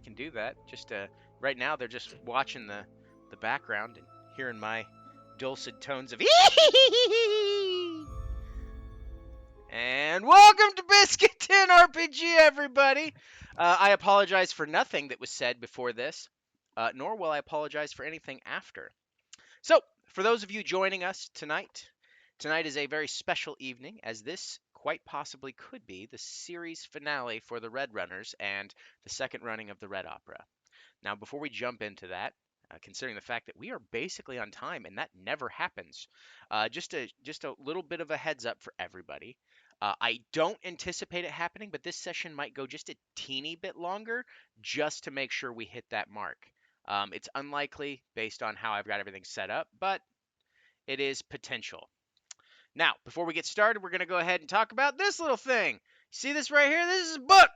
can do that. Just right now they're just watching the background and hearing my dulcet tones of and welcome to Biscuit Tin RPG, everybody. I apologize for nothing that was said before this, nor will I apologize for anything after. So, for those of you joining us tonight is a very special evening, as this quite possibly could be the series finale for the Red Runners and the second running of the Red Opera. Now, before we jump into that, considering the fact that we are basically on time and that never happens, just a little bit of a heads up for everybody. I don't anticipate it happening, but this session might go just a teeny bit longer, just to make sure we hit that mark. It's unlikely based on how I've got everything set up, but it is potential. Now, before we get started, we're going to go ahead and talk about this little thing. See this right here? This is a book.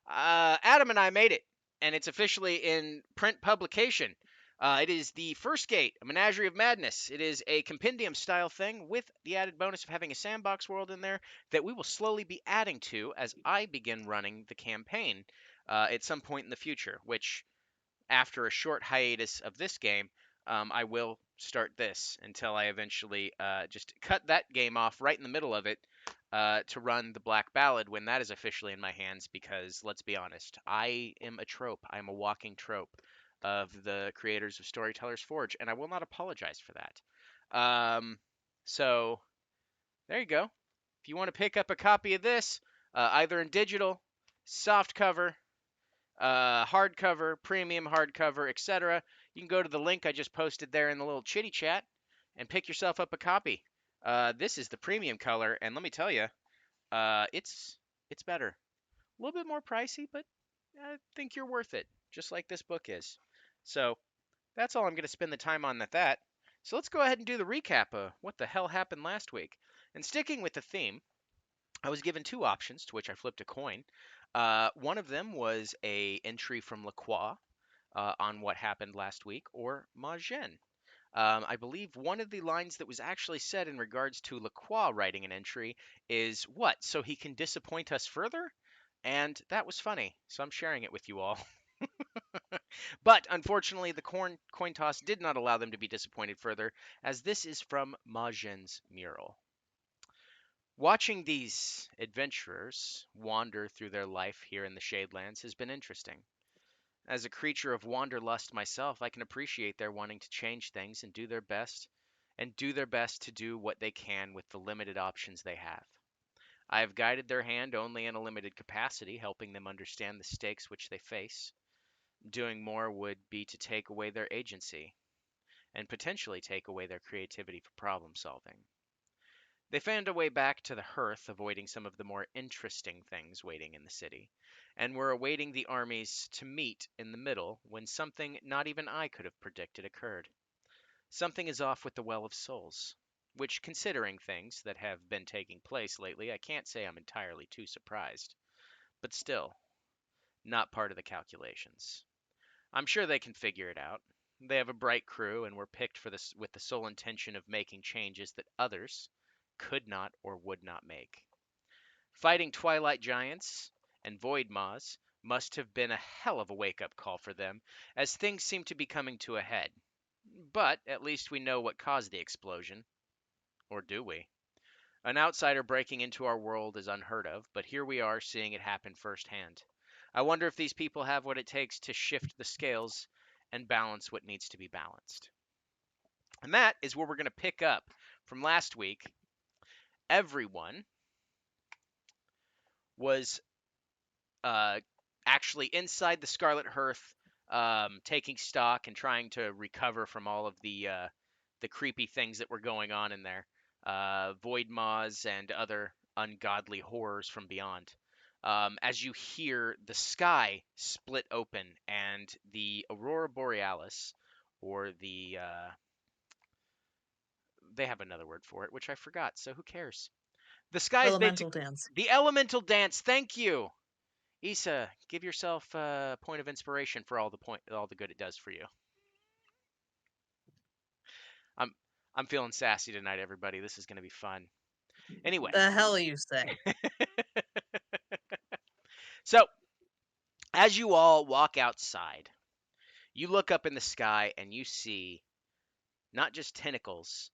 Adam and I made it, and it's officially in print publication. It is the First Gate, a Menagerie of Madness. It is a compendium style thing with the added bonus of having a sandbox world in there that we will slowly be adding to as I begin running the campaign at some point in the future, which after a short hiatus of this game, I will start this until I eventually just cut that game off right in the middle of it to run the Black Ballad when that is officially in my hands. Because let's be honest, I am a trope. I'm a walking trope of the creators of Storytellers Forge, and I will not apologize for that. So there you go. If you want to pick up a copy of this, either in digital, soft cover, hardcover, premium hardcover, etc. You can go to the link I just posted there in the little chitty chat and pick yourself up a copy. This is the premium color, and let me tell you, it's better. A little bit more pricey, but I think you're worth it, just like this book is. So that's all I'm going to spend the time on at that. So let's go ahead and do the recap of what the hell happened last week. And sticking with the theme, I was given two options, to which I flipped a coin. One of them was a entry from Lacroix on what happened last week, or Magen. I believe one of the lines that was actually said in regards to Lacroix writing an entry is, "What, so he can disappoint us further?" And that was funny, so I'm sharing it with you all. But unfortunately, the coin toss did not allow them to be disappointed further, as this is from Magen's mural. Watching these adventurers wander through their life here in the Shadelands has been interesting. As a creature of wanderlust myself, I can appreciate their wanting to change things and do their best to do what they can with the limited options they have. I have guided their hand only in a limited capacity, helping them understand the stakes which they face. Doing more would be to take away their agency and potentially take away their creativity for problem solving. They found a way back to the hearth, avoiding some of the more interesting things waiting in the city, and were awaiting the armies to meet in the middle when something not even I could have predicted occurred. Something is off with the Well of Souls, which, considering things that have been taking place lately, I can't say I'm entirely too surprised. But still, not part of the calculations. I'm sure they can figure it out. They have a bright crew and were picked for this with the sole intention of making changes that others could not or would not make. Fighting Twilight Giants and Void Maws must have been a hell of a wake-up call for them, as things seem to be coming to a head. But at least we know what caused the explosion. Or do we? An outsider breaking into our world is unheard of, but here we are seeing it happen firsthand. I wonder if these people have what it takes to shift the scales and balance what needs to be balanced. And that is where we're going to pick up from last week. Everyone was actually inside the Scarlet Hearth, taking stock and trying to recover from all of the creepy things that were going on in there, void maws and other ungodly horrors from beyond. As you hear the sky split open and the aurora borealis, or they have another word for it, which I forgot, so who cares? The sky is basic. Elemental dance. The elemental dance. Thank you. Issa, give yourself a point of inspiration for all the good it does for you. I'm I'm feeling sassy tonight, everybody. This is going to be fun. Anyway, The hell you say? so As you all walk outside, you look up in the sky and you see not just tentacles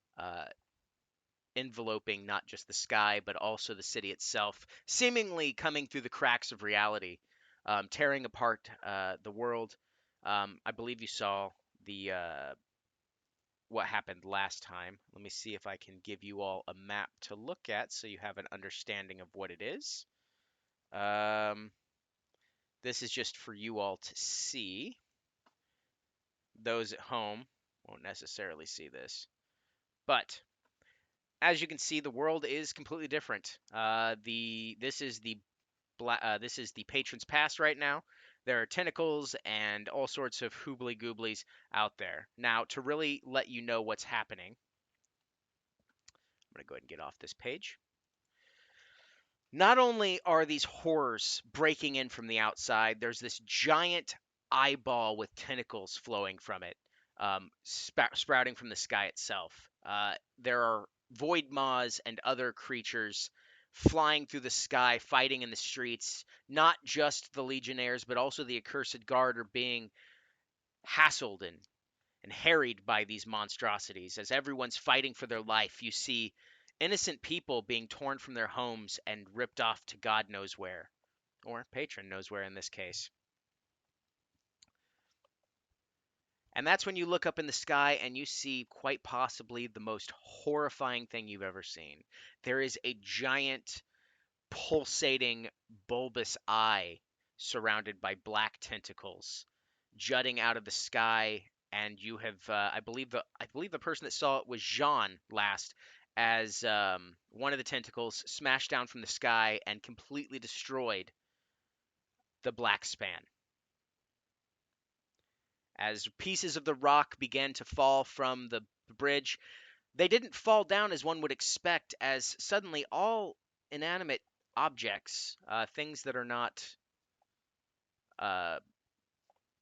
enveloping not just the sky, but also the city itself, seemingly coming through the cracks of reality, tearing apart the world. I believe you saw the what happened last time. Let me see if I can give you all a map to look at so you have an understanding of what it is. Um, this is just for you all to see. Those at home won't necessarily see this, but as you can see, the world is completely different. The this is the patron's past right now. There are tentacles and all sorts of hoobly gooblies out there. Now, to really let you know what's happening, I'm going to go ahead and get off this page. Not only are these horrors breaking in from the outside, there's this giant eyeball with tentacles flowing from it, sprouting from the sky itself. There are void maws and other creatures flying through the sky, fighting in the streets. Not just the legionnaires, but also the accursed guard are being hassled and harried by these monstrosities. As everyone's fighting for their life, you see innocent people being torn from their homes and ripped off to God knows where, or patron knows where in this case. And that's when you look up in the sky and you see quite possibly the most horrifying thing you've ever seen. There is a giant pulsating bulbous eye surrounded by black tentacles jutting out of the sky, and you have I believe the person that saw it was Jean last, as one of the tentacles smashed down from the sky and completely destroyed the black span. As pieces of the rock began to fall from the bridge, they didn't fall down as one would expect, as suddenly all inanimate objects, things that are not uh,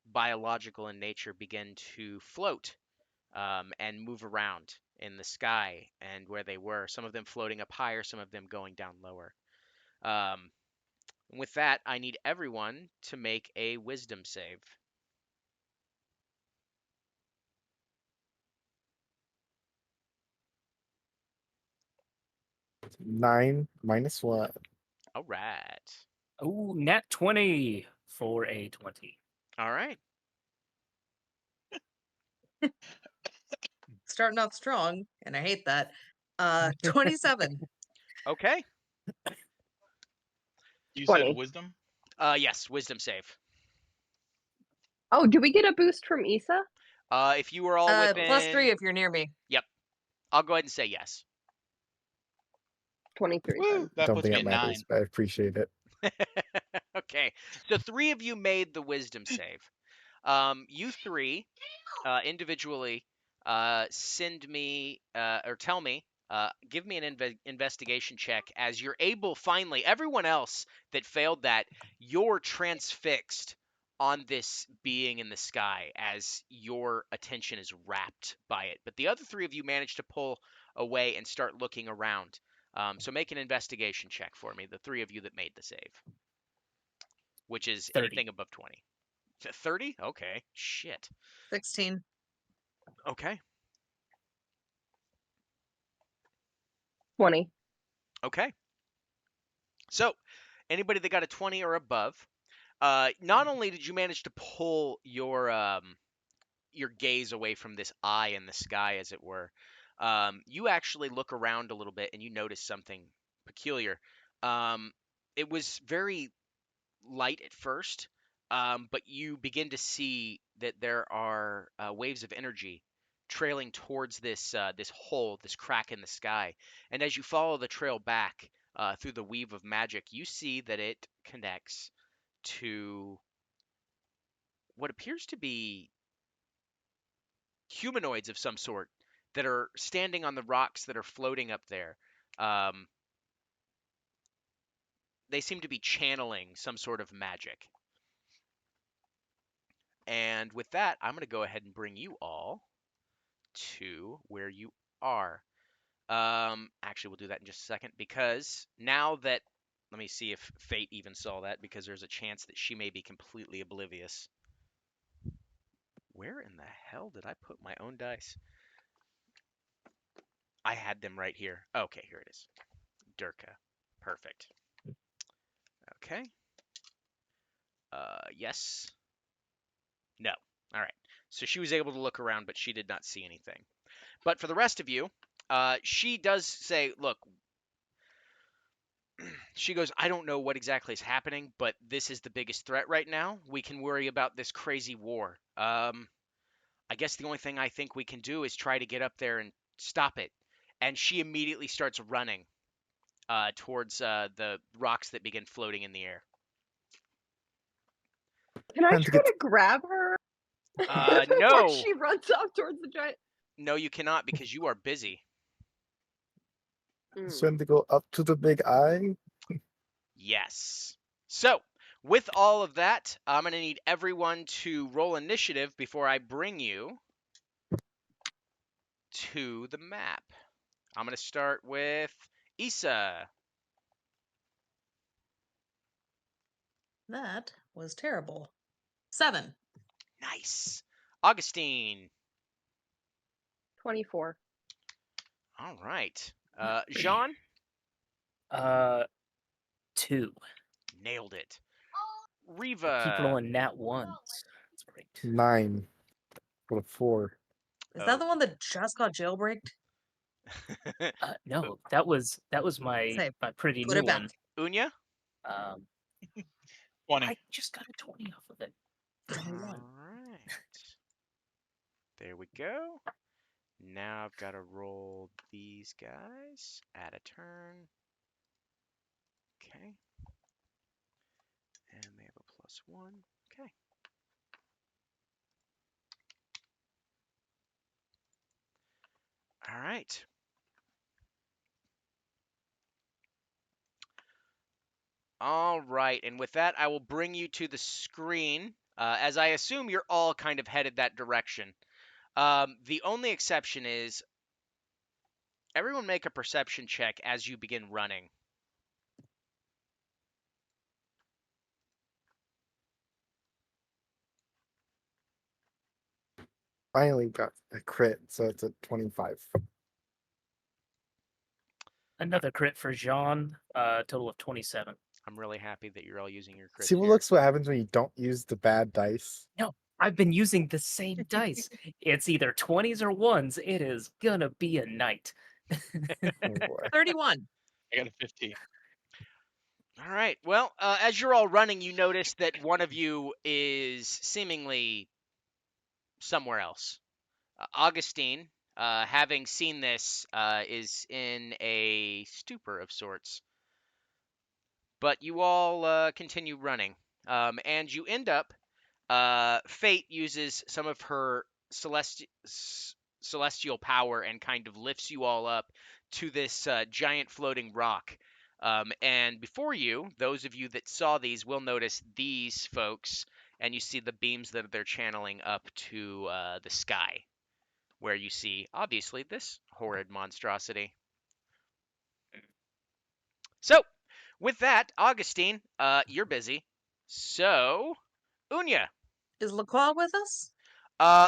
biological in nature, begin to float and move around in the sky and where they were. Some of them floating up higher, some of them going down lower. Um, with that, I need everyone to make a wisdom save. 9 minus what? All right. Oh, nat 20 for a 20. All right. Starting off strong, and I hate that. 27. Okay. You said 20. wisdom? Yes, wisdom save. Oh, do we get a boost from Issa? If you were all +3 within, if you're near me. I'll go ahead and say yes. 23 Woo! then. That Don't puts think me it at matters, 9. but I appreciate it. Okay. So three of you made the wisdom save. You three individually send me or tell me, give me an investigation check as you're able finally. Everyone else that failed that, you're transfixed on this being in the sky as your attention is wrapped by it. But the other three of you managed to pull away and start looking around. So make an investigation check for me, the three of you that made the save, which is 30. anything above 20. 30? Okay. Shit. 16. Okay. 20. Okay. So, anybody that got a 20 or above, not only did you manage to pull your gaze away from this eye in the sky, as it were, you actually look around a little bit and you notice something peculiar. Um, it was very light at first, but you begin to see that there are waves of energy trailing towards this hole, this crack in the sky. And as you follow the trail back through the weave of magic, you see that it connects to what appears to be humanoids of some sort that are standing on the rocks that are floating up there. Um, they seem to be channeling some sort of magic. And with that, I'm going to go ahead and bring you all to where you are. Actually, we'll do that in just a second because now that Let me see if Fate even saw that, because there's a chance that she may be completely oblivious. Where in the hell did I put my own dice? I had them right here. Okay, here it is. Durka. Perfect. Okay. Yes. No. All right. So she was able to look around, but she did not see anything. But for the rest of you, she does say, look, she goes, I don't know what exactly is happening, but this is the biggest threat right now. We can worry about this crazy war. I guess the only thing I think we can do is try to get up there and stop it. And she immediately starts running towards the rocks that begin floating in the air. Can I Time to try get- to grab her before No. she runs off towards the giant? No, you cannot, because you are busy. Mm. Swim to go up to the big eye. Yes. So, with all of that, I'm going to need everyone to roll initiative before I bring you to the map. I'm going to start with Issa. That was terrible. 7. Nice. Augustine. 24. All right. Jean. 2. Nailed it. Keep Riva. rolling nat ones. That's great. 9 for 4. Is that the one that just got jailbreaked? No, that was my Say, my pretty put new it back. one. Unya. Um, 20. I just got a 20 off of it. It's only All one. right. There we go. Now I've got to roll these guys. Add a turn. Okay. And they have a +1. Okay. All right. All right. And with that, I will bring you to the screen, as I assume you're all kind of headed that direction. The only exception is everyone make a perception check as you begin running. Finally got a crit, so it's a 25. Another crit for Jean. Total of 27. I'm really happy that you're all using your crits See what here. looks what happens when you don't use the bad dice. No, I've been using the same dice. It's either 20s or 1s. It is gonna be a night. Oh boy. 31. I got a 15. All right. Well, as you're all running, you notice that one of you is seemingly somewhere else. Augustine, having seen this, is in a stupor of sorts. But you all continue running, and you end up. Fate uses some of her celestial power and kind of lifts you all up to this giant floating rock. And before you, those of you that saw these will notice these folks, and you see the beams that they're channeling up to the sky, where you see, obviously, this horrid monstrosity. So, with that, Augustine, you're busy. So, Unya. Is LaCroix with us?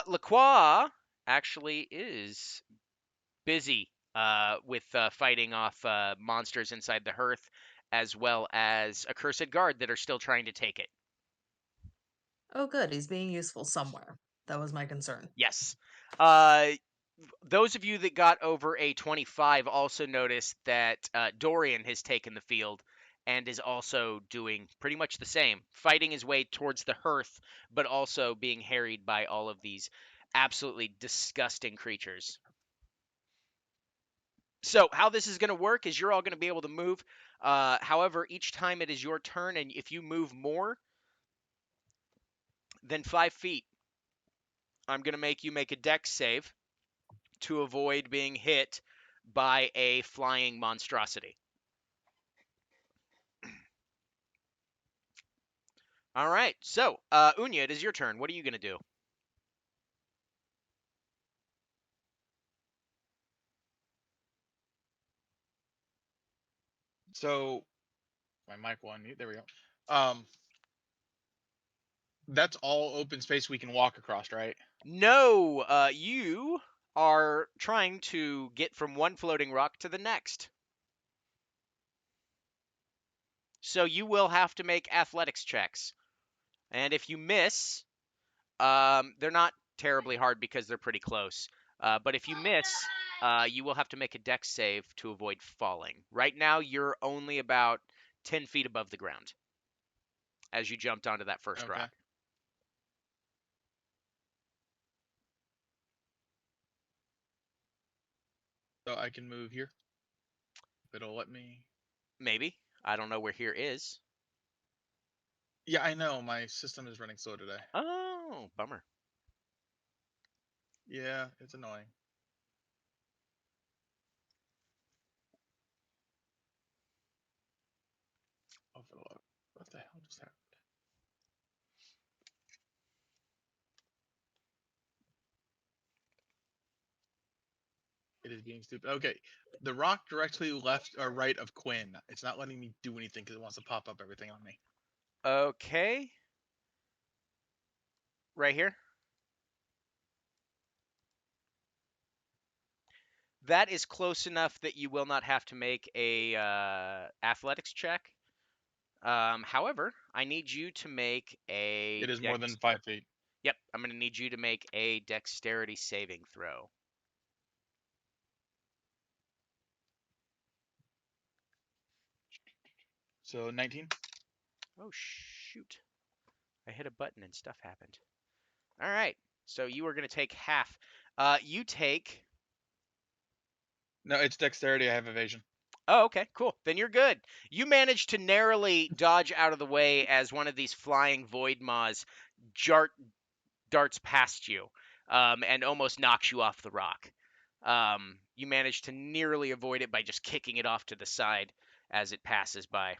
Lacroix actually is busy with fighting off monsters inside the hearth, as well as a cursed guard that are still trying to take it. Oh, good. He's being useful somewhere. That was my concern. Yes. Those of you that got over a 25 also noticed that Dorian has taken the field and is also doing pretty much the same, fighting his way towards the hearth, but also being harried by all of these absolutely disgusting creatures. So how this is going to work is you're all going to be able to move. However, each time it is your turn, and if you move more than 5 feet, I'm going to make you make a dex save to avoid being hit by a flying monstrosity. All right, so Unya, it is your turn. What are you going to do? So my mic one. There we go. That's all open space we can walk across, right? No, you are trying to get from one floating rock to the next. So you will have to make athletics checks. And if you miss, they're not terribly hard because they're pretty close. But if you miss, you will have to make a dex save to avoid falling. Right now, you're only about 10 feet above the ground as you jumped onto that first Okay. rock. So I can move here. It'll let me. Maybe. I don't know where here is. Yeah, I know. My system is running slow today. Oh, bummer. Yeah, it's annoying. Oh, for the love. What the hell just happened? It is being stupid. Okay, the rock directly left or right of Quinn. It's not letting me do anything because it wants to pop up everything on me. Okay. Right here. That is close enough that you will not have to make a athletics check. However, I need you to make a. It is more than 5 feet. Yep, I'm going to need you to make a dexterity saving throw. So 19. Oh, shoot. I hit a button and stuff happened. All right, so you are going to take half. You take. No, it's dexterity. I have evasion. Oh, okay, cool. Then you're good. You managed to narrowly dodge out of the way as one of these flying void maws darts past you and almost knocks you off the rock. You managed to nearly avoid it by just kicking it off to the side as it passes by.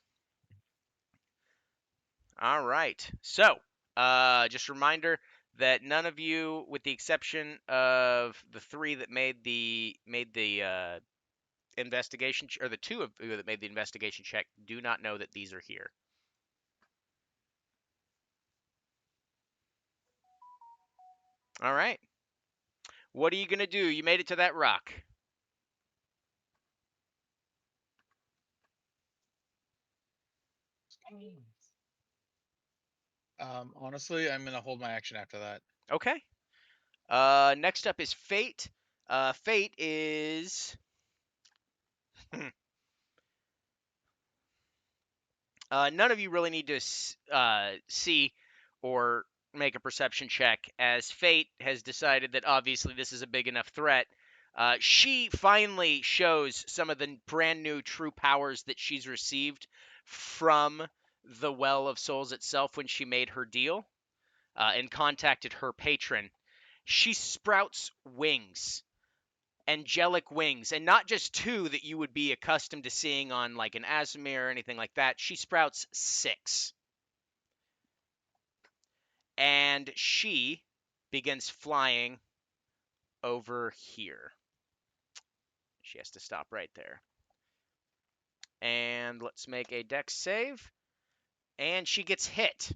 All right. So, just a reminder that none of you, with the exception of the three that made the investigation, or the two of you that made the investigation check, do not know that these are here. All right. What are you gonna do? You made it to that rock. Honestly, I'm gonna hold my action after that. Okay. Next up is Fate. Fate is. None of you really need to see or make a perception check, as Fate has decided that obviously this is a big enough threat. She finally shows some of the brand new true powers that she's received from the Well of Souls itself when she made her deal and contacted her patron. She sprouts wings, angelic wings, and not just two that you would be accustomed to seeing on like an Asimir or anything like that. She sprouts 6. And she begins flying over here. She has to stop right there. And let's make a dex save. And she gets hit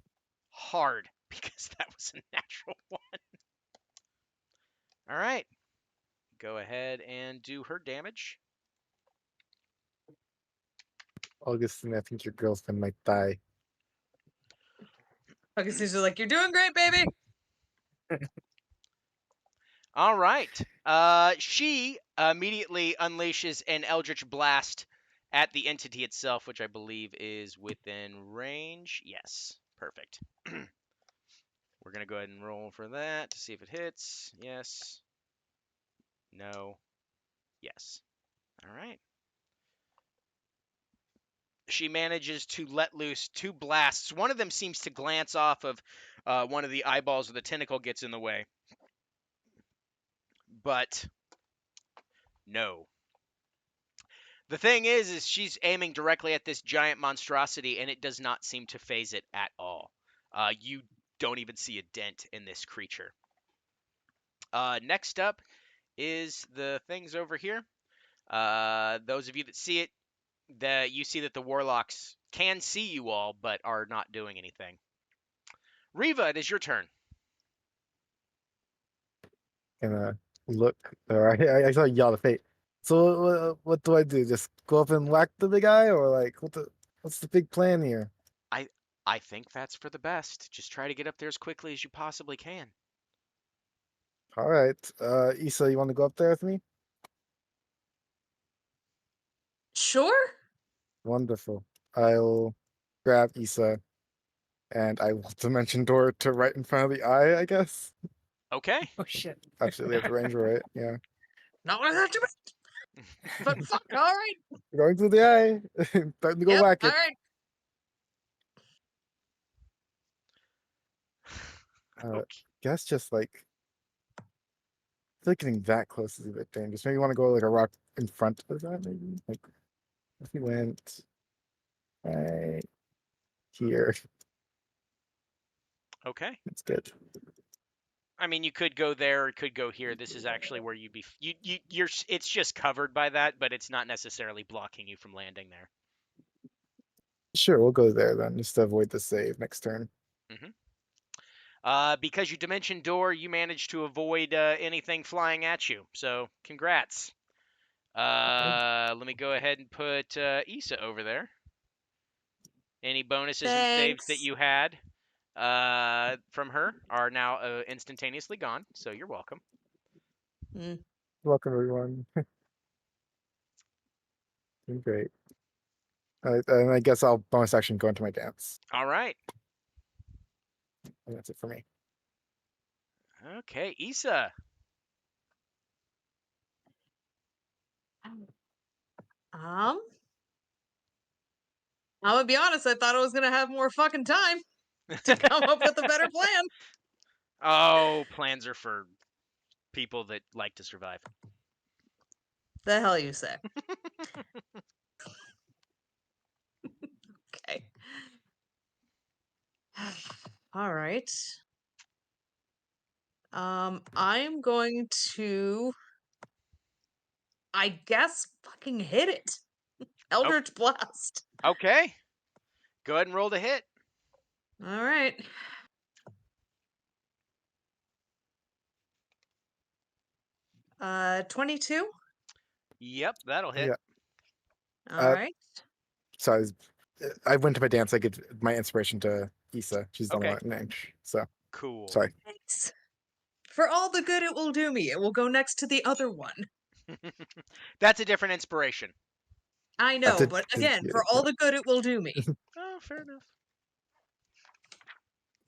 hard because that was a natural one. All right. Go ahead and do her damage. Augustine, I think your girlfriend might die. Augustine's just like, you're doing great, baby. All right. She immediately unleashes an Eldritch Blast at the entity itself, which I believe is within range. Yes, perfect. We're going to go ahead and roll for that to see if it hits. Yes. No. Yes. All right. She manages to let loose 2 blasts. One of them seems to glance off of one of the eyeballs, or the tentacle gets in the way. But no. The thing is she's aiming directly at this giant monstrosity, and it does not seem to phase it at all. You don't even see a dent in this creature. Next up is the things over here. Those of you that see it, you see that the warlocks can see you all, but are not doing anything. Riva, it is your turn. Gonna look. Or I saw yell at fate. So what do I do? Just go up and whack the big guy, or like what's the big plan here? I think that's for the best. Just try to get up there as quickly as you possibly can. All right, Issa, you want to go up there with me? Sure. Wonderful. I'll grab Issa and I will dimension door to right in front of the eye, I guess. Okay. Oh shit. Actually, they have the range, right? Yeah. Not what I have to be. But fuck, all right. We're going through the eye. Starting to go Yep, whack all it. right. Guess just like I feel like getting that close is a bit dangerous. Maybe you want to go like a rock in front of that, maybe? Like if we went right here. Okay. It's good. I mean, you could go there or could go here. This is actually where you'd be. You're. It's just covered by that, but it's not necessarily blocking you from landing there. Sure, we'll go there then, just to avoid the save next turn. Because you dimension door, you managed to avoid anything flying at you. So, congrats. Let me go ahead and put Issa over there. Any bonuses and saves that Thanks. you had from her are now instantaneously gone. So you're welcome. Welcome everyone. Doing great. And I guess I'll bonus action go into my dance. All right. And that's it for me. Okay, Issa. I'm gonna be honest, I thought I was gonna have more fucking time to come up with a better plan. Oh, plans are for people that like to survive. The hell you say? Okay. All right. I'm going to, I guess, fucking hit it. Eldritch Blast. Okay. Go ahead and roll to hit. All right. Uh, 22. Yep, that'll hit. Yeah. All right. So I went to my dance. I give my inspiration to Issa. She's the Okay. one range. So Cool. sorry. Thanks. For all the good it will do me, it will go next to the other one. That's a different inspiration. I That's know, it. but again, for all the good it will do me. Oh, fair enough.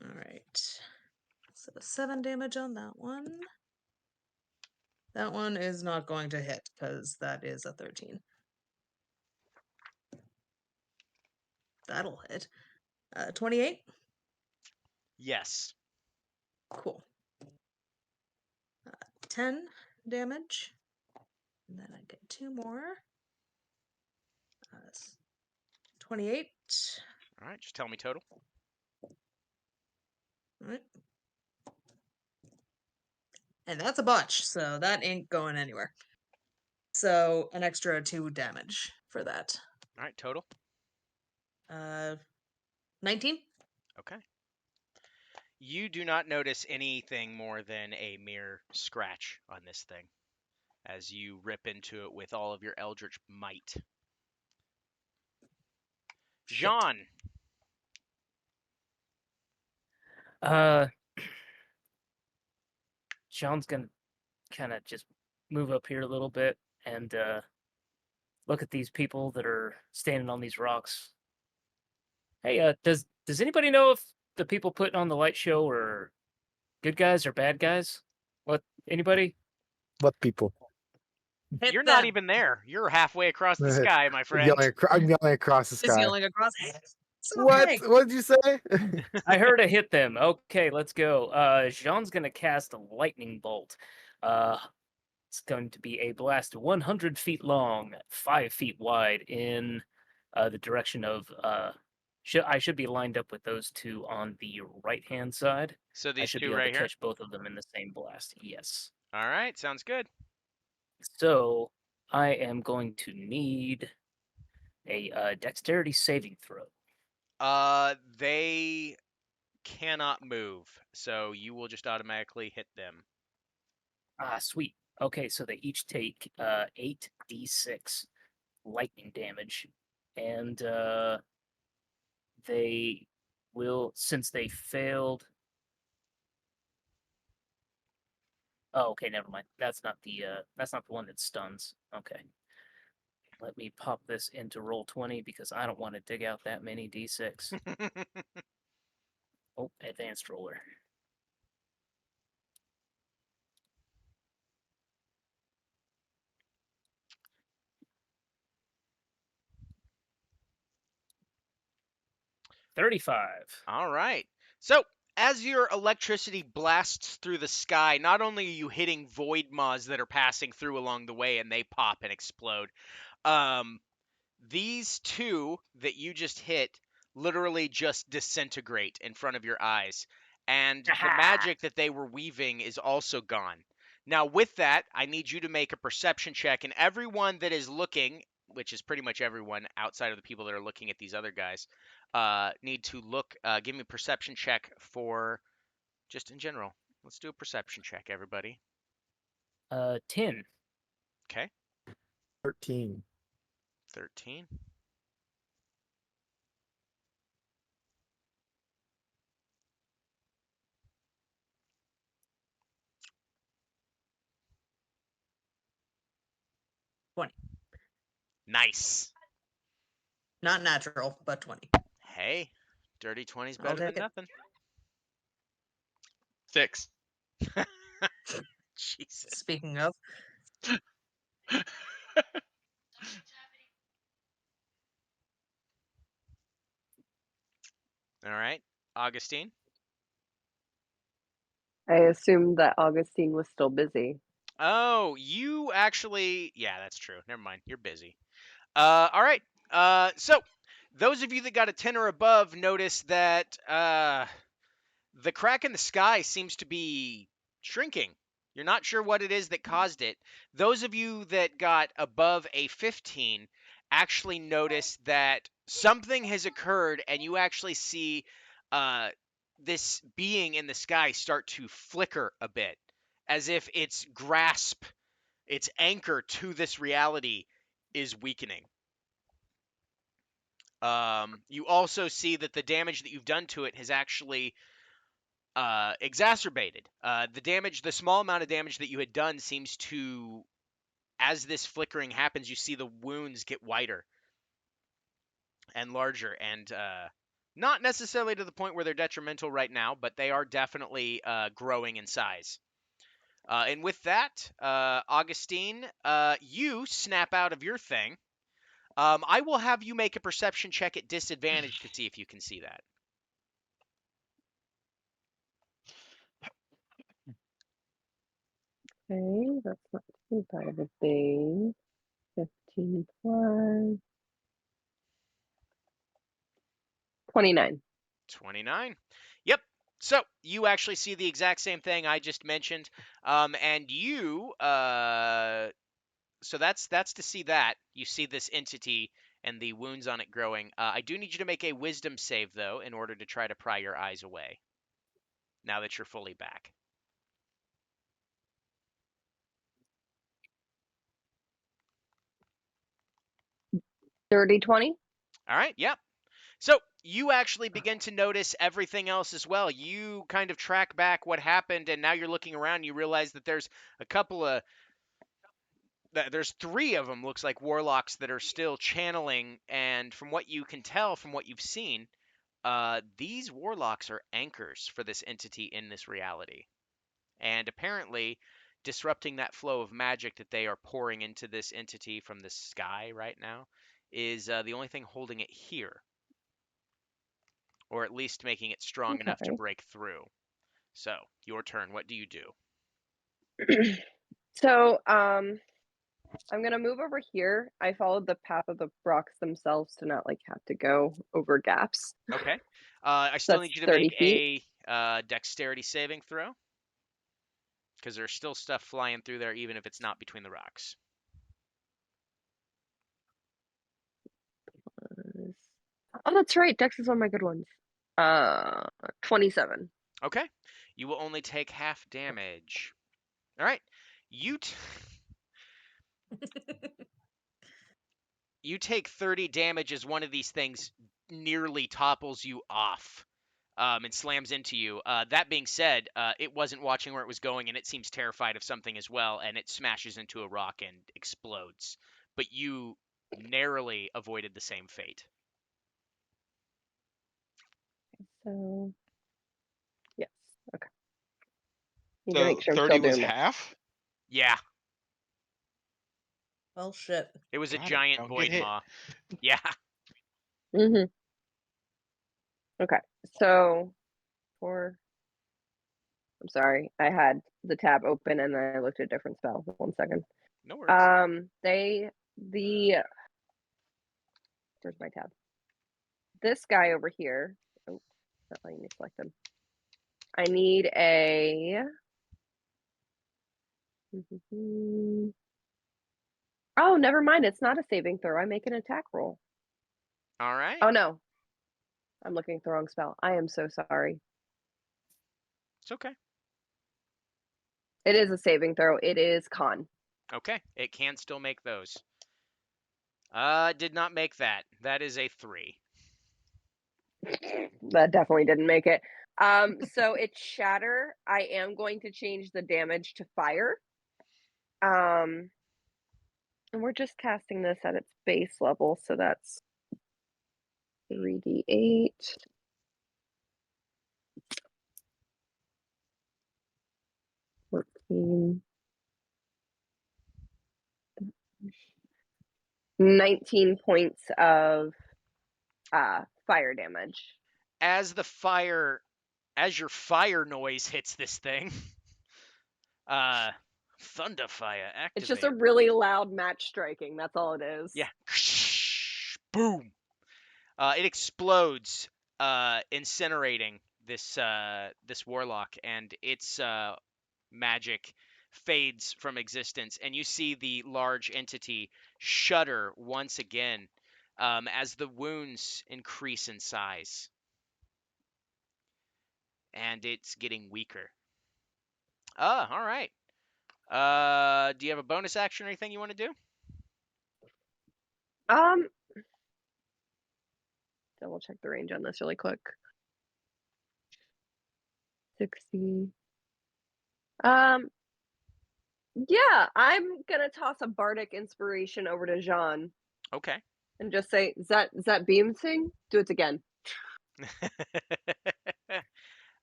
All right. So 7 damage on that one. That one is not going to hit because that is a 13. That'll hit. 28. Yes. Cool. 10 damage. And then I get 2 more. 28. All right, just tell me total. All right. And that's a bunch, so that ain't going anywhere. So an extra 2 damage for that. All right, total. 19. Okay. You do not notice anything more than a mere scratch on this thing as you rip into it with all of your eldritch might. Shit. Jean. Sean's gonna kind of just move up here a little bit and look at these people that are standing on these rocks. Hey, does anybody know if the people putting on the light show are good guys or bad guys? What, anybody? What people? Hit You're not them. even there. You're halfway across the sky, my I'm friend. yelling across the Just sky. yelling across. It's What? okay. What did you say? I heard a hit them. Okay, let's go. Jean's gonna cast a lightning bolt. It's going to be a blast 100 feet long, 5 feet wide in the direction of. I should be lined up with those two on the right hand side. So I these should two be able right to here. catch both of them in the same blast. Yes. All right, sounds good. So I am going to need a dexterity saving throw. They cannot move, so you will just automatically hit them. Ah, sweet. Okay, so they each take 8d6 lightning damage, and they will, since they failed. Oh, okay, never mind. That's not the one that stuns. Okay. Let me pop this into Roll20 because I don't want to dig out that many d6. Oh, advanced roller. $35. All right. So, as your electricity blasts through the sky, not only are you hitting void maws that are passing through along the way and they pop and explode, um, these two that you just hit literally just disintegrate in front of your eyes. And the Aha! magic that they were weaving is also gone. Now, with that, I need you to make a perception check, and everyone that is looking, which is pretty much everyone outside of the people that are looking at these other guys, need to look, give me a perception check for just in general. Let's do a perception check, everybody. 10. Okay, 13. 13. Nice. Not natural, but 20. Hey, dirty 20 is I'll better than take it. nothing. 6. Jesus. Speaking of, All right, Augustine. I assumed that Augustine was still busy. Oh, you actually, yeah, that's true. Never mind. You're busy. All right. So those of you that got a 10 or above notice that the crack in the sky seems to be shrinking. You're not sure what it is that caused it. Those of you that got above a 15 actually notice that something has occurred, and you actually see uh, this being in the sky start to flicker a bit, as if its grasp, its anchor to this reality is weakening. You also see that the damage that you've done to it has actually exacerbated. The small amount of damage that you had done seems to, as this flickering happens, you see the wounds get wider and larger, and not necessarily to the point where they're detrimental right now, but they are definitely growing in size. And with that, Augustine, you snap out of your thing. I will have you make a perception check at disadvantage to see if you can see that. Okay, that's not too bad of a thing. 15 plus 29. 29. Yep. So you actually see the exact same thing I just mentioned, and you. So that's to see that you see this entity and the wounds on it growing. I do need you to make a Wisdom save though, in order to try to pry your eyes away. Now that you're fully back. Dirty 20. All right. Yep. So you actually begin to notice everything else as well. You kind of track back what happened, and now you're looking around. You realize that there's a couple of there's three of them, looks like, warlocks that are still channeling, and from what you can tell from what you've seen, these warlocks are anchors for this entity in this reality, and apparently disrupting that flow of magic that they are pouring into this entity from the sky right now is the only thing holding it here, or at least making it strong enough to Okay. break through. So your turn. What do you do? So, I'm gonna move over here. I followed the path of the rocks themselves to not like have to go over gaps. Okay. I still That's need you to 30 make feet. a dexterity saving throw, because there's still stuff flying through there, even if it's not between the rocks. that's right. Dex is one of my good ones. 27. Okay. You will only take half damage. All right. You you take 30 damage as one of these things nearly topples you off and slams into you. That being said, it wasn't watching where it was going, and it seems terrified of something as well, and it smashes into a rock and explodes. But you narrowly avoided the same fate. So, yes. Okay. Need to So make sure I'm 30 still was doing this. half? Yeah, Well, shit. it was a Got it. giant Don't get void hit. maw. Yeah. Mm-hmm. Okay. So, I'm sorry. I had the tab open and then I looked at a different spell. 1 second. No worries. Where's my tab? This guy over here. Oh, not letting me select him. I need a. Oh, never mind. It's not a saving throw. I make an attack roll. All right. Oh no. I'm looking at the wrong spell. I am so sorry. It's okay. It is a saving throw. It is con. Okay. It can still make those. Did not make that. That is a 3. That definitely didn't make it. So it's shatter. I am going to change the damage to fire. And we're just casting this at its base level, so that's 3d8. 14. 19 points of fire damage. As your fire noise hits this thing, thunder fire activate. It's just a really loud match striking. That's all it is. Yeah. Boom. It explodes, incinerating this warlock, and its magic fades from existence, and you see the large entity shudder once again as the wounds increase in size, and it's getting weaker. All right. Do you have a bonus action or anything you want to do? Double check the range on this really quick. 60. Yeah, I'm gonna toss a bardic inspiration over to Jean Okay. and just say, is that beam thing? Do it again.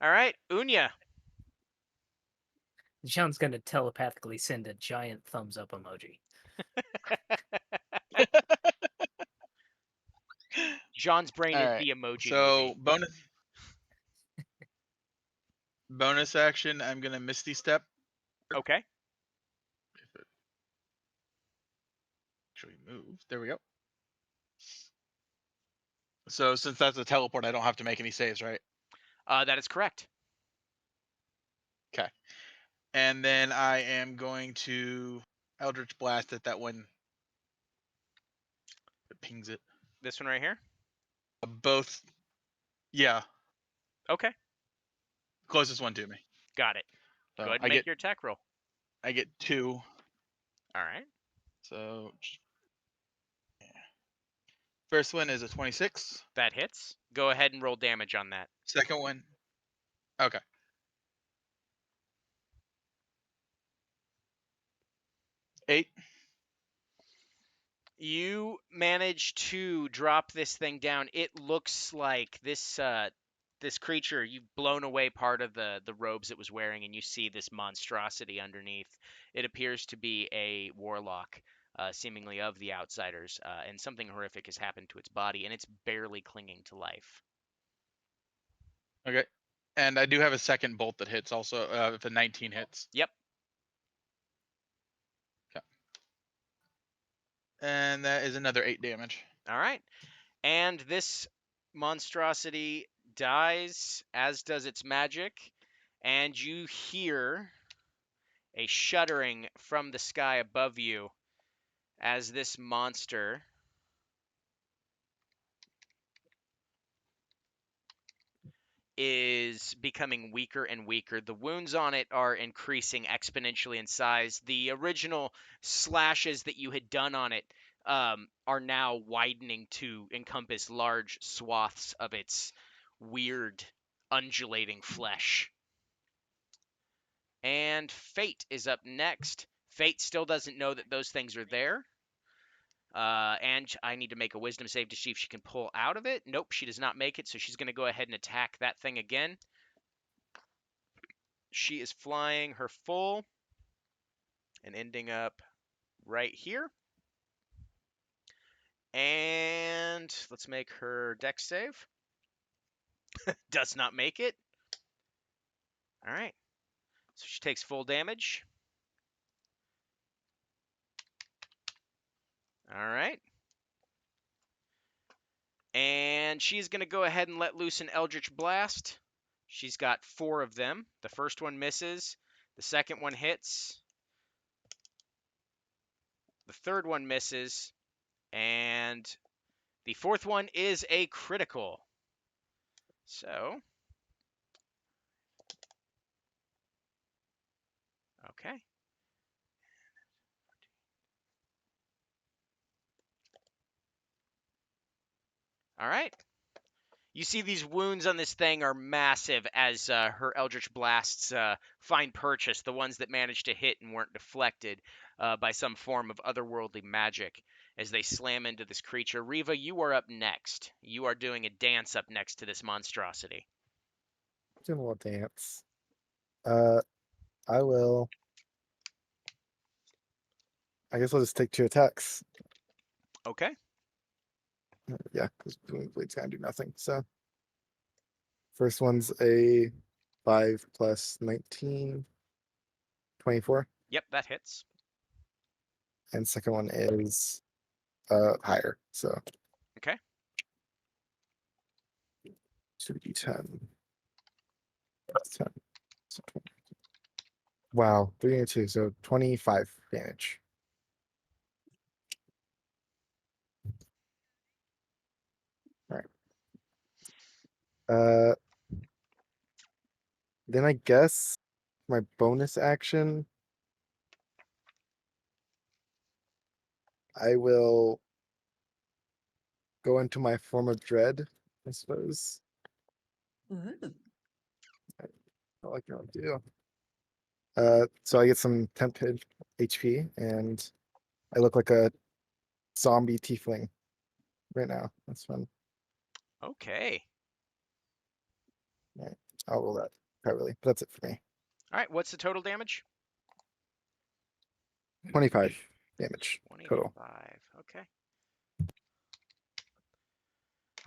All right, Unya. Sean's gonna telepathically send a giant thumbs up emoji. Jean's brain All is right. the emoji So movie. bonus action. I'm gonna Misty Step. Okay. If it actually moves, there we go. So since that's a teleport, I don't have to make any saves, right? That is correct. Okay. And then I am going to Eldritch Blast at that one. It pings it. This one right here. Both. Yeah. Okay. Closest one to me. Got it. So Go ahead and I make get your attack roll. 2. All right. So yeah. First one is a 26. That hits. Go ahead and roll damage on that. Second one. Okay. 8. You manage to drop this thing down. It looks like this creature, you've blown away part of the robes it was wearing, and you see this monstrosity underneath. It appears to be a warlock, seemingly of the outsiders, and something horrific has happened to its body, and it's barely clinging to life. Okay. And I do have a second bolt that hits also if a 19 hits. Yep. Okay. And that is another 8 damage. All right. And this monstrosity dies, as does its magic, and you hear a shuddering from the sky above you as this monster is becoming weaker and weaker. The wounds on it are increasing exponentially in size. The original slashes that you had done on it are now widening to encompass large swaths of its weird, undulating flesh. And Fate is up next. Fate still doesn't know that those things are there. And I need to make a wisdom save to see if she can pull out of it. Nope, she does not make it, so she's going to go ahead and attack that thing again. She is flying her full and ending up right here. And let's make her dex save. Does not make it. All right. So she takes full damage. All right. And she's going to go ahead and let loose an Eldritch Blast. She's got 4 of them. The first one misses. The second one hits. The third one misses. And the fourth one is a critical. So, okay. All right. You see these wounds on this thing are massive as her Eldritch Blasts find purchase, the ones that managed to hit and weren't deflected by some form of otherworldly magic as they slam into this creature. Riva, you are up next. You are doing a dance up next to this monstrosity. Doing a little dance. I will. I guess I'll just take 2 attacks. Okay. Yeah, because Booming Blade's gonna do nothing. So first one's a 5 plus 19, 24. Yep, that hits. And second one is higher. So Okay. 2d10. That's 10. So 20. Wow, 3 and 2, so 25 damage. All right. Then I guess my bonus action, I will go into my form of dread, I suppose. Ooh. I like what I'll do. So I get some temp HP, and I look like a zombie tiefling right now. That's fun. Okay. Right. I'll roll that privately, but that's it for me. All right, what's the total damage? 25 damage total. 25. Okay.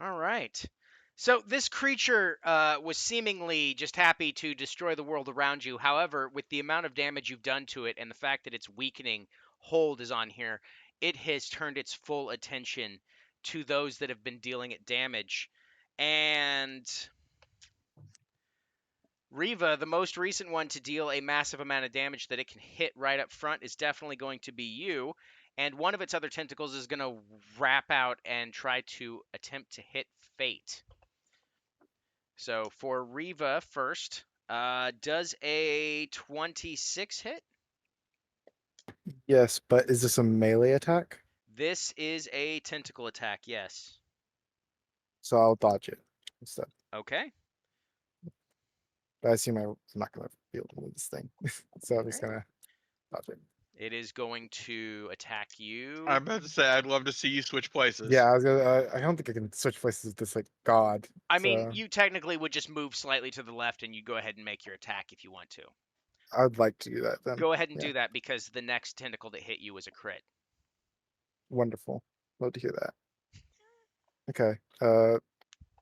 All right. So this creature was seemingly just happy to destroy the world around you. However, with the amount of damage you've done to it and the fact that its weakening hold is on here, it has turned its full attention to those that have been dealing it damage. And Riva, the most recent one to deal a massive amount of damage that it can hit right up front, is definitely going to be you. And one of its other tentacles is going to wrap out and try to attempt to hit Fate. So for Riva first, does a 26 hit? Yes, but is this a melee attack? This is a tentacle attack, yes. So I'll dodge it instead. Okay. But I assume I'm not gonna be able to move this thing. So I'm just Alright. gonna dodge it. It is going to attack you. I'm about to say I'd love to see you switch places. Yeah, I was gonna. I don't think I can switch places with this like god. I mean, so you technically would just move slightly to the left and you go ahead and make your attack if you want to. I'd like to do that then. Go ahead and Yeah. do that because the next tentacle that hit you was a crit. Wonderful. Love to hear that. Okay.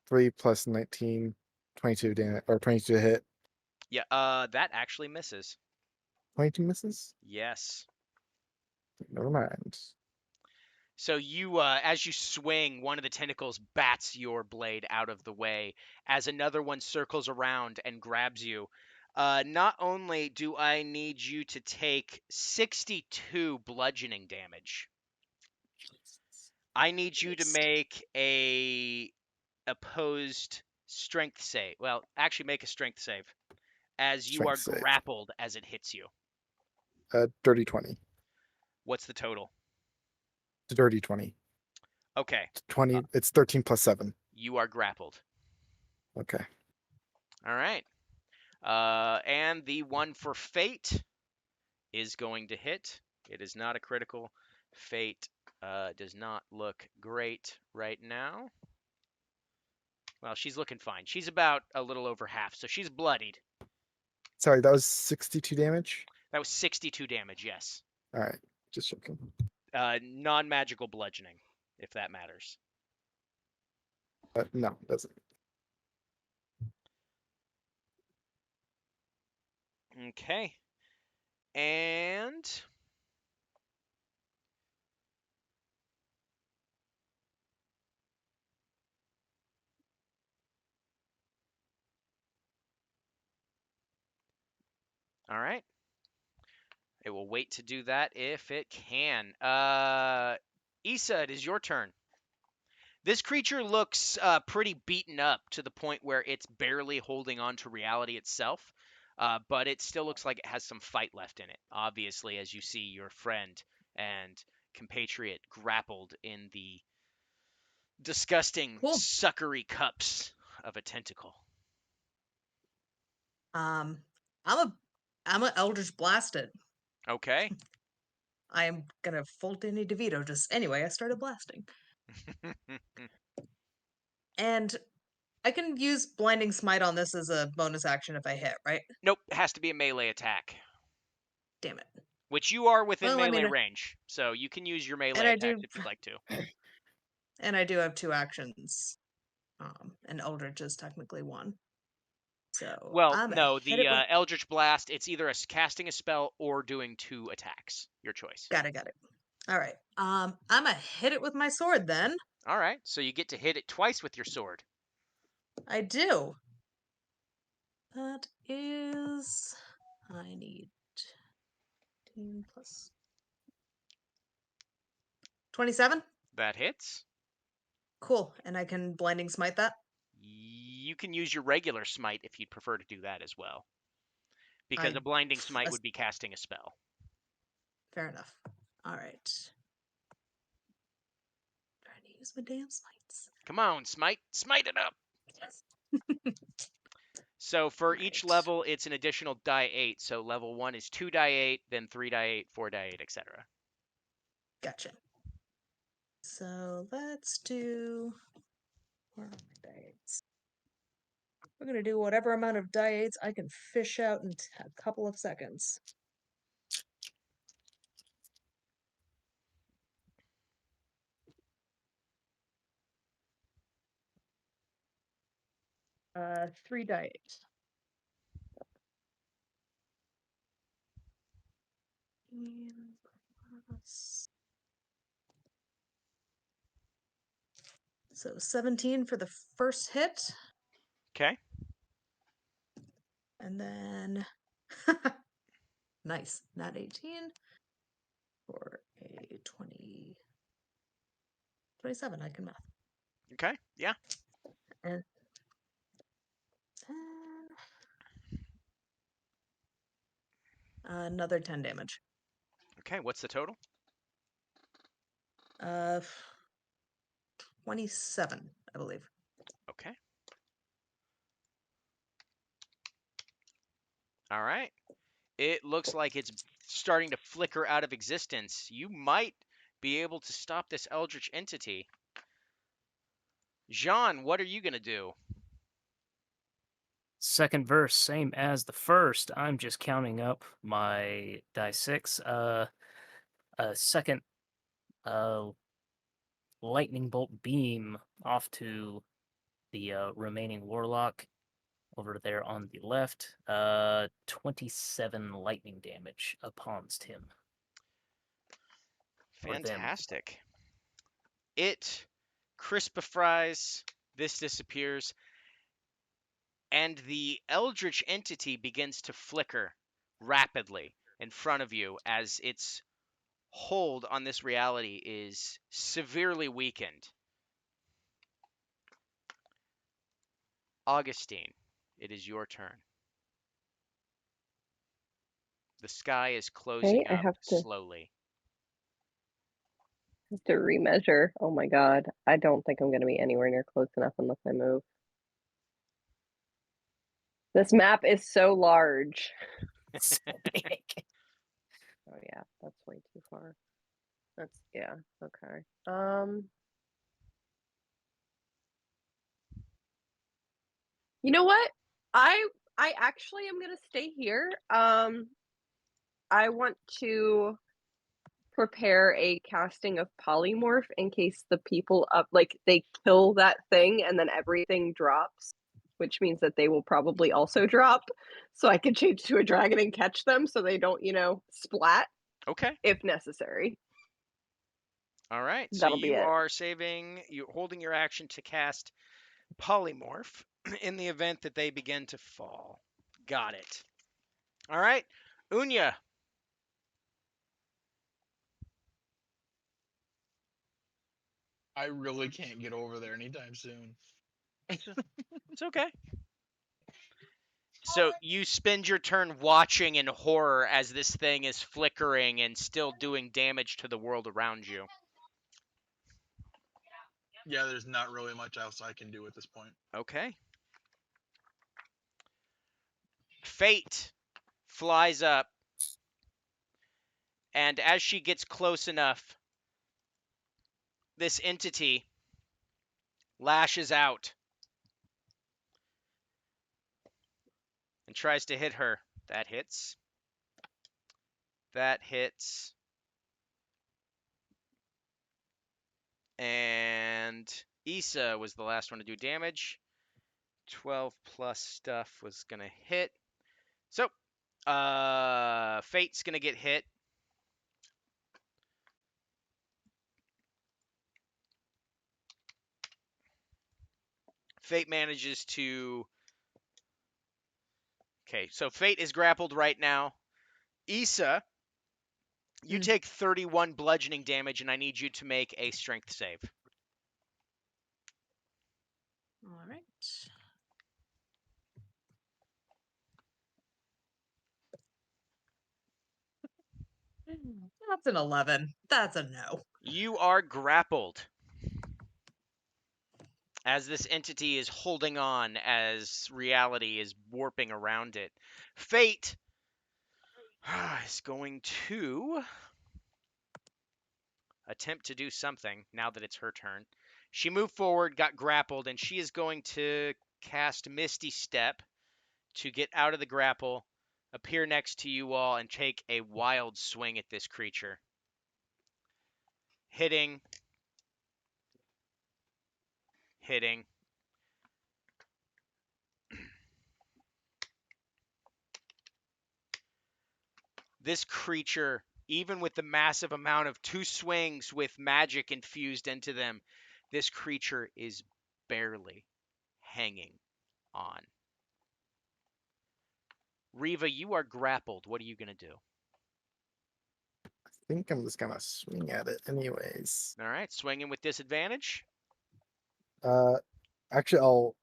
3 plus 19, 22 damage, or 22 to hit. Yeah, that actually misses. 22 misses? Yes. Never mind. So you, as you swing, one of the tentacles bats your blade out of the way as another one circles around and grabs you. Not only do I need you to take 62 bludgeoning damage, I need you to make a opposed strength save. Well, actually, make a strength save as you are Strength save. grappled as it hits you. Dirty 20. What's the total? Dirty 20. Okay, 20. It's 13 plus 7. you are grappled. Okay. All right. And the one for fate is going to hit. It is not a critical. Fate does not look great right now. Well, she's looking fine. She's about a little over half, so she's bloodied. Sorry, that was 62 damage. That was 62 damage, yes. All right, just checking. Non-magical bludgeoning, if that matters. No, it doesn't. Okay. And all right. It will wait to do that if it can. Issa, it is your turn. This creature looks pretty beaten up to the point where it's barely holding on to reality itself, but it still looks like it has some fight left in it. Obviously, as you see your friend and compatriot grappled in the disgusting, Cool. suckery cups of a tentacle. I'm a Eldritch Blast it. Okay. I am gonna Fultini DeVito. Just anyway, I started blasting, and I can use Blinding Smite on this as a bonus action if I hit, right? Nope, it has to be a melee attack, Damn it. which you are within Well, I melee mean, range, so you can use your melee and I attacks do, if you'd like to. and I do have 2 actions. And Eldritch is technically 1. So Well, I'm gonna no, hit the it with. Eldritch Blast, it's either casting a spell or doing 2 attacks. Your choice. Got it. All right. I'm gonna hit it with my sword then. All right, so you get to hit it twice with your sword. I do. That is. I need 10 plus 27. That hits. Cool. And I can Blinding Smite that. You can use your regular smite if you'd prefer to do that as well, because I a blinding smite as- would be casting a spell. Fair enough. All right. Trying to use my damn smites. Come on, smite it up. So for each Right. level, it's an additional die 8. So level 1 is 2 die 8, then 3 die 8, 4 die 8, etc. Gotcha. So let's do. Where are my die eights? We're gonna do whatever amount of die eights I can fish out in a couple of seconds. Uh, 3 die 8. And plus- So 17 for the first hit, Okay. and then nice, not 18 for a 27. I can math. Okay. Yeah. And then another 10 damage. Okay. What's the total? Uh, 27, I believe. Okay. All right. It looks like it's starting to flicker out of existence. You might be able to stop this eldritch entity. Jean, what are you going to do? Second verse, same as the first. I'm just counting up my die 6. A second lightning bolt beam off to the remaining warlock over there on the left. 27 lightning damage upon him. Or them. Fantastic. It crispifies, this disappears, and the eldritch entity begins to flicker rapidly in front of you as its hold on this reality is severely weakened. Augustine, it is your turn. The sky is Okay, closing I up have slowly. to remeasure. Oh my god. I don't think I'm going to be anywhere near close enough unless I move. This map is so large. So big. Oh yeah, that's way too far. That's yeah, okay. You know what? I actually am gonna stay here. I want to prepare a casting of polymorph in case the people up like they kill that thing and then everything drops, which means that they will probably also drop. So I can change to a dragon and catch them so they don't, splat Okay. if necessary. All right. So That'll be you it. are you're holding your action to cast polymorph in the event that they begin to fall. Got it. All right. Unya. I really can't get over there anytime soon. It's okay. So you spend your turn watching in horror as this thing is flickering and still doing damage to the world around you. Yeah, there's not really much else I can do at this point. Okay. Fate flies up, and as she gets close enough, this entity lashes out and tries to hit her. That hits. That hits. And Issa was the last one to do damage. 12 plus stuff was going to hit. So, Fate's going to get hit. Fate manages to... Okay, so Fate is grappled right now. Issa, you take 31 bludgeoning damage, and I need you to make a strength save. All right. That's an 11. That's a no. You are grappled as this entity is holding on as reality is warping around it. Fate is going to attempt to do something now that it's her turn. She moved forward, got grappled, and she is going to cast Misty Step to get out of the grapple, appear next to you all, and take a wild swing at this creature. Hitting. Hitting. This creature, even with the massive amount of 2 swings with magic infused into them, this creature is barely hanging on. Riva, you are grappled. What are you going to do? I think I'm just gonna swing at it anyways. All right, swinging with disadvantage. Uh, actually, I'll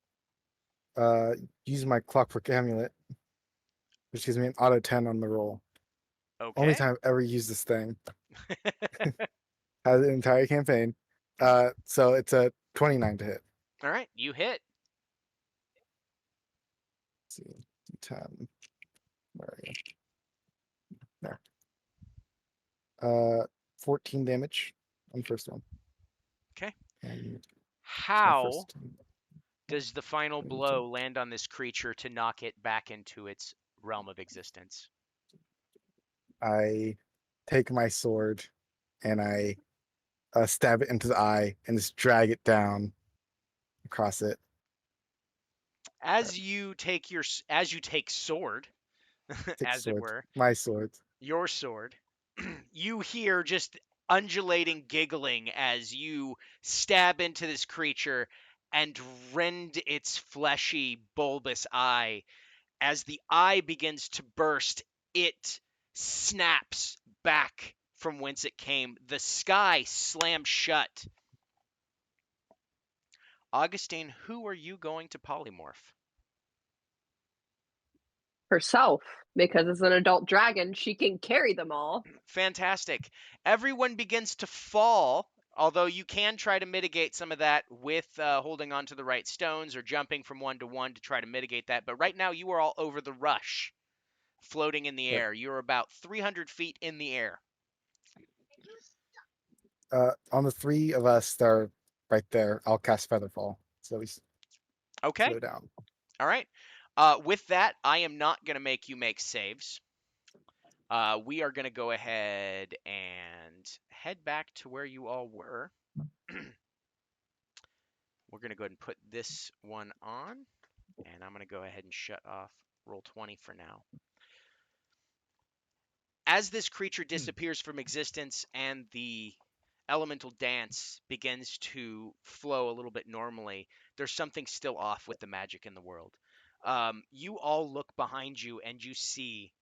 use my Clockwork Amulet, which gives me an auto 10 on the roll. Only Okay. time I've ever used this thing. Has an entire campaign. So it's a 29 to hit. All right, you hit. Let's see, D10. Where are you? There. 14 damage on the first one. Okay. And my How first does the final and blow land on this creature to knock it back into its realm of existence? I take my sword and I stab it into the eye and just drag it down across it. As you take sword, Take as it sword, were, my sword. your sword, you hear just undulating giggling as you stab into this creature and rend its fleshy, bulbous eye. As the eye begins to burst, it snaps back from whence it came. The sky slams shut. Augustine, who are you going to polymorph? Herself, because as an adult dragon, she can carry them all. Fantastic. Everyone begins to fall, although you can try to mitigate some of that with holding on to the right stones or jumping from one to one to try to mitigate that. But right now, you are all over the rush, floating in the Yep. air. You're about 300 feet in the air. On the three of us that are right there, I'll cast Featherfall. So we Okay. slow down. All right. With that, I am not going to make you make saves. We are going to go ahead and head back to where you all were. We're going to go ahead and put this one on, and I'm going to go ahead and shut off Roll20 for now. As this creature disappears from existence and the elemental dance begins to flow a little bit normally, there's something still off with the magic in the world. You all look behind you and you see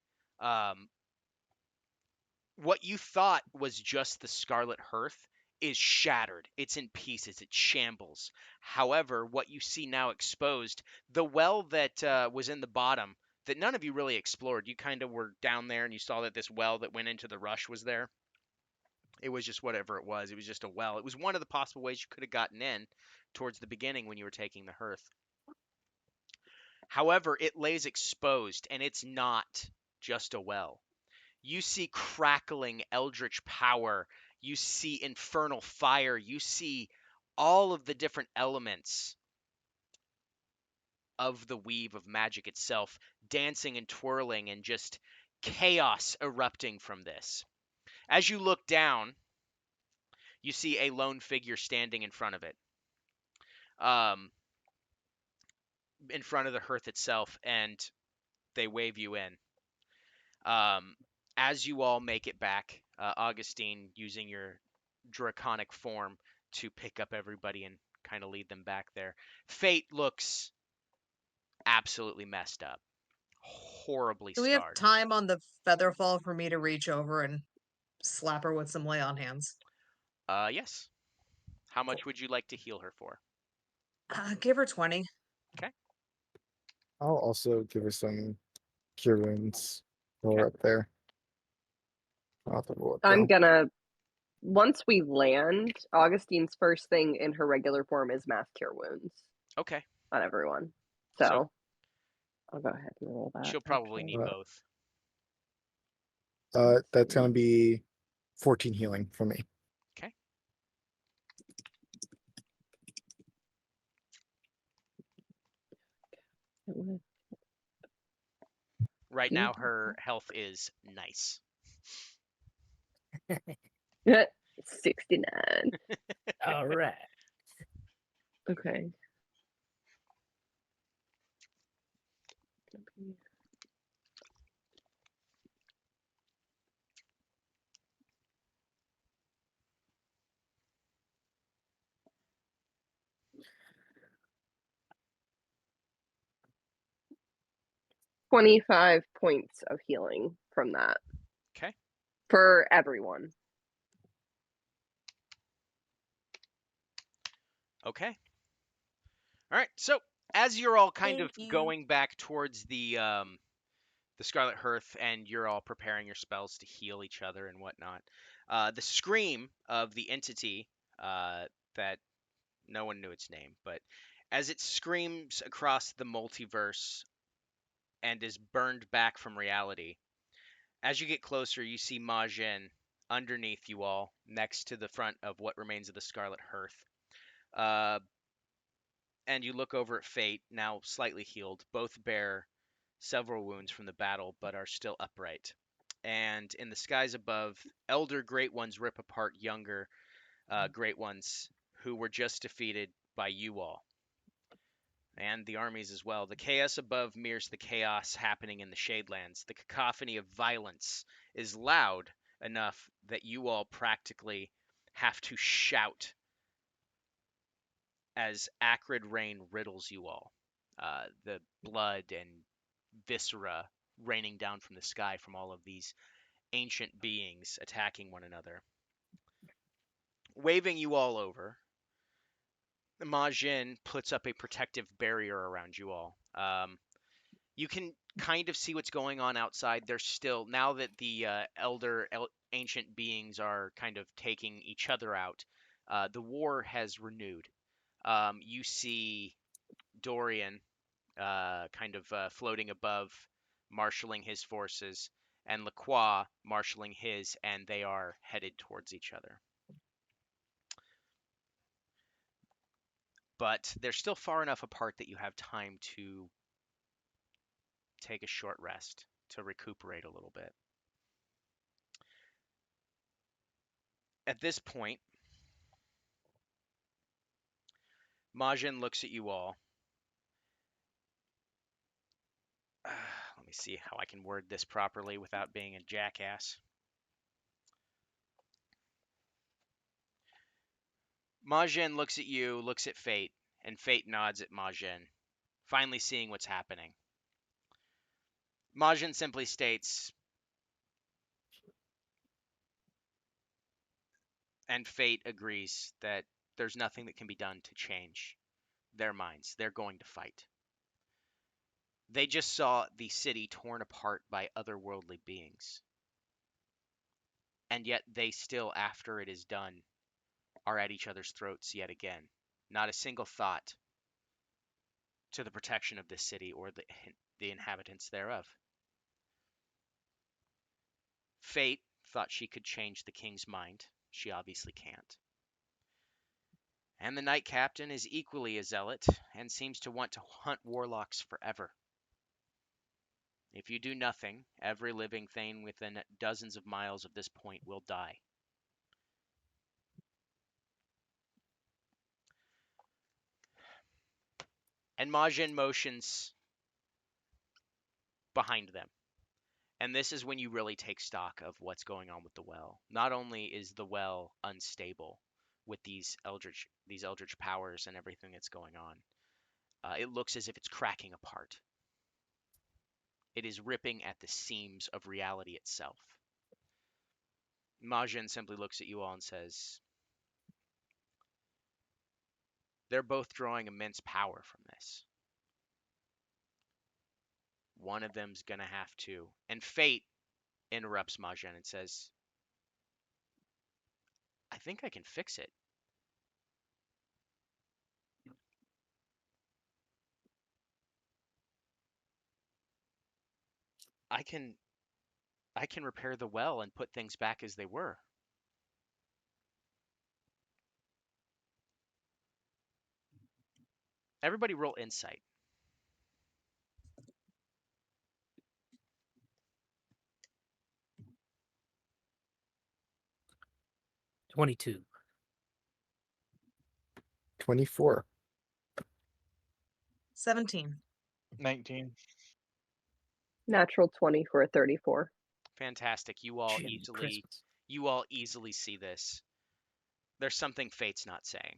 what you thought was just the Scarlet Hearth is shattered. It's in pieces. It shambles. However, what you see now exposed, the well that was in the bottom that none of you really explored. You kind of were down there and you saw that this well that went into the rush was there. It was just whatever it was. It was just a well. It was one of the possible ways you could have gotten in towards the beginning when you were taking the hearth. However, it lays exposed and it's not just a well. You see crackling eldritch power. You see infernal fire. You see all of the different elements of the weave of magic itself dancing and twirling and just chaos erupting from this. As you look down, you see a lone figure standing in front of it, in front of the hearth itself, and they wave you in. As you all make it back, Augustine, using your draconic form to pick up everybody and kind of lead them back there. Fate looks absolutely messed up, horribly Do we have scarred. time on the Featherfall for me to reach over and slap her with some lay on hands? Yes. How much would you like to heal her for? Give her 20. Okay. I'll also give her some cure wounds while Okay. we're up there. I'll have to roll it I'm though. gonna, once we land, Augustine's first thing in her regular form is mass cure wounds Okay. on everyone. So So I'll go ahead and roll that. she'll probably actually. need Uh, both. That's gonna be 14 healing for me. Okay. Right now, her health is nice. 69. All right. Okay. 25 points of healing from that. Okay. For everyone. Okay. All right. So as you're all kind of Thank you. going back towards the Scarlet Hearth, and you're all preparing your spells to heal each other and whatnot. The scream of the entity that no one knew its name, but as it screams across the multiverse and is burned back from reality, as you get closer, you see Majin underneath you all, next to the front of what remains of the Scarlet Hearth. And you look over at Fate, now slightly healed. Both bear several wounds from the battle, but are still upright. And in the skies above, elder great ones rip apart younger great ones who were just defeated by you all. And the armies as well. The chaos above mirrors the chaos happening in the Shadelands. The cacophony of violence is loud enough that you all practically have to shout as acrid rain riddles you all. The blood and viscera raining down from the sky from all of these ancient beings attacking one another. Waving you all over, Majin puts up a protective barrier around you all. You can kind of see what's going on outside. There's still, now that the ancient beings are kind of taking each other out, the war has renewed. You see Dorian kind of floating above, marshaling his forces, and Lacroix marshaling his, and they are headed towards each other. But they're still far enough apart that you have time to take a short rest, to recuperate a little bit. At this point, Majin looks at you all. Let me see how I can word this properly without being a jackass. Majin looks at you, looks at Fate, and Fate nods at Majin, finally seeing what's happening. Majin simply states, and Fate agrees that there's nothing that can be done to change their minds. They're going to fight. They just saw the city torn apart by otherworldly beings. And yet they still, after it is done, are at each other's throats yet again. Not a single thought to the protection of this city or the inhabitants thereof. Fate thought she could change the king's mind. She obviously can't. And the Knight Captain is equally a zealot and seems to want to hunt warlocks forever. If you do nothing, every living thing within dozens of miles of this point will die. And Majin motions behind them. And this is when you really take stock of what's going on with the well. Not only is the well unstable with these eldritch powers and everything that's going on, it looks as if it's cracking apart. It is ripping at the seams of reality itself. Majin simply looks at you all and says, they're both drawing immense power from this. One of them's gonna have to. And Fate interrupts Majin and says, I think I can fix it. I can repair the well and put things back as they were. Everybody roll insight. 22. 24. 17. 19. Natural 20 for a 34. Fantastic. You Jiminy Christmas. all easily see this. There's something Fate's not saying.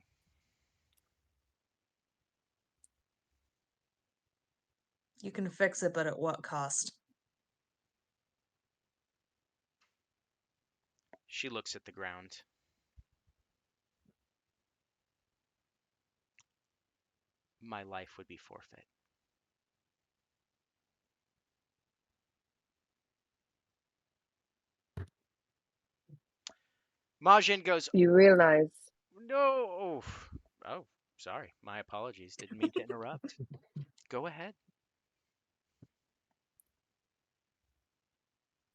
You can fix it, but at what cost? She looks at the ground. My life would be forfeit. Majin goes, You realize no. Oh, sorry. My apologies. Didn't mean to interrupt. Go ahead.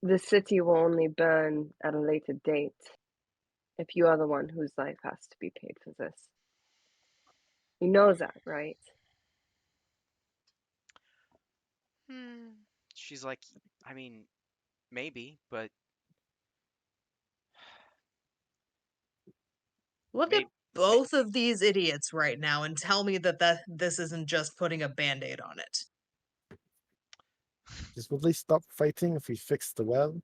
the city will only burn at a later date if you are the one whose life has to be paid for this. You know that, right? She's like, I mean, maybe, but Look maybe. at both of these idiots right now and tell me that this isn't just putting a band-aid on it. Just will they stop fighting if we fix the well?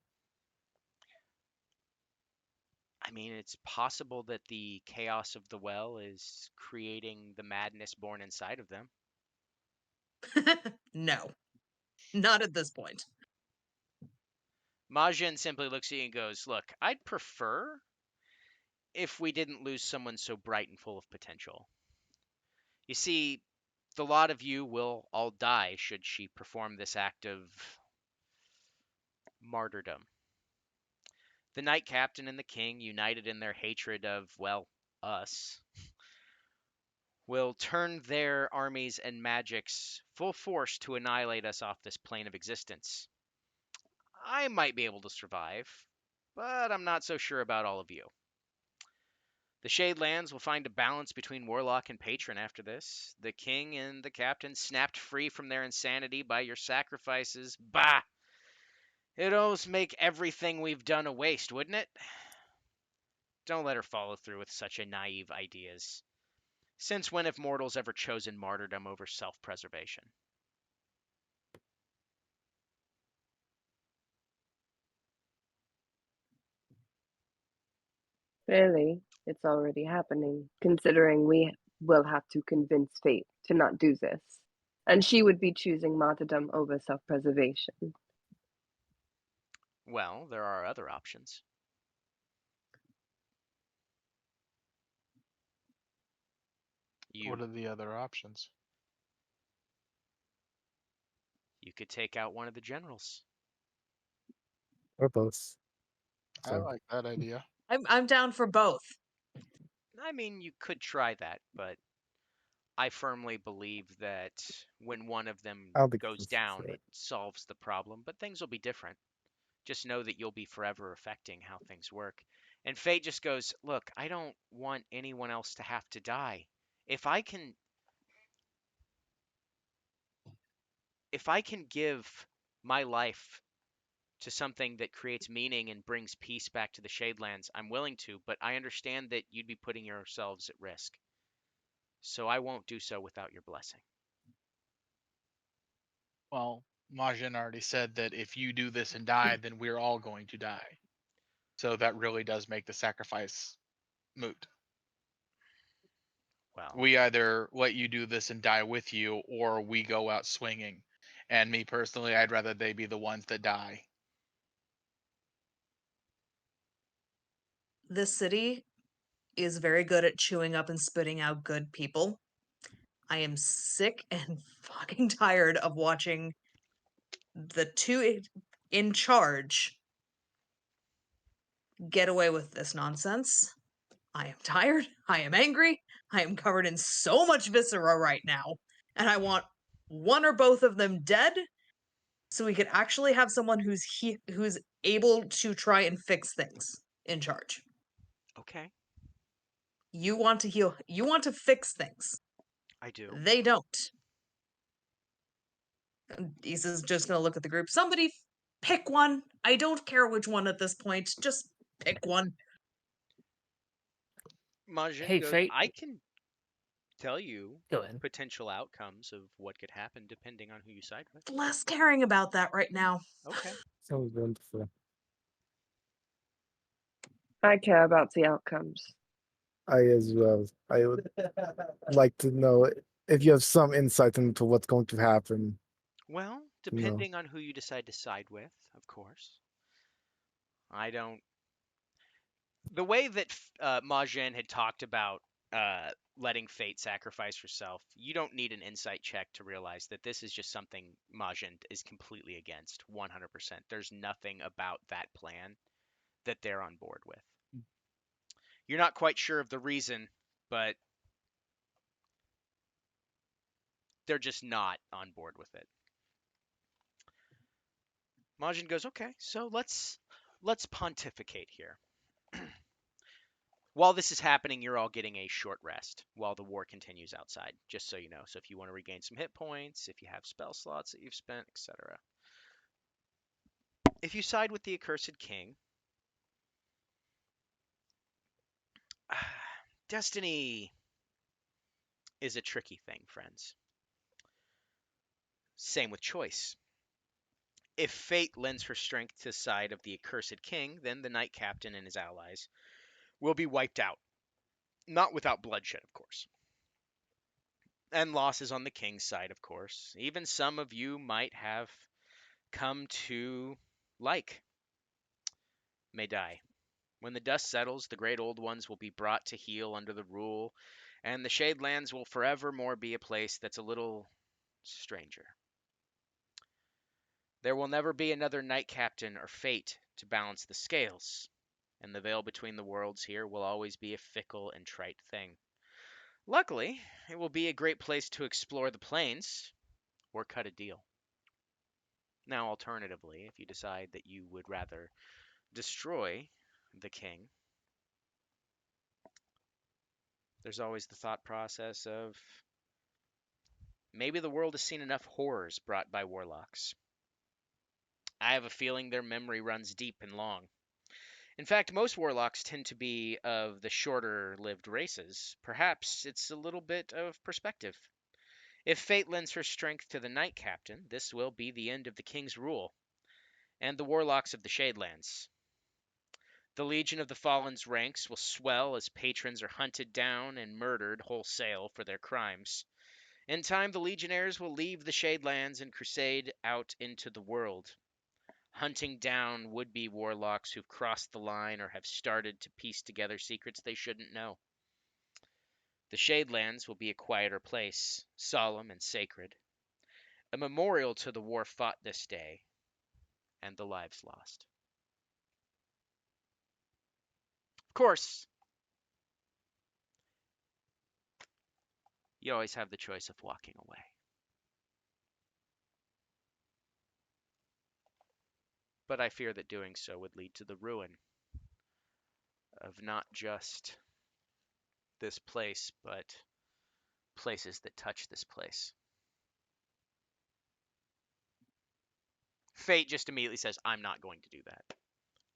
I mean, it's possible that the chaos of the well is creating the madness born inside of them. No, not at this point. Majin simply looks at you and goes, look, I'd prefer if we didn't lose someone so bright and full of potential. You see, the lot of you will all die should she perform this act of martyrdom. The knight captain and the king, united in their hatred of, well, us, will turn their armies and magics full force to annihilate us off this plane of existence. I might be able to survive, but I'm not so sure about all of you. The Shadelands will find a balance between Warlock and Patron after this. The king and the captain snapped free from their insanity by your sacrifices. Bah! It'd almost make everything we've done a waste, wouldn't it? Don't let her follow through with such a naive ideas. Since when have mortals ever chosen martyrdom over self-preservation? Really, it's already happening, considering we will have to convince fate to not do this. And she would be choosing martyrdom over self preservation. Well, there are other options. You What are the other options? you could take out one of the generals. Or both. I So like that idea. I'm down for both. I mean, you could try that, but I firmly believe that when one of them I don't think goes this is down, right. it solves the problem, but things will be different. Just know that you'll be forever affecting how things work. And fate just goes, look, I don't want anyone else to have to die. If I can if I can give my life to something that creates meaning and brings peace back to the Shadelands, I'm willing to, but I understand that you'd be putting yourselves at risk. So I won't do so without your blessing. Well, Majin already said that if you do this and die, then we're all going to die. So that really does make the sacrifice moot. Well, We either let you do this and die with you, or we go out swinging. And me personally, I'd rather they be the ones that die. This city is very good at chewing up and spitting out good people. I am sick and fucking tired of watching the two in charge get away with this nonsense. I am tired. I am angry. I am covered in so much viscera right now. And I want one or both of them dead so we could actually have someone who's able to try and fix things in charge. okay, You want to heal, you want to fix things. I do. They don't. Issa's just gonna look at the group. Somebody pick one. I don't care which one at this point. Just pick one. Majin Hey, goes, Fate. I can tell you Go ahead. potential outcomes of what could happen depending on who you side with. Less caring about that right now. Okay. Sounds wonderful. I care about the outcomes. I as well. I would like to know if you have some insight into what's going to happen. Well, No. depending on who you decide to side with, of course. I don't. The way that Majin had talked about letting fate sacrifice herself, you don't need an insight check to realize that this is just something Majin is completely against 100%. There's nothing about that plan that they're on board with. You're not quite sure of the reason, but they're just not on board with it. Majin goes, okay, so let's pontificate here. While this is happening, you're all getting a short rest while the war continues outside, just so you know. So if you want to regain some hit points, if you have spell slots that you've spent, etc. If you side with the Accursed King, destiny is a tricky thing, friends. Same with choice. If fate lends her strength to the side of the Accursed King, then the Knight Captain and his allies will be wiped out. Not without bloodshed, of course. And losses on the King's side, of course. Even some of you might have come to like may die. When the dust settles, the great old ones will be brought to heel under the rule and the Shadelands will forevermore be a place that's a little stranger. There will never be another Knight Captain or Fate to balance the scales, and the veil between the worlds here will always be a fickle and trite thing. Luckily, it will be a great place to explore the plains or cut a deal. Now, alternatively, if you decide that you would rather destroy the king, there's always the thought process of maybe the world has seen enough horrors brought by warlocks. I have a feeling their memory runs deep and long. In fact, most warlocks tend to be of the shorter lived races. Perhaps it's a little bit of perspective. If fate lends her strength to the Knight Captain, this will be the end of the king's rule, and the warlocks of the Shadelands. The Legion of the Fallen's ranks will swell as patrons are hunted down and murdered wholesale for their crimes. In time, the Legionnaires will leave the Shadelands and crusade out into the world, hunting down would-be warlocks who've crossed the line or have started to piece together secrets they shouldn't know. The Shadelands will be a quieter place, solemn and sacred, a memorial to the war fought this day and the lives lost. Of course, you always have the choice of walking away. But I fear that doing so would lead to the ruin of not just this place, but places that touch this place. Fate just immediately says, I'm not going to do that.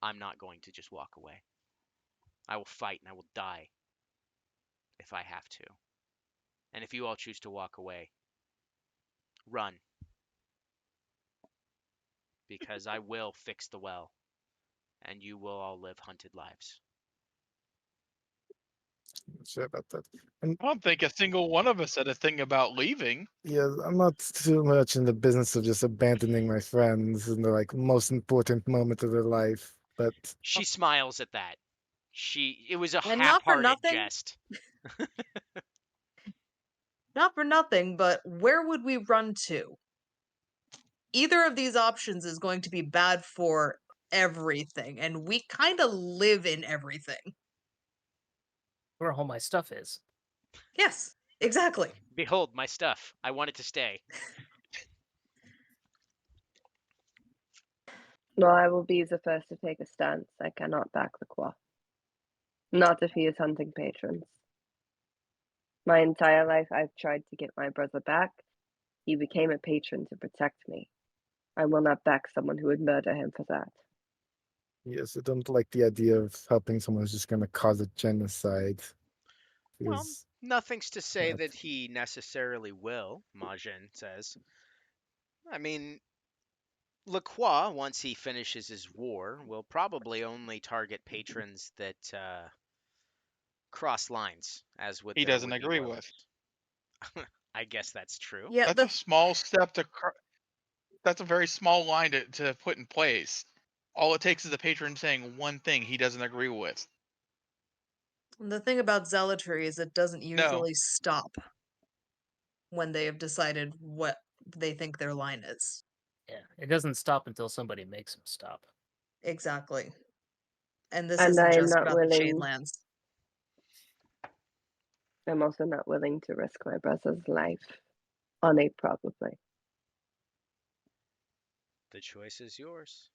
I'm not going to just walk away. I will fight and I will die if I have to. And if you all choose to walk away, run. Because I will fix the well, and you will all live hunted lives. Not sure about that. And I don't think a single one of us said a thing about leaving. yeah, I'm not too much in the business of just abandoning my friends in the like most important moment of their life. But She smiles at that. It was a And not for half-hearted nothing, jest. not for nothing, but where would we run to? Either of these options is going to be bad for everything, and we kind of live in everything. Where all my stuff is. Yes, exactly. Behold my stuff. I want it to stay. No, I will be the first to take a stance. I cannot back the Qua. Not if he is hunting patrons. My entire life I've tried to get my brother back. He became a patron to protect me. I will not back someone who would murder him for that. yes, I don't like the idea of helping someone who's just going to cause a genocide. Well, Because nothing's to say that- that he necessarily will, Majin says. I mean, Lacroix, once he finishes his war, will probably only target patrons that cross lines, as would He their doesn't would-be agree with. warlocks. I guess that's true. Yeah, That's a small step to. That's a very small line to put in place. All it takes is the patron saying one thing he doesn't agree with. the thing about zealotry is it doesn't No, usually stop when they have decided what they think their line is. Yeah, it doesn't stop until somebody makes him stop. Exactly. And this And isn't I am just not about the willing. Shadelands. I'm also not willing to risk my brother's life on a probably. The choice is yours.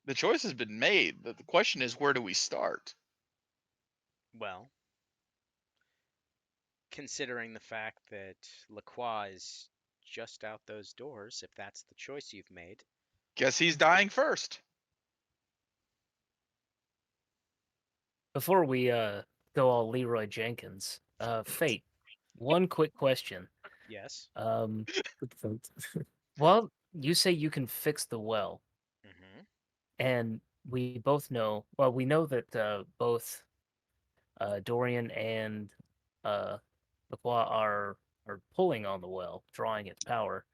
the choice has been made. The question is, where do we start? Well, considering the fact that Lacroix is just out those doors, if that's the choice you've made, Guess he's dying first. Before we go all Leroy Jenkins, Fate, one quick question. yes. good vote. Well, you say you can fix the well, Hmm. and we both know, well, we know that both Dorian and Lacroix are pulling on the well, drawing its power.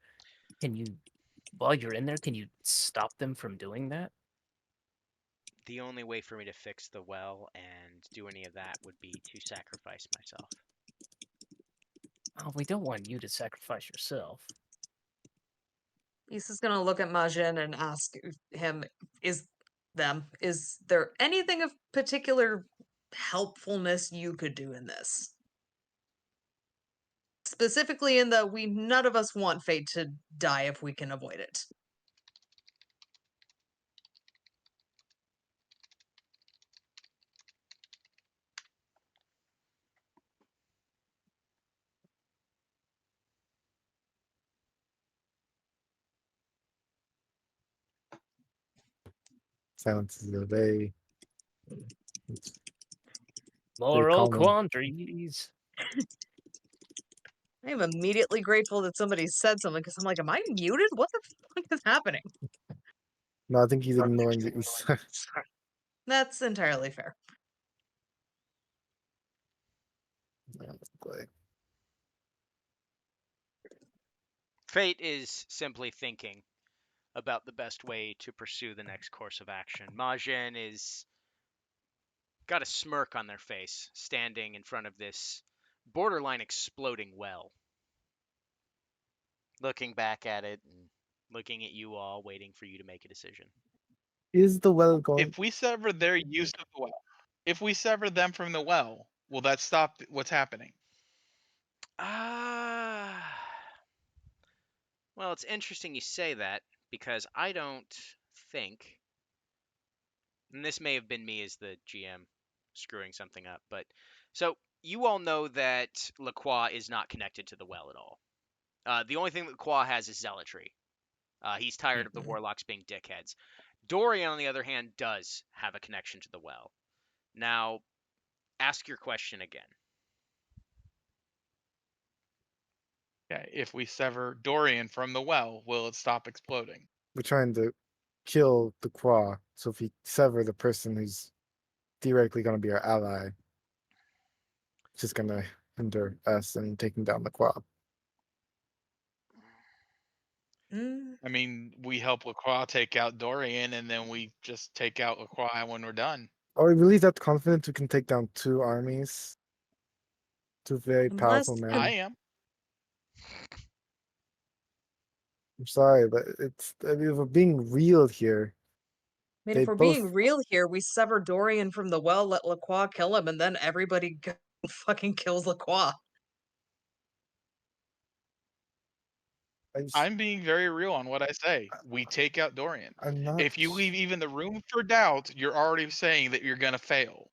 Can you, while you're in there, can you stop them from doing that? The only way for me to fix the well and to do any of that would be to sacrifice myself. Oh, we don't want you to sacrifice yourself. Issa's gonna look at Majin and ask him, is there anything of particular helpfulness you could do in this? Specifically in the none of us want Fate to die if we can avoid it. Silence is obey. It's very Moral calming. quandaries. I am immediately grateful that somebody said something because I'm like, am I muted? What the fuck is happening? No, I think he's ignoring the Issa. That's entirely fair. Play. Fate is simply thinking about the best way to pursue the next course of action. Majin is got a smirk on their face, standing in front of this borderline exploding well, looking back at it and looking at you all, waiting for you to make a decision. Is the well going? If we sever their use of the well, if we sever them from the well, will that stop what's happening? Well, it's interesting you say that because I don't think, and this may have been me as the GM screwing something up, but so you all know that Lacroix is not connected to the well at all. The only thing that Lacroix has is zealotry. He's tired of the Mhm. warlocks being dickheads. Dorian, on the other hand, does have a connection to the well. Now, ask your question again. Okay, if we sever Dorian from the well, will it stop exploding? We're trying to kill the Qua. So if we sever the person who's theoretically going to be our ally, it's just going to hinder us in taking down the Qua. Mm, I mean, we help Lacroix take out Dorian, and then we just take out Lacroix when we're done. Are we really that confident we can take down 2 armies? 2 very powerful unless men. I am. I'm sorry, but I mean, if we're being real here, I mean, they if we're both. being real here, we sever Dorian from the well, let Lacroix kill him, and then everybody fucking kills Lacroix. I'm being very real on what I say. We take out Dorian. I'm not. If you leave even the room for doubt, you're already saying that you're gonna fail.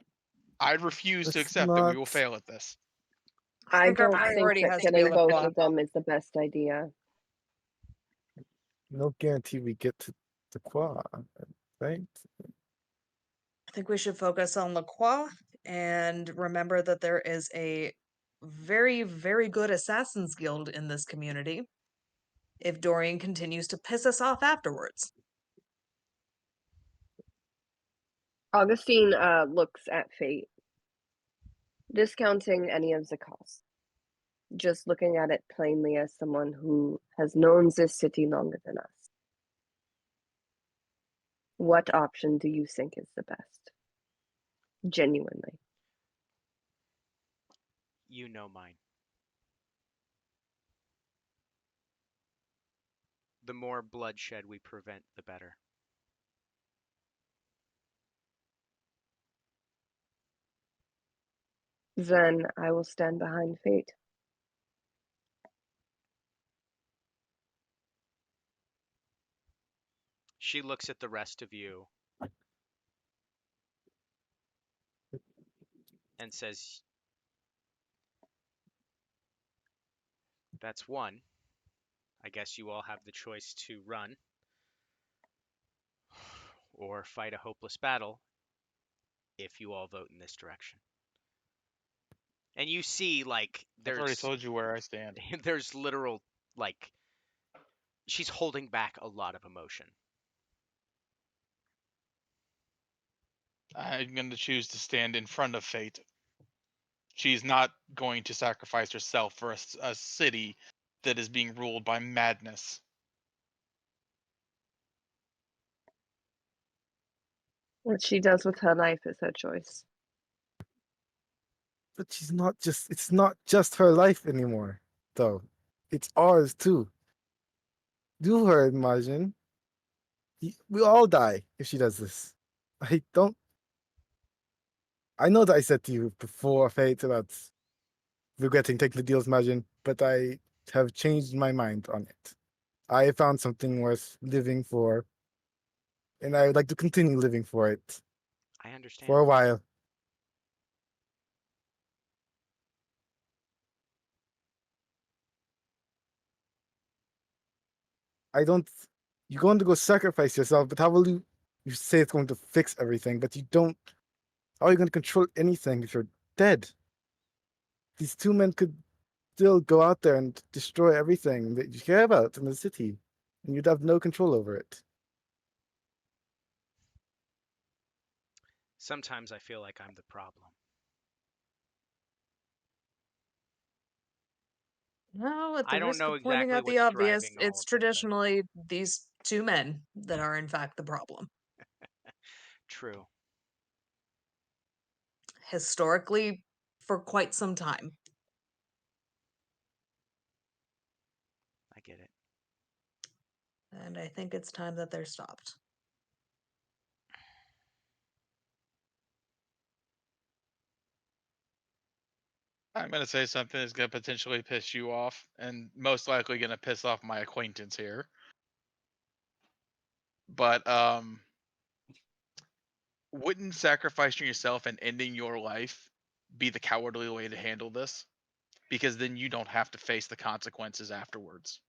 I refuse to It's accept that we not. will fail at this. I I think our don't think priority that has to be killing both Lacroix. of them is the best idea. No guarantee we get to the Qua, right? I think we should focus on Lacroix and remember that there is a very, very good assassins guild in this community. If Dorian continues to piss us off afterwards. Augustine looks at fate, discounting any of the costs. Just looking at it plainly as someone who has known this city longer than us. What option do you think is the best? Genuinely. You know mine. The more bloodshed we prevent, the better. Then I will stand behind fate. She looks at the rest of you and says, that's one. I guess you all have the choice to run or fight a hopeless battle if you all vote in this direction. And you see, like, I've already there's told you where I stand. there's literal, like, she's holding back a lot of emotion. I'm going to choose to stand in front of fate. She's not going to sacrifice herself for a city that is being ruled by madness. What she does with her life is her choice. But she's not just. It's not just her life anymore, though. It's ours too. Do her, imagine. We all die if she does this. I don't. I know that I said to you before, Fate, about regretting taking the deals, imagine, but I have changed my mind on it. I found something worth living for, and I would like to continue living for it I for understand. a while. I don't. You're going to go sacrifice yourself, but how will you? You say it's going to fix everything, but you don't. How are you going to control anything if you're dead? These two men could still go out there and destroy everything that you care about in the city, and you'd have no control over it. Sometimes I feel like I'm the problem. No, at I the don't risk know of pointing exactly out the what's obvious, driving all it's of them, but traditionally these two men that are in fact the problem. true. Historically, for quite some time. I get it. And I think it's time that they're stopped. I'm gonna say something that's gonna potentially piss you off, and most likely gonna piss off my acquaintance here. But wouldn't sacrificing yourself and ending your life be the cowardly way to handle this? Because then you don't have to face the consequences afterwards.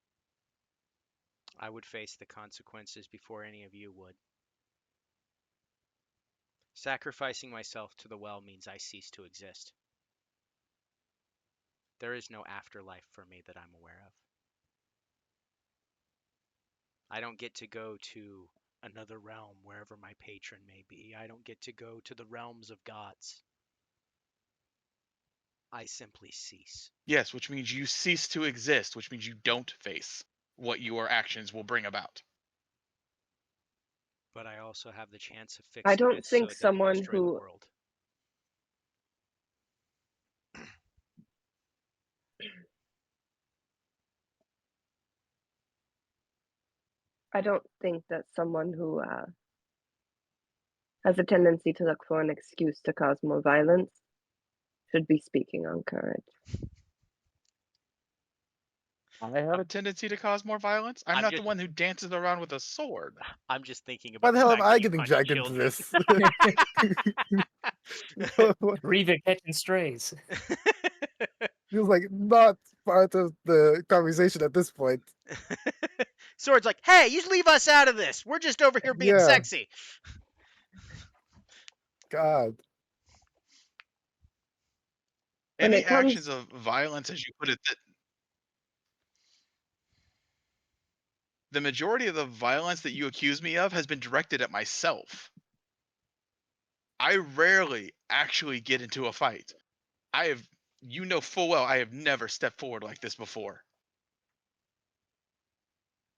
I would face the consequences before any of you would. Sacrificing myself to the well means I cease to exist. There is no afterlife for me that I'm aware of. I don't get to go to another realm wherever my patron may be. I don't get to go to the realms of gods. I simply cease. Yes, which means you cease to exist, which means you don't face what your actions will bring about. But I also have the chance of I fixing don't this so think it doesn't someone destroy the who world. I don't think that someone who has a tendency to look for an excuse to cause more violence should be speaking on courage. I have Have a it. tendency to cause more violence? I'm I'm not the just one who dances around with a sword. I'm just thinking Why about the the hell am fact that I you getting punch dragged into children. this? Riva catching strays. Feels like not part of the conversation at this point. Sword's like, hey, you leave us out of this. We're just over here being Yeah, sexy. God. When Any it comes, actions of violence, as you put it, that the majority of the violence that you accuse me of has been directed at myself. I rarely actually get into a fight. I have, you know full well, I have never stepped forward like this before.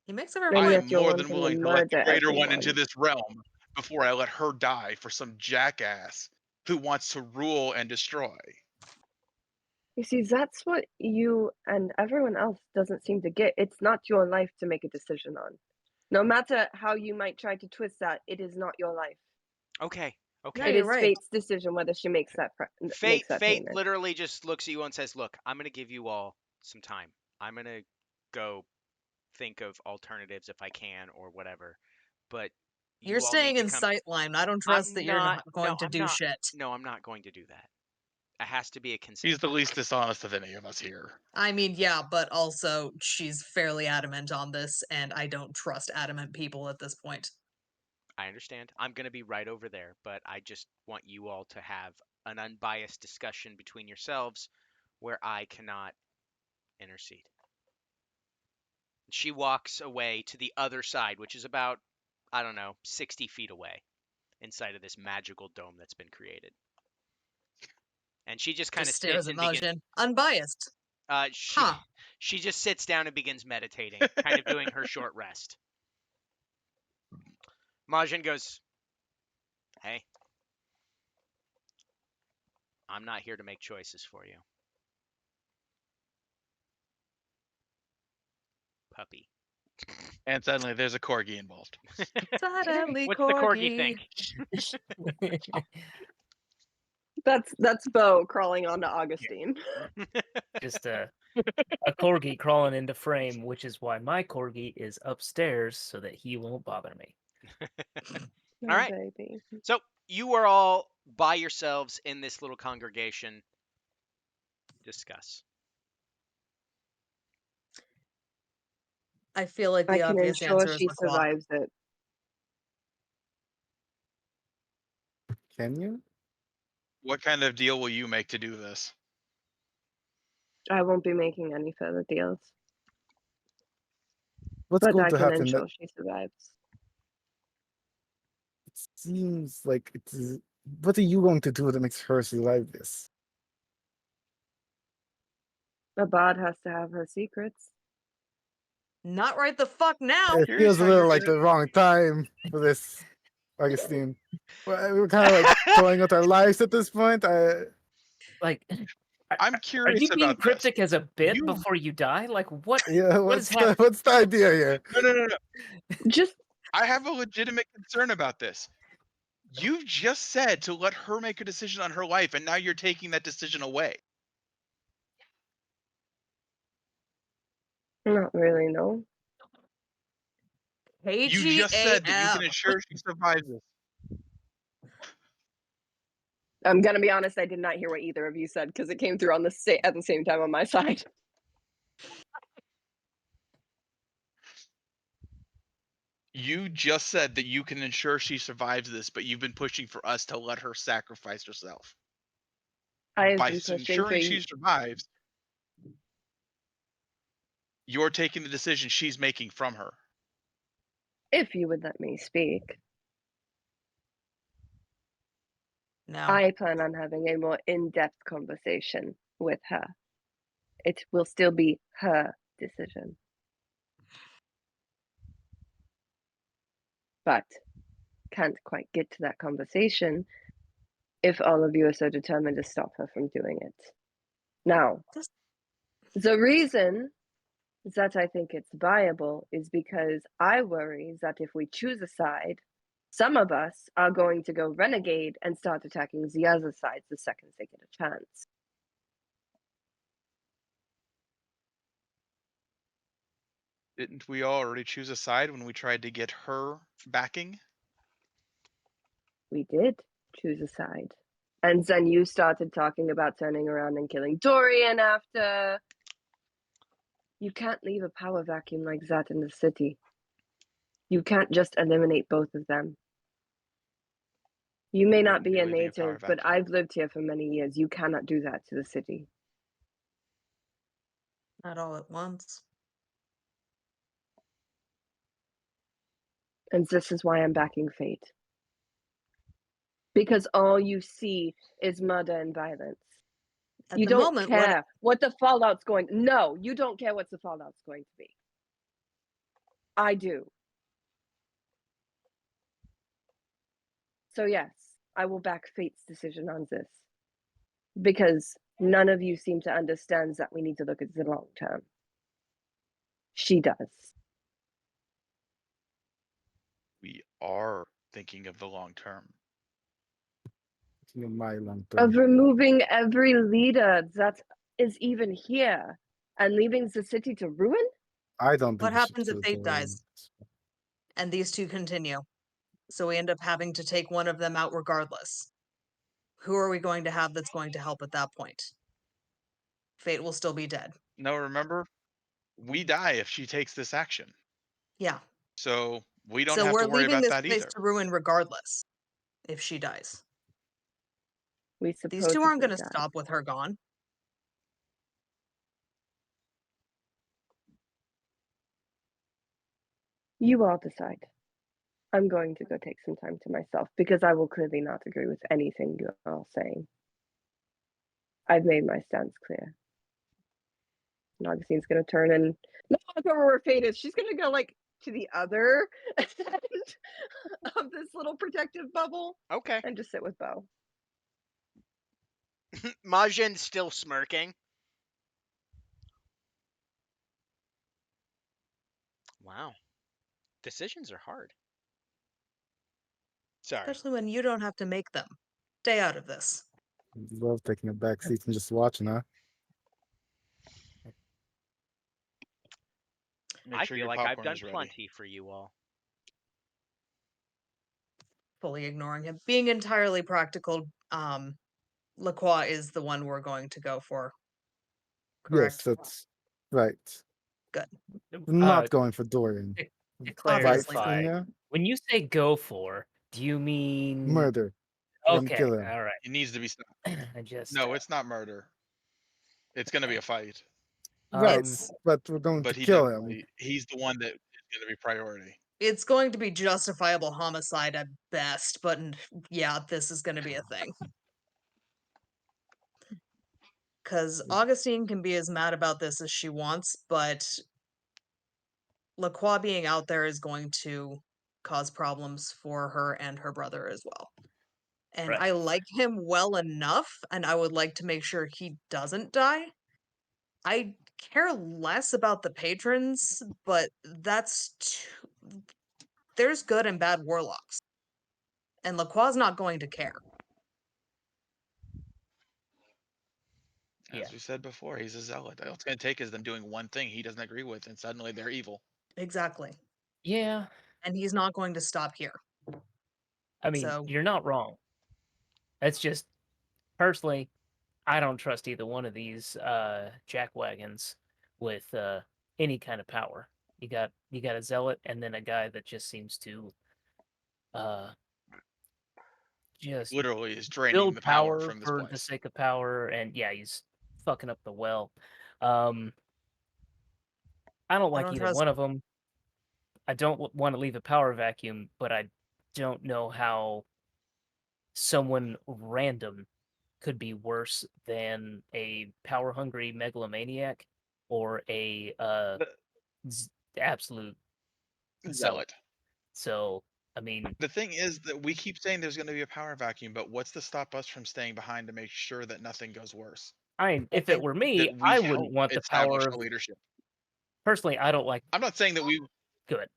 He makes and I everyone am yet you're more than wanting to willing to let the murder greater one into everyone. this realm before I let her die for some jackass who wants to rule and destroy. You see, that's what you and everyone else doesn't seem to get. It's not your life to make a decision on. No matter how you might try to twist that, it is not your life. Okay, No, It okay. you're is right. fate's decision whether she makes that Fate makes that Fate payment. literally just looks at you and says, "Look, I'm going to give you all some time. I'm going to go think of alternatives if I can or whatever. But You're you all need staying to in come." sightline. I don't trust that I'm you're not. not No, going to I'm do not. shit. No, I'm not going to do that. It has to be a He's the consensus. least dishonest of any of us here. I mean, yeah, but also she's fairly adamant on this, and I don't trust adamant people at this point. I understand. I'm going to be right over there, but I just want you all to have an unbiased discussion between yourselves where I cannot intercede. She walks away to the other side, which is about, I don't know, 60 feet away inside of this magical dome that's been created. And she just kind of Just stares sits at and begins. Majin. Unbiased. Uh, she Huh. she just sits down and begins meditating, kind of doing her short rest. Majin goes, "Hey, I'm not here to make choices for you. Puppy. And suddenly there's a corgi involved. Suddenly, What's the corgi corgi. think? That's Bo crawling onto Augustine. Just a corgi crawling into frame, which is why my corgi is upstairs so that he won't bother me. My All right. baby. So you are all by yourselves in this little congregation. Discuss. I feel like I the can obvious ensure answer is she the claw. survives it. Can you? What kind of deal will you make to do this? I won't be making any further deals, What's but going I to can happen? That ensure she survives. it seems like it's. What are you going to do that makes her survive this? A bard has to have her secrets. Not right the fuck now. It Curious feels a how little you're like gonna. the wrong time for this, Augustine. We're kind of like throwing out our lives at this point. Like, I'm are curious you being about this. cryptic as a bit You before you die? Like, what? Yeah, What is what's the happening? what's the idea here? no. Just I have a legitimate concern about this. You just said to let her make a decision on her life, and now you're taking that decision away. not really, no. You just said that you KGAF. can ensure she survives this. I'm gonna be honest, I did not hear what either of you said because it came through on the at the same time on my side. You just said that you can ensure she survives this, but you've been pushing for us to let her sacrifice herself. I have By been pushing for ensuring she survives, you're taking the decision she's making from her. if you would let me speak. No. I plan on having a more in-depth conversation with her. It will still be her decision. But can't quite get to that conversation if all of you are so determined to stop her from doing it. Now, This- the reason that I think it's viable is because I worry that if we choose a side, some of us are going to go renegade and start attacking the other side the second they get a chance. Didn't we already choose a side when we tried to get her backing? We did choose a side. And then you started talking about turning around and killing Dorian after. You can't leave a power vacuum like that in the city. You can't just eliminate both of them. You may not Wouldn't be a leaving power native, but vacuum. I've lived here for many years. You cannot do that to the city. Not all at once. And this is why I'm backing Fate. Because all you see is murder and violence. At You the don't moment, care what the fallout's going. No, you don't care what the fallout's going to be. I do. So yes, I will back Fate's decision on this. Because none of you seem to understand that we need to look at the long term. She does. We are thinking of the long term. In my long Of term. removing every leader that is even here and leaving the city to ruin? I don't What think we should happens if do Fate it. dies? And these two continue. So we end up having to take one of them out regardless. Who are we going to have that's going to help at that point? Fate will still be dead. No, remember, we die if she takes this action. Yeah. So we don't So have we're to worry leaving about this that place either. to ruin regardless if she dies. We These two aren't supposedly going to died. stop with her gone. You all decide. I'm going to go take some time to myself because I will clearly not agree with anything you're all saying. I've made my stance clear. And Augustine's gonna turn and no, look over where Fate is. She's gonna go like to the other end of this little protective bubble Okay. and just sit with Bo. Majin's still smirking. Wow. Decisions are hard. Sorry. Especially when you don't have to make them. Stay out of this. Love taking a back seat and just watching, huh? Make I sure feel your like I've popcorn done is ready. plenty for you all. Fully ignoring him. Being entirely practical, Lacroix is the one we're going to go for. Yes, Correct? that's right. Good. I'm not going for Dorian. To Right, Obviously. clarify, Anya? when you say go for, do you mean Murder. And Okay, kill him. all right. He needs to be stopped. I just No, it's not murder. It's gonna be a fight. Right, It's but we're going But to kill him. he's the one that is gonna be priority. it's going to be justifiable homicide at best, but yeah, this is going to be a thing. Because Augustine can be as mad about this as she wants, but Lacroix being out there is going to cause problems for her and her brother as well. And Right. I like him well enough, and I would like to make sure he doesn't die. I care less about the patrons, but there's good and bad warlocks. And Lacroix's not going to care. As Yeah. we said before, he's a zealot. All it's gonna take is them doing one thing he doesn't agree with, and suddenly they're evil. Exactly. Yeah. And he's not going to stop here. I mean, So you're not wrong. It's just personally, I don't trust either one of these jackwagons with any kind of power. You got a zealot and then a guy that just seems to uh just Literally is draining build the power power from this for the place. sake of power, and yeah, he's fucking up the well. Um I don't I like don't either trust one of them. I don't want to leave a power vacuum, but I don't know how someone random could be worse than a power hungry megalomaniac or a The absolute zealot. zealot. So, I mean, The thing is that we keep saying there's gonna be a power vacuum, but what's to stop us from staying behind to make sure that nothing goes worse? if it were me, That we I help wouldn't want the establish power the of. leadership. Personally, I don't like. I'm not saying that we Good.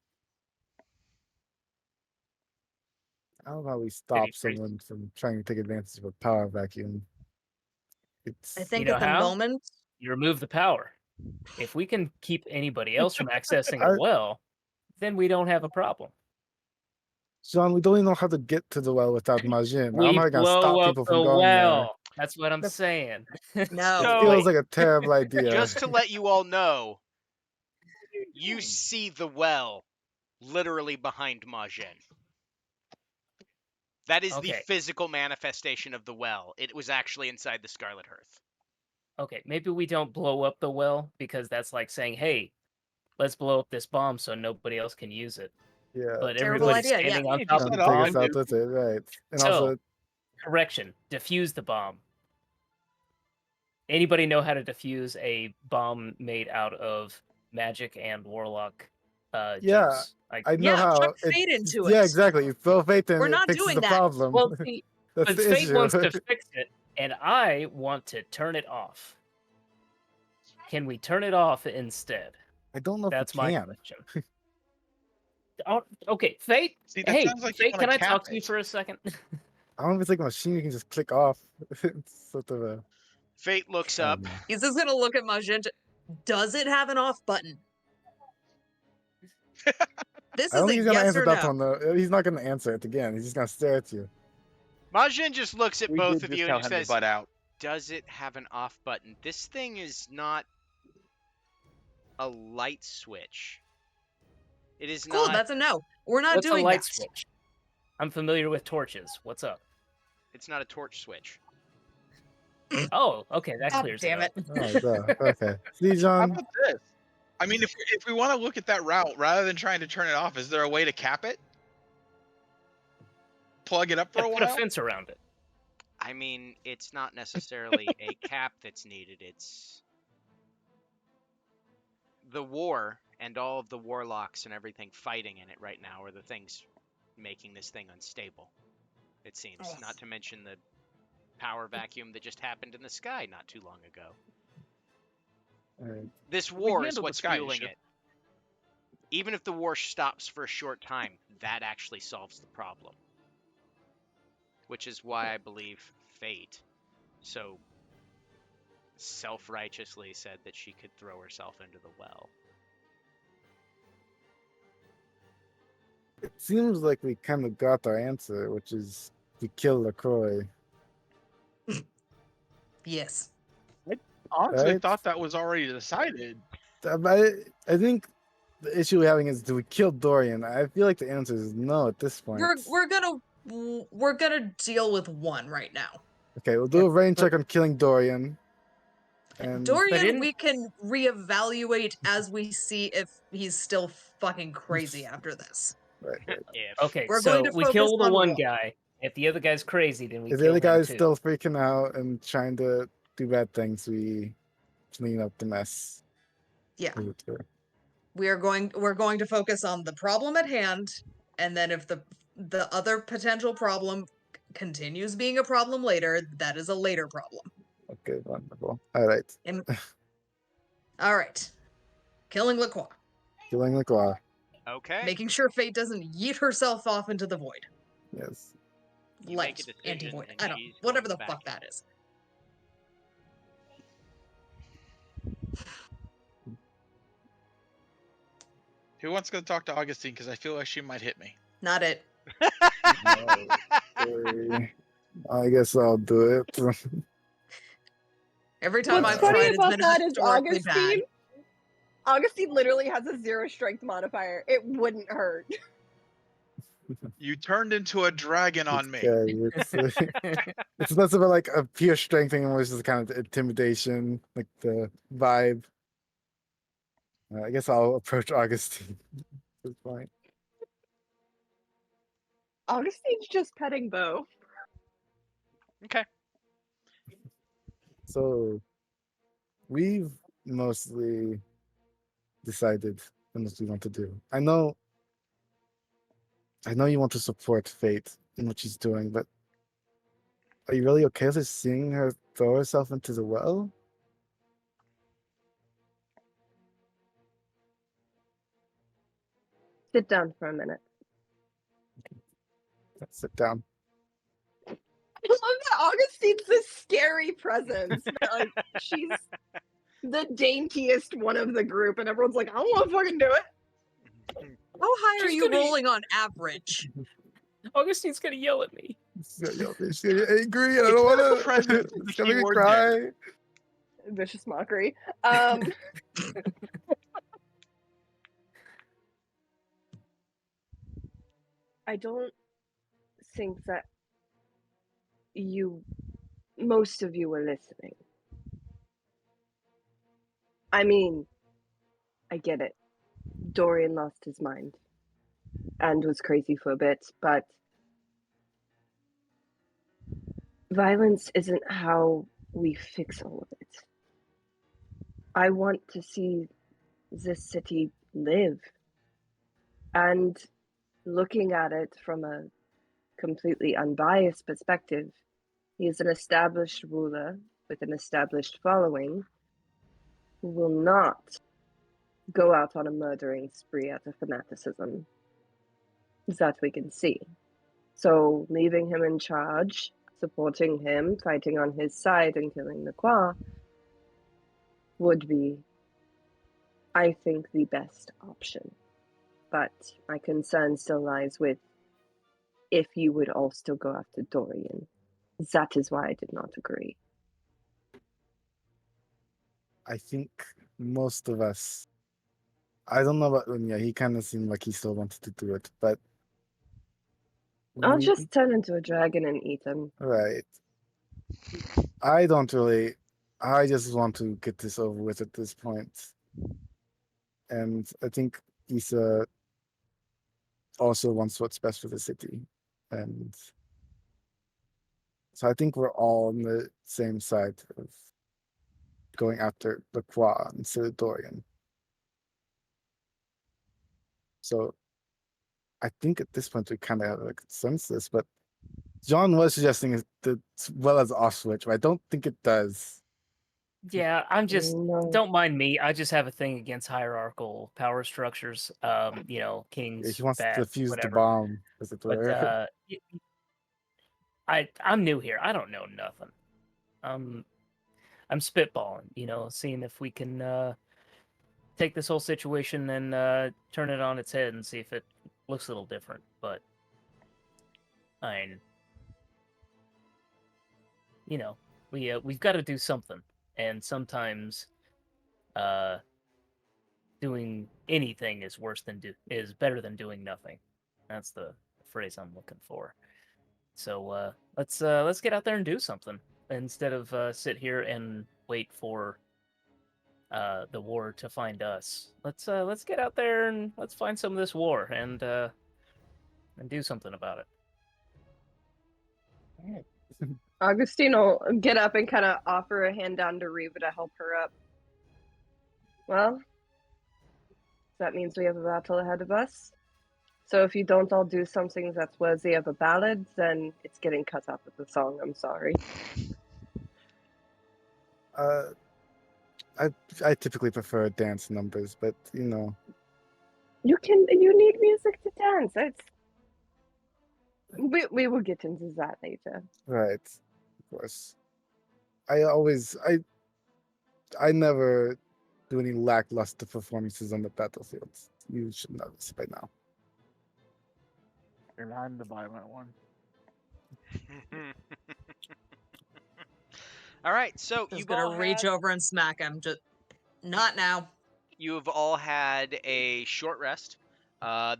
I don't know how we City stop priest. someone from trying to take advantage of a power vacuum. It's I think know at the how? moment, You remove the power. If we can keep anybody else from accessing I- the well, then we don't have a problem. John, we don't even know how to get to the well without Majin. I'm We not gonna blow stop up people the from going there. well. That's what I'm The- saying. no. It So- feels like a terrible idea. Just to let you all know, you see the well literally behind Majin. That is the Okay. physical manifestation of the well. It was actually inside the Scarlet Hearth. Okay, maybe we don't blow up the well because that's like saying, "Hey, let's blow up this bomb so nobody else can use it." Yeah. But Terrible everybody's idea, yeah. standing on You top just of Come the set take up us bomb. and out with it, right? And So- also, Correction: defuse the bomb. Anybody know how to defuse a bomb made out of magic and warlock Yeah, juice? I know Yeah, how. chuck fate into Yeah, it. exactly. You throw fate in, We're it not fixes doing the that. problem. Well, see, That's but the Fate issue. wants to fix it, and I want to turn it off. Can we turn it off instead? I don't know That's if we my can. question. Oh, okay, Fate. see that Hey, sounds like you Fate, wanna can I cap talk to you it. for a second? I don't know if it's like a machine you can just click off. It's sort of a. Fate looks I up. don't know. He's just gonna look at Magenta. Does it have an off button? This I is don't a think he's gonna yes answer or that no. one though. He's not gonna answer it again. He's just gonna stare at you. Majin just looks at We both did of just you tell and him says, to butt out. "Does it have an off button? This thing is not a light switch. It is Cool, not. that's a no. We're not What's a doing light that. switch? I'm familiar with torches. What's up? It's not a torch switch. Oh, okay, that God clears damn it it. up. Oh, duh. Okay. See, How John. about this? I mean, if we want to look at that route, rather than trying to turn it off, is there a way to cap it? Plug it up for Yeah, a put a while? fence around it. I mean, it's not necessarily a cap that's needed. It's the war and all of the warlocks and everything fighting in it right now are the things making this thing unstable. It seems. Ugh. Not to mention the power vacuum that just happened in the sky not too long ago. Alright. This We war is handled the what's sky fueling issue. it. Even if the war stops for a short time, that actually solves the problem. Which is why I believe Fate so self-righteously said that she could throw herself into the well. It seems like we kind of got our answer, which is to kill LaCroix. Yes. Honestly, Right? thought that was already decided. I think the issue we're having is, do we kill Dorian? I feel like the answer is no at this point. We're gonna deal with one right now. Okay, we'll do a rain but- check on killing Dorian. And Dorian, in- we can reevaluate as we see if he's still fucking crazy after this. right. If Okay, We're so going to we focus kill the on one one. guy. If the other guy's crazy, then we If the kill other him guy's too. still freaking out and trying to do bad things, we clean up the mess. Yeah. Leave it to her. We're going to focus on the problem at hand, and then if the other potential problem continues being a problem later, that is a later problem. Okay, wonderful. Alright. All right. Killing LaCroix. Killing LaCroix. okay, Making sure Fate doesn't yeet herself off into the void. Yes. you make a Light, decision anti-void. and I don't she's whatever going the fuck back that is. Who wants to go talk to Augustine? Because I feel like she might hit me. Not it. Okay. I guess I'll do it. Every time What's I've funny tried, it's about been that is historically bad. Augustine literally has a 0 strength modifier. It wouldn't hurt. You turned into a dragon on me. Okay, it's less of a like a pure strength thing, and more just kind of intimidation, like the vibe. I guess I'll approach Augustine at this point. Augustine's just petting Bo. Okay. So we've mostly decided on what we want to do. I know you want to support Fate in what she's doing, but are you really okay with us seeing her throw herself into the well? Sit down for a minute. Let's sit down. I love that Augustine's this scary presence. But, like, she's the daintiest one of the group, and everyone's like, I don't want to fucking do it. How high are She's you gonna- rolling on average? Augustine's gonna yell at me. She's getting angry. I It's don't one of want the presents is the It's gonna make me keyword cry. Vicious mockery. I don't think that most of you were listening. I mean, I get it. Dorian lost his mind and was crazy for a bit, but violence isn't how we fix all of it. I want to see this city live. And looking at it from a completely unbiased perspective, he is an established ruler with an established following who will not go out on a murdering spree out of fanaticism. That we can see. So leaving him in charge, supporting him, fighting on his side and killing the Qua would be, I think, the best option. But my concern still lies with if you would all still go after Dorian. That is why I did not agree. I think most of us. I don't know about Unya. He kind of seemed like he still wanted to do it, but I'll we- just turn into a dragon and eat him. right. I don't really. I just want to get this over with at this point, and I think Issa also wants what's best for the city, and so I think we're all on the same side of going after the Qua instead of Dorian. So I think at this point we kind of have a consensus, but John was suggesting as well as off switch, but I don't think it does. Yeah, I'm just No. don't mind me. I just have a thing against hierarchical power structures. You know, Yeah, kings, he wants to bad, defuse the whatever. bomb, as it But were. I'm new here. I don't know nothing. I'm spitballing, you know, seeing if we can take this whole situation and turn it on its head and see if it looks a little different. But I mean, you know, we've got to do something, and sometimes doing anything is is better than doing nothing. That's the phrase I'm looking for. So let's get out there and do something instead of sit here and wait for the war to find us. Let's get out there and let's find some of this war and do something about it. Augustine will get up and kind of offer a hand down to Reva to help her up. Well, that means we have a battle ahead of us. So if you don't all do something that's worthy of a ballad, then it's getting cut off of the song. I'm sorry. I typically prefer dance numbers, but you know, You need music to dance. We will get into that later. right, of course. I never do any lackluster performances on the battlefield. You should know this by now. And I'm the violent one. All right, so Just gonna reach over and smack him. Just not now. you've all had a short rest.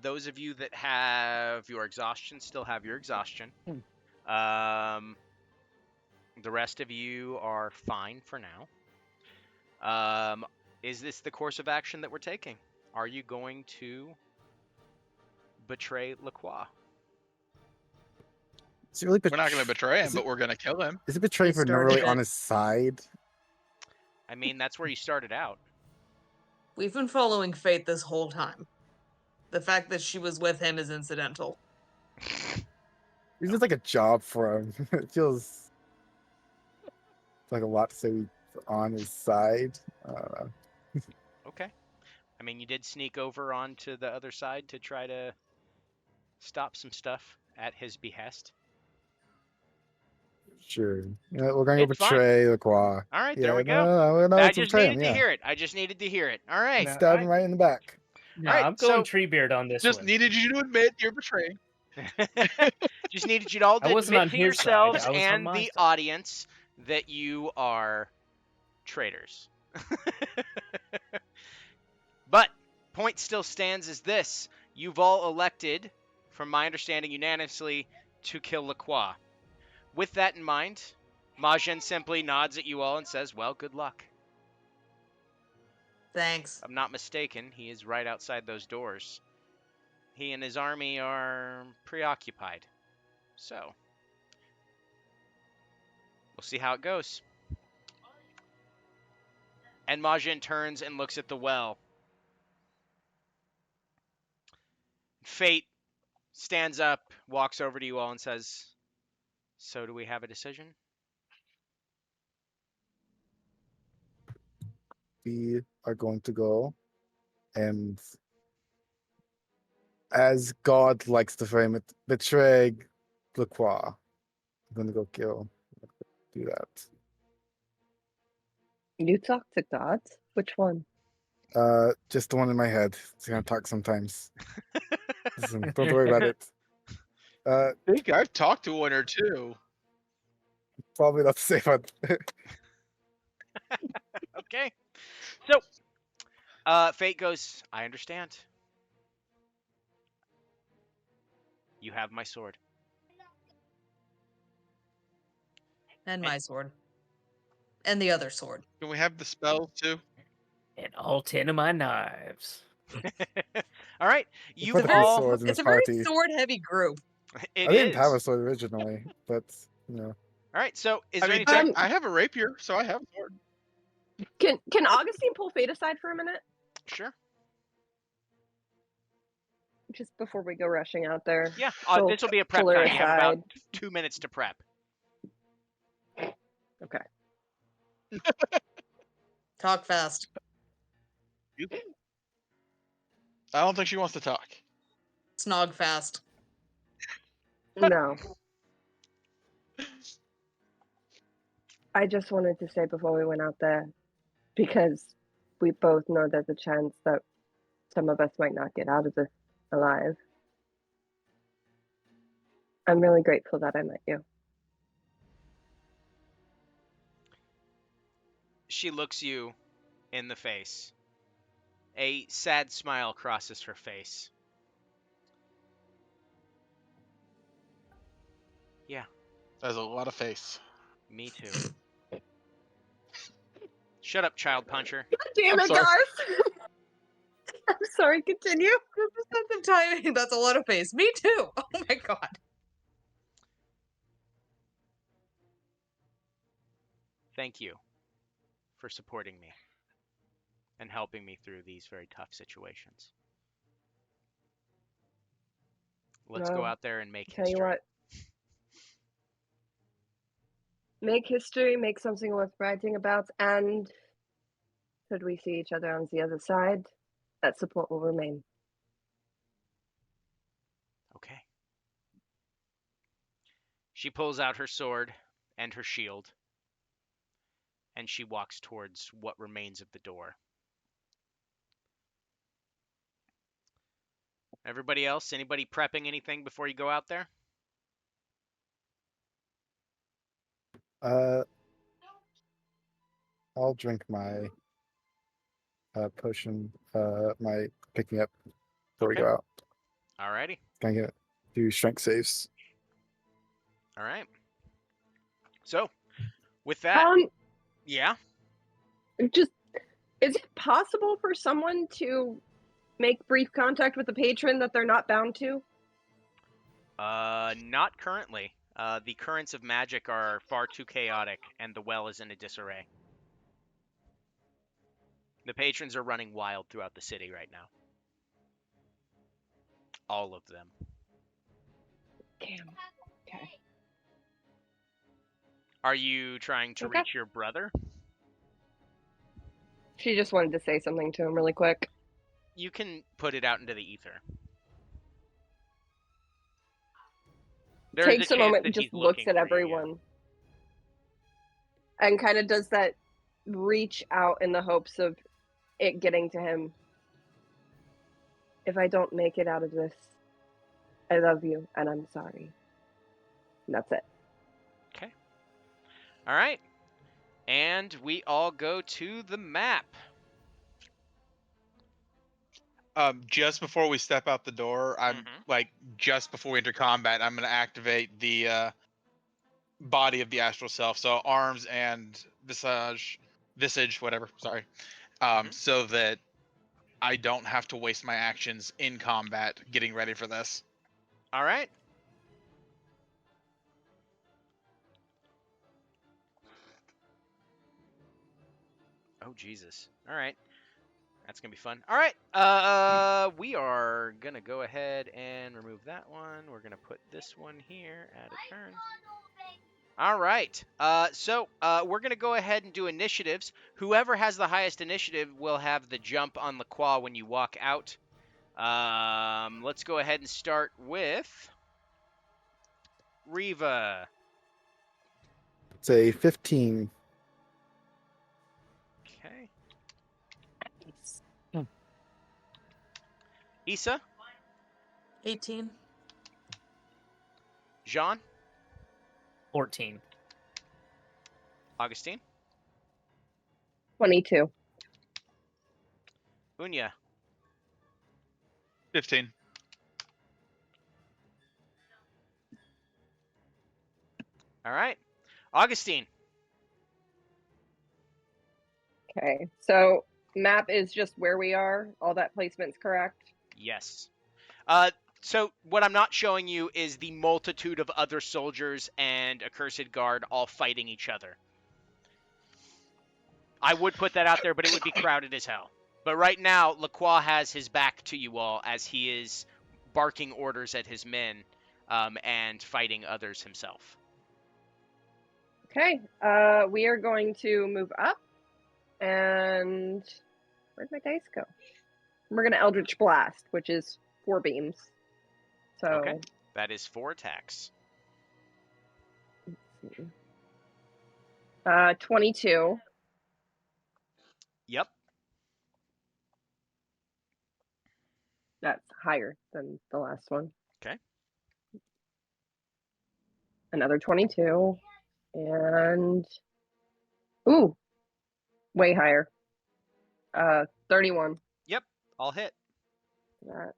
Those of you that have your exhaustion still have your exhaustion. The rest of you are fine for now. Is this the course of action that we're taking? Are you going to betray Lacroix? Is it really We're not going to betray him, is but it- we're going to kill him. Is it betraying He for not started really it. on his side? I mean, that's where you started out. We've been following Fate this whole time. The fact that she was with him is incidental. It's just like a job for him. It feels like a lot to say on his side. Okay. I mean, you did sneak over onto the other side to try to stop some stuff at his behest. Sure. Yeah, we're gonna go It's fine. betray Lacroix. All right, Yeah, there we go. no, I let's just betray needed him. to Yeah, hear it. I just needed to hear it. All right. No, stab him right in the back. No, All right, I'm going so- Treebeard on this Just one. needed you to admit you're betraying. Just needed you all I to wasn't admit on to his side, yourselves I was on and my the side. audience that you are traitors. But point still stands as this. You've all elected, from my understanding, unanimously to kill Lacroix. With that in mind, Majin simply nods at you all and says, well, good luck. Thanks. I'm not mistaken, he is right outside those doors. He and his army are preoccupied. So, we'll see how it goes. And Majin turns and looks at the well. Fate stands up, walks over to you all, and says, so do we have a decision? We are going to go, and as God likes to frame it, betray Lacroix. I'm gonna go do that. You talk to God? Which one? Just the one in my head. It's gonna talk sometimes. Listen, don't worry about it. I think I've talked to one or two. Probably not to say about. Okay. So, Fate goes, I understand. You have my sword. And my sword. And the other sword. Can we have the spell too? And all 10 of my knives. All right. Put You a few all. swords in It's his a very party. sword-heavy group. It I didn't have a is. sword originally, but you know. All right. So, is I there mean, anything? I have a rapier, so I have a sword. Can Augustine pull Fate aside for a minute? Sure. just before we go rushing out there. Yeah, she'll this will be a prep pull her time. You have about aside. 2 minutes to prep. Okay. Talk fast. I don't think she wants to talk. Snog fast. No. I just wanted to say before we went out there, because we both know there's a chance that some of us might not get out of this alive. I'm really grateful that I met you. She looks you in the face. A sad smile crosses her face. Yeah, There's a lot of face. me too. Shut up, child puncher. Damn I'm it, sorry. guys! I'm sorry, continue. There's a sense of timing. That's a lot of face. Me too. Oh my god. Thank you for supporting me and helping me through these very tough situations. Let's go Well, out there and make tell you history. what. Make history, make something worth writing about, and should we see each other on the other side, that support will remain. Okay. She pulls out her sword and her shield, and she walks towards what remains of the door. Everybody else, anybody prepping anything before you go out there? I'll drink my potion, my picking up before we Okay. go out. Alrighty. Can I get do strength saves? All right. So, with that, yeah. Just, is it possible for someone to make brief contact with a patron that they're not bound to? Not currently. The currents of magic are far too chaotic, and the well is in a disarray. The patrons are running wild throughout the city right now. All of them. Damn. Okay. Are you trying to Okay. reach your brother? She just wanted to say something to him really quick. You can put it out into the ether. There is Takes a a chance moment that and just he's looks looking at for everyone. you, And kind of does that reach out in the hopes of it getting to him. If I don't make it out of this, I love you and I'm sorry. And that's it. yeah. Okay. All right. And we all go to the map. Just before we step out the door, I'm like, just before we enter combat, I'm gonna activate the body of the astral self, so arms and visage, whatever. Sorry, so that I don't have to waste my actions in combat getting ready for this. All right. Oh, Jesus. All right. That's going to be fun. All right. We are going to go ahead and remove that one. We're going to put this one here, add a turn. All right. So we're going to go ahead and do initiatives. Whoever has the highest initiative will have the jump on LaCroix when you walk out. Let's go ahead and start with Riva. It's a 15. Okay. Issa, 18. Jean, 14. Augustine, 22. Unya, 15. All right. Augustine. Okay. So map is just where we are. All that placement's correct. Yes. So what I'm not showing you is the multitude of other soldiers and accursed guard all fighting each other. I would put that out there, but it would be crowded as hell. But right now, LaCroix has his back to you all as he is barking orders at his men and fighting others himself. Okay. We are going to move up, and where'd my dice go? We're gonna Eldritch Blast, which is 4 beams. So Okay. That is 4 attacks. let's see. 22. Yep. That's higher than the last one. Okay. Another 22. And ooh, way higher. 31. Yep. All hit. That's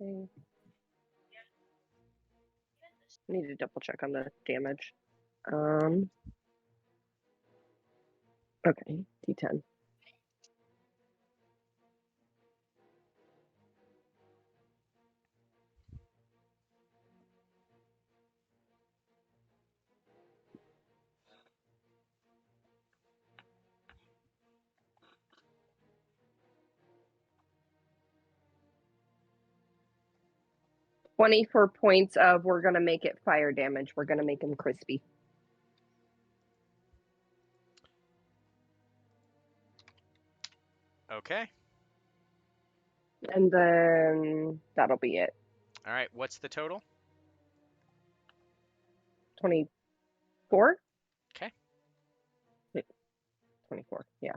okay. I need to double check on the damage. Okay, D10. $24 of we're gonna make it fire damage. We're gonna make him crispy. Okay. And then that'll be it. All right. What's the total? 24? Okay. 24, yeah.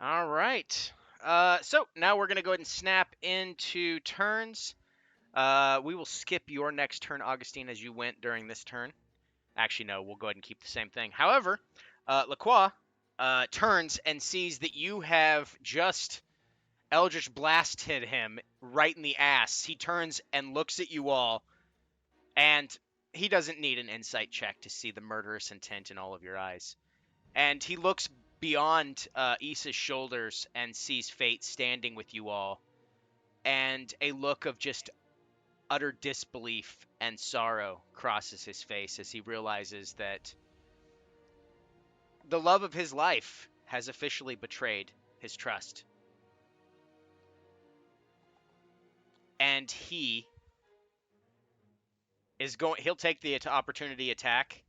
All right. So now we're going to go ahead and snap into turns. We will skip your next turn, Augustine, as you went during this turn. Actually, no, we'll go ahead and keep the same thing. However, Lacroix turns and sees that you have just Eldritch blasted him right in the ass. He turns and looks at you all, and he doesn't need an insight check to see the murderous intent in all of your eyes. And he looks beyond Issa's shoulders and sees Fate standing with you all, and a look of just utter disbelief and sorrow crosses his face as he realizes that the love of his life has officially betrayed his trust. And he'll take the opportunity attack,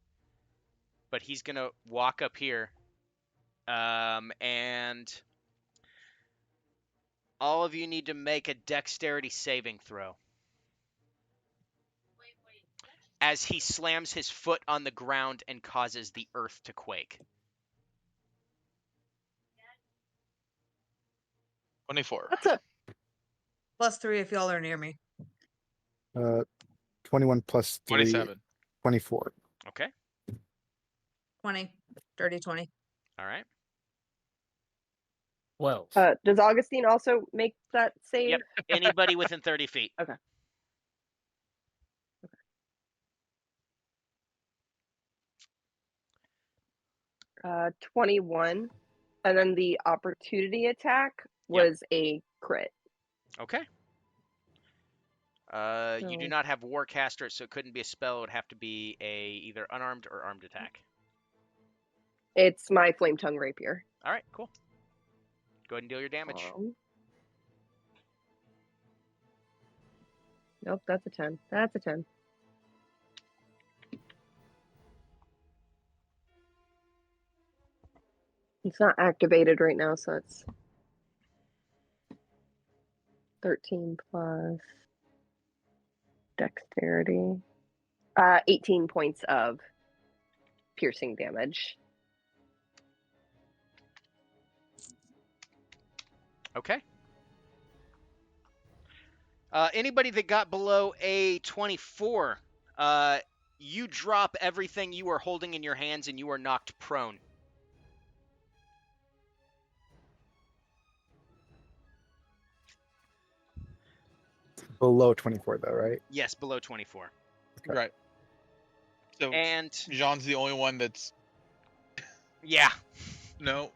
but he's going to walk up here and all of you need to make a dexterity saving throw. As he slams his foot on the ground and causes the earth to quake. 24. That's a +3 if y'all are near me. 21 plus 3, 27. 24. Okay. 20. Dirty 20. All right. 12. does Augustine also make that save? Yep. Anybody within 30 feet. Okay. 21. And then the opportunity attack was a crit. Okay. You do So- not have Warcaster, so it couldn't be a spell. It would have to be a either unarmed or armed attack. It's my Flame Tongue Rapier. All right, cool. Go ahead and deal your damage. Nope, that's a 10. That's a 10. It's not activated right now, so it's 13 plus dexterity. 18 points of piercing damage. Okay. Anybody that got below a 24, you drop everything you are holding in your hands and you are knocked prone. Below 24, though, right? Yes, below 24. Okay. Right. So And Jean's the only one that's yeah. no.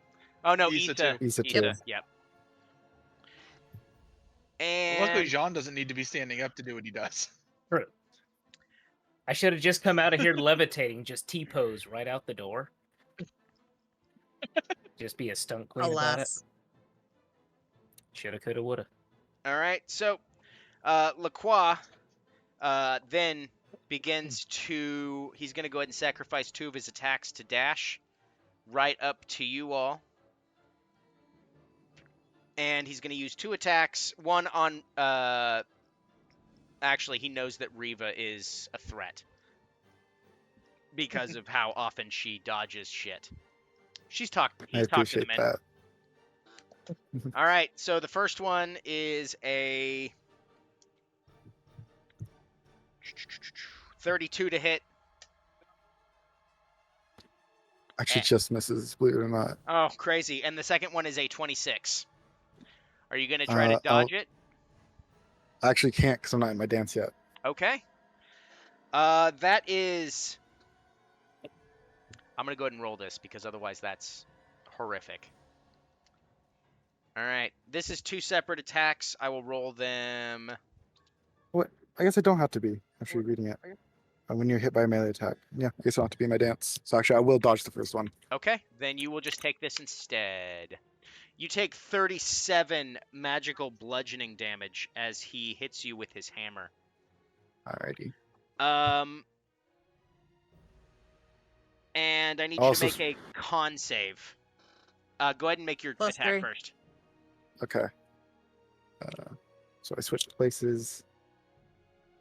Oh no, Issa Issa. too. Issa Issa. too. Yep. Well, luckily, And Jean doesn't need to be standing up to do what he does. True. I should have just come out of here levitating, just T-pose right out the door. Just be a stunt queen about it. Alas. Shoulda, coulda, woulda. All right. So Lacroix then begins to. He's going to go ahead and sacrifice 2 of his attacks to dash right up to you all. And he's going to use 2 attacks. One on. Actually, he knows that Riva is a threat because of how often she dodges shit. He's I talked to the appreciate men. that. All right, so the first one is a 32 to hit. Actually, just misses, believe it or not. Oh, crazy. And the second one is a 26. Are you going to try to I'll dodge it? I actually can't because I'm not in my dance yet. Okay. That is... I'm going to go ahead and roll this because otherwise that's horrific. All right. This is 2 separate attacks. I will roll them. What? I guess I don't have to be actually reading it. When you're hit by a melee attack. Yeah, I guess I don't have to be in my dance. So actually, I will dodge the first one. Okay. Then you will just take this instead. You take 37 magical bludgeoning damage as he hits you with his hammer. Alrighty. And I need you Also, to make a con save. Go ahead and make your +3. attack first. okay. So I switched places.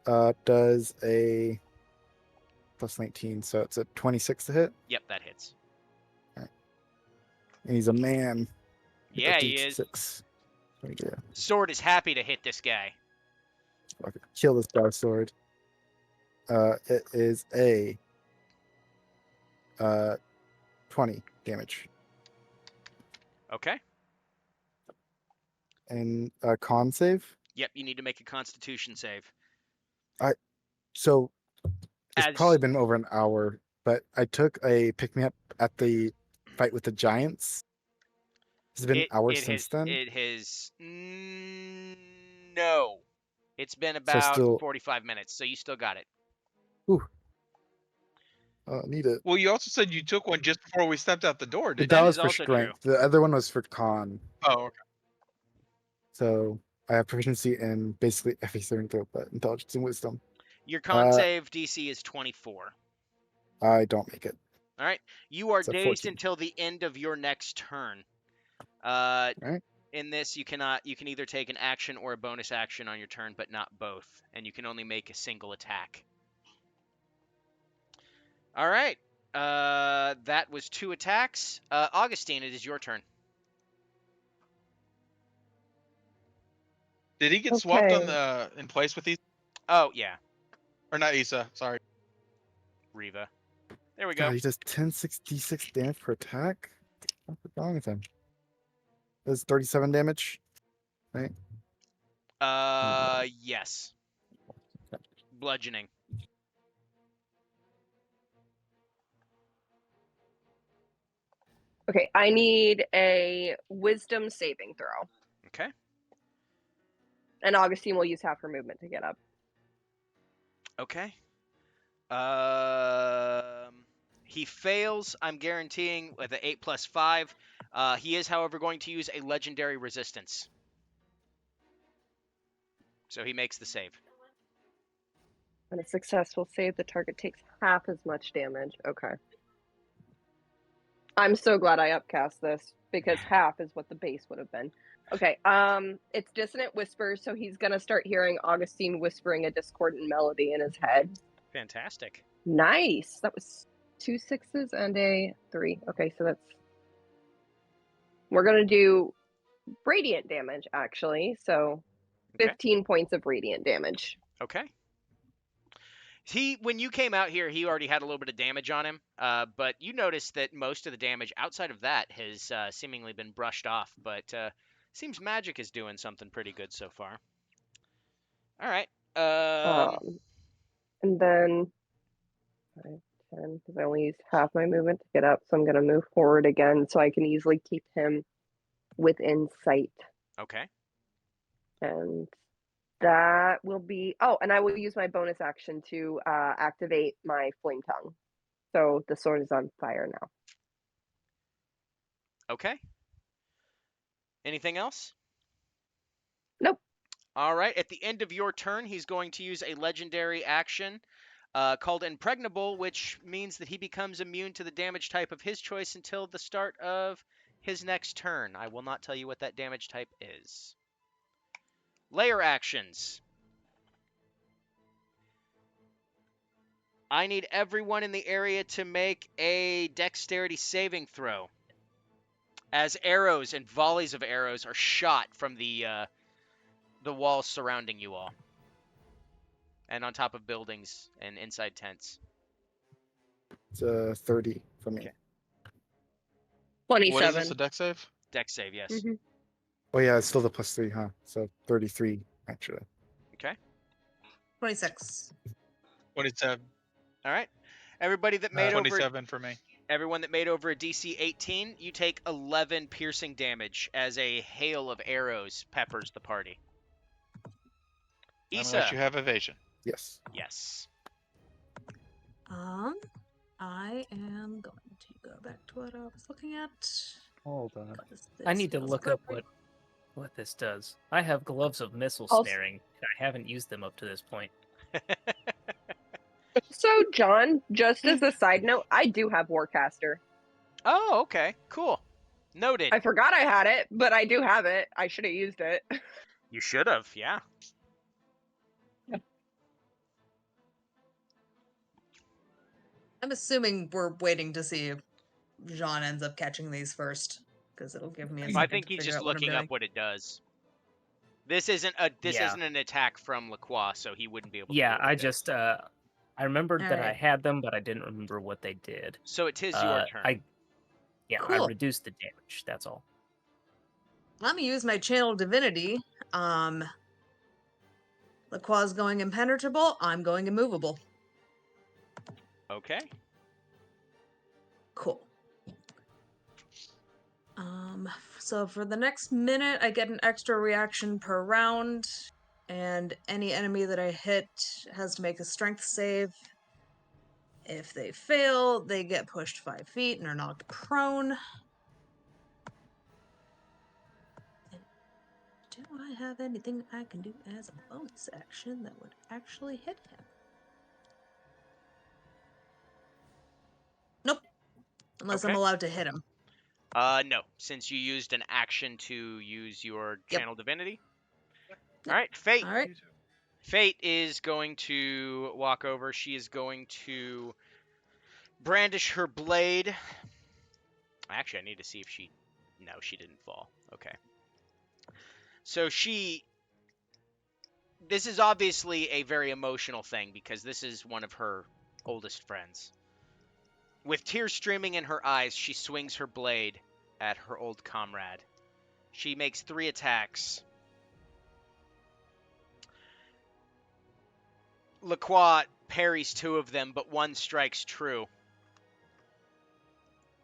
Does a plus 19, so it's a 26 to hit. Yep, that hits. And he's a man. Hit Yeah, that he is. D6. Yeah. Sword is happy to hit this guy. Okay. Kill this Dark Sword. It is a 20 damage. Okay. And a con save. Yep, you need to make a Constitution save. So it's As probably been over an hour, but I took a pick me up at the fight with the giants. Has it been an hour since then? It has. No. It's been So about still, 45 minutes, so you still got it. need it. Well, you also said you took one just before we stepped out the door, But didn't that That you? was is for also strength. The other one was for con. Oh, okay. So I have proficiency in basically every saving throw, but intelligence and wisdom. Your con save DC is 24. I don't make it. All right. You are It's a dazed 14. until the end of your next turn. Right. In this, you can either take an action or a bonus action on your turn, but not both, and you can only make a single attack. All right. That was 2 attacks. Augustine, it is your turn. Did he get swapped on Okay. the in place with Issa? Oh yeah, Or not Issa? Sorry. Riva. There we go. God, he does 1066 damage per attack. What's wrong with him? Does 37 damage, right? Yes. Bludgeoning. Okay, I need a wisdom saving throw. Okay. And Augustine will use half her movement to get up. Okay. He fails. I'm guaranteeing with an 8 plus 5. He is, however, going to use a legendary resistance. So he makes the save. On a successful save, the target takes half as much damage. Okay. I'm so glad I upcast this because half is what the base would have been. Okay, it's dissonant whispers, so he's gonna start hearing Augustine whispering a discordant melody in his head. Fantastic. Nice. That was 2 6s and a 3. Okay, so that's. We're gonna do radiant damage actually. So Okay. 15 points of radiant damage. Okay. When you came out here, he already had a little bit of damage on him, but you noticed that most of the damage outside of that has seemingly been brushed off. But seems magic is doing something pretty good so far. All right. And then 5, 10, because I only used half my movement to get up, so I'm gonna move forward again so I can easily keep him within sight. Okay. And that will be. Oh, and I will use my bonus action to activate my flame tongue. So the sword is on fire now. Okay. Anything else? Nope. All right. At the end of your turn, he's going to use a legendary action called Impregnable, which means that he becomes immune to the damage type of his choice until the start of his next turn. I will not tell you what that damage type is. Layer actions. I need everyone in the area to make a dexterity saving throw, as arrows and volleys of arrows are shot from the walls surrounding you all, and on top of buildings and inside tents. It's a 30 for me. Okay. What is 27. this, a deck save? Dex save, yes. Mhm. Oh yeah, it's still the +3, huh? So 33 actually. Okay. 26. 27. All right. Everybody that made over 27 for me. everyone that made over a DC 18, you take 11 piercing damage as a hail of arrows peppers the party. Unless Issa. you have evasion. Yes. Yes. I am going to go back to what I was looking at. Hold on. 'cause I this need to doesn't look work up right. what this does. I have gloves of missile Also- snaring. I haven't used them up to this point. So, John, just as a side note, I do have Warcaster. Oh, okay. Cool. Noted. I forgot I had it, but I do have it. I should have used it. You should have, yeah. I'm assuming we're waiting to see if Jean ends up catching these first, because it'll give me a I second think to he's figure just out what I'm looking doing. up what it does. This Yeah. isn't an attack from Lacroix, so he wouldn't be able to. Yeah, do what I it does. just I remembered that I Alright. had them, but I didn't remember what they did. So it is your turn. I Cool. reduced the damage. That's all. Let me use my channel divinity. Lacroix's going impenetrable. I'm going immovable. Okay. Cool. So for the next minute, I get an extra reaction per round, and any enemy that I hit has to make a strength save. If they fail, they get pushed 5 feet and are knocked prone. Do I have anything I can do as a bonus action that would actually hit him? Nope. Unless I'm Okay. allowed to hit him. No, since you used an action to use your Yep. channel divinity. Yep. All right, Fate. All right. Fate is going to walk over. She is going to brandish her blade. Actually, I need to see if she. No, she didn't fall. Okay. So this is obviously a very emotional thing because this is one of her oldest friends. With tears streaming in her eyes, she swings her blade at her old comrade. She makes 3 attacks. Lacroix parries 2 of them, but 1 strikes true.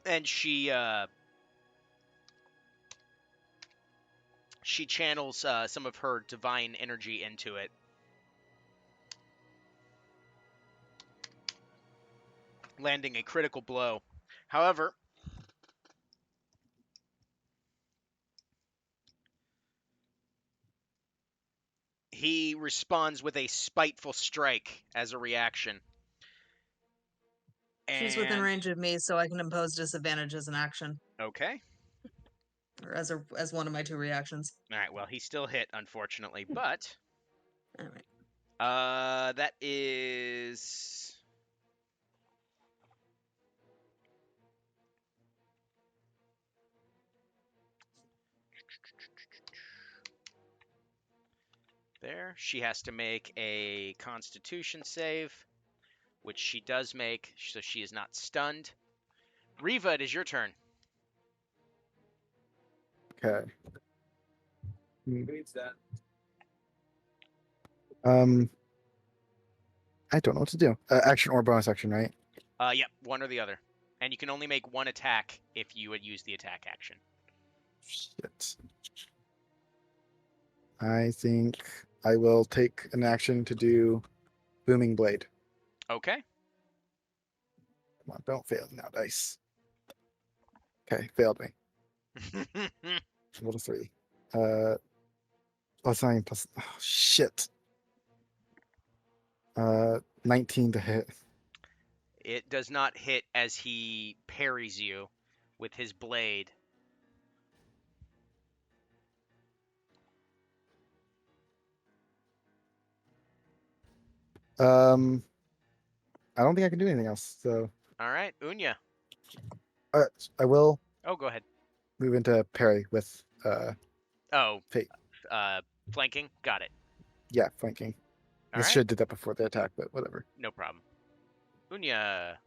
And she channels some of her divine energy into it. Landing a critical blow. However, he responds with a spiteful strike as a reaction. She's within And range of me, so I can impose disadvantage as an action, okay. or as one of my 2 reactions. All right, well, he still hit, unfortunately, but All right. that is there. She has to make a Constitution save, which she does make, so she is not stunned. Riva, it is your turn. Okay. I don't know what to do. Action or bonus action, right? Yep, one or the other. And you can only make 1 attack if you would use the attack action. Shit. I think I will take an action to do Booming Blade. Okay. Come on, don't fail now, dice. Okay, failed me. Roll a 3. Plus 9 plus. Oh, shit. 19 to hit. It does not hit as he parries you with his blade. I don't think I can do anything else. So All right, Unya. I will Oh, go ahead. move into parry with Oh, fate. flanking. Got it. Yeah, flanking. All I right, should have did that before the attack, but whatever. no problem. Unya.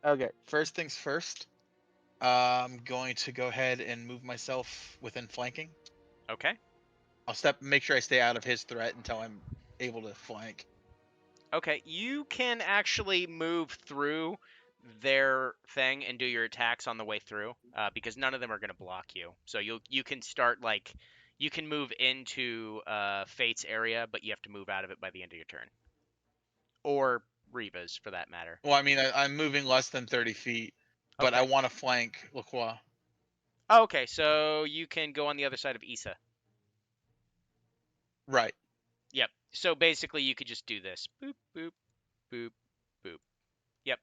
Okay, first things first. I'm going to go ahead and move myself within flanking. Okay. I'll make sure I stay out of his threat until I'm able to flank. Okay, you can actually move through their thing and do your attacks on the way through, because none of them are going to block you. So you can start you can move into Fate's area, but you have to move out of it by the end of your turn, or Reva's for that matter. Well, I mean, I'm moving less than 30 feet, but I Okay. want to flank Lacroix. Oh, okay, so you can go on the other side of Issa. Right. Yep. So basically, you could just do this. Boop, boop, boop, boop. Yep.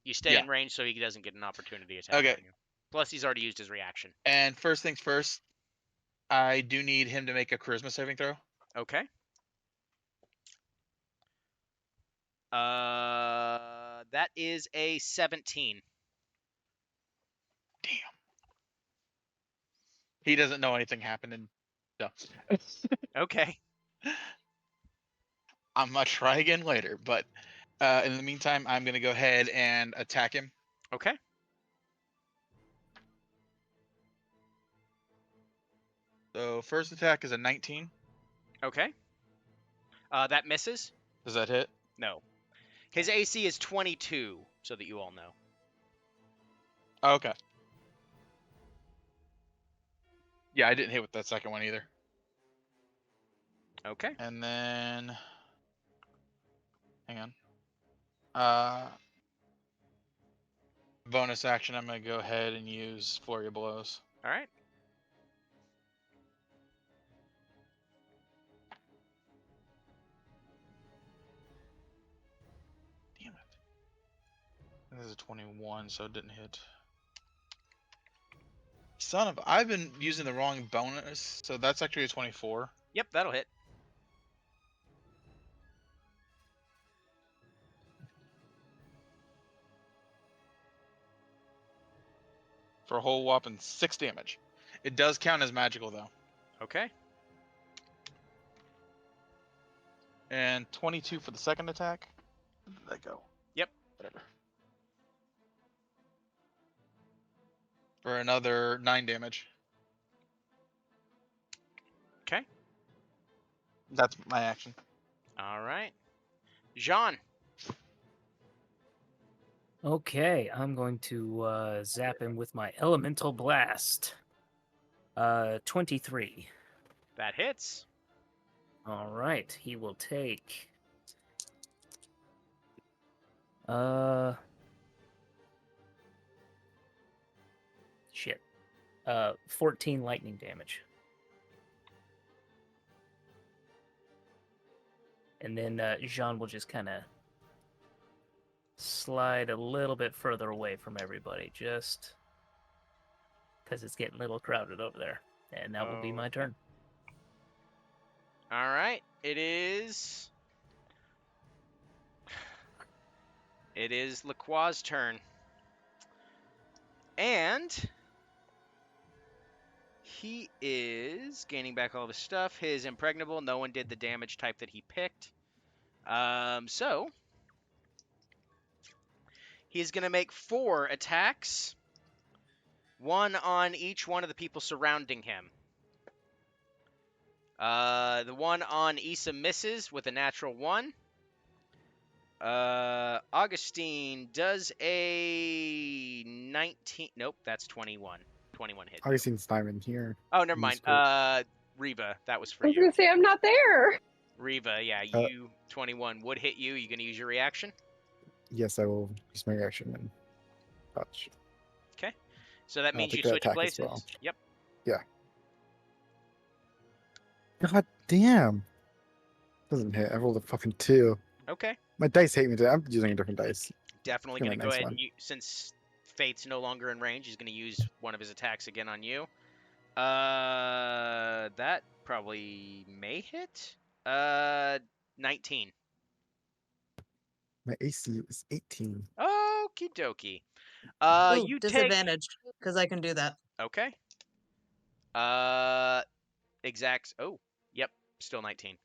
You stay Yeah. in range so he doesn't get an opportunity attack Okay. on you. Plus, he's already used his reaction. And first things first, I do need him to make a charisma saving throw. Okay. That is a 17. Damn. He doesn't know anything happened, and no. Okay. I'm gonna try again later, but in the meantime, I'm gonna go ahead and attack him. Okay. So first attack is a 19. Okay. That misses? Does that hit? No. His AC is 22, so that you all know. Okay. Yeah, I didn't hit with that second one either. Okay. And then, hang on. Bonus action, I'm gonna go ahead and use Flurry of Blows. All right. Damn it. This is a 21, so it didn't hit. Son of, I've been using the wrong bonus, so that's actually a 24. Yep, that'll hit. For a whole whopping 6 damage. It does count as magical though. Okay. And 22 for the second attack. Where did that go? Yep. Whatever. For another 9 damage. Okay. That's my action. All right. Jean. Okay, I'm going to zap him with my elemental blast. 23. That hits. All right, he will take. Shit. 14 lightning damage. And then Jean will just kind of slide a little bit further away from everybody, just because it's getting a little crowded over there. And that will be my Okay. turn. All right. It is Lacroix's turn. And he is gaining back all of his stuff. His impregnable, no one did the damage type that he picked. So he's going to make 4 attacks. 1 on each one of the people surrounding him. The one on Issa misses with a natural 1. Augustine does a 19. Nope, that's 21. 21 hit. Augustine's not even here. Oh, never He's mind. Reva, that was for I was you. gonna say I'm not there. Reva, yeah, Uh, you 21 would hit you. You gonna use your reaction? Yes, I will use my reaction and touch. Okay. So that I'll means take you that switch attack as places. well. Yep. God damn. Doesn't hit. I rolled a fucking 2. Okay. My dice hate me today. I'm using a different dice. Definitely Get going my to go nice ahead one. and since Fate's no longer in range, he's going to use one of his attacks again on you. That probably may hit. 19. My AC is 18. Okie dokie. Ooh, You take. disadvantaged because I can do that. Okay. Exacts. Oh, yep. Still 19.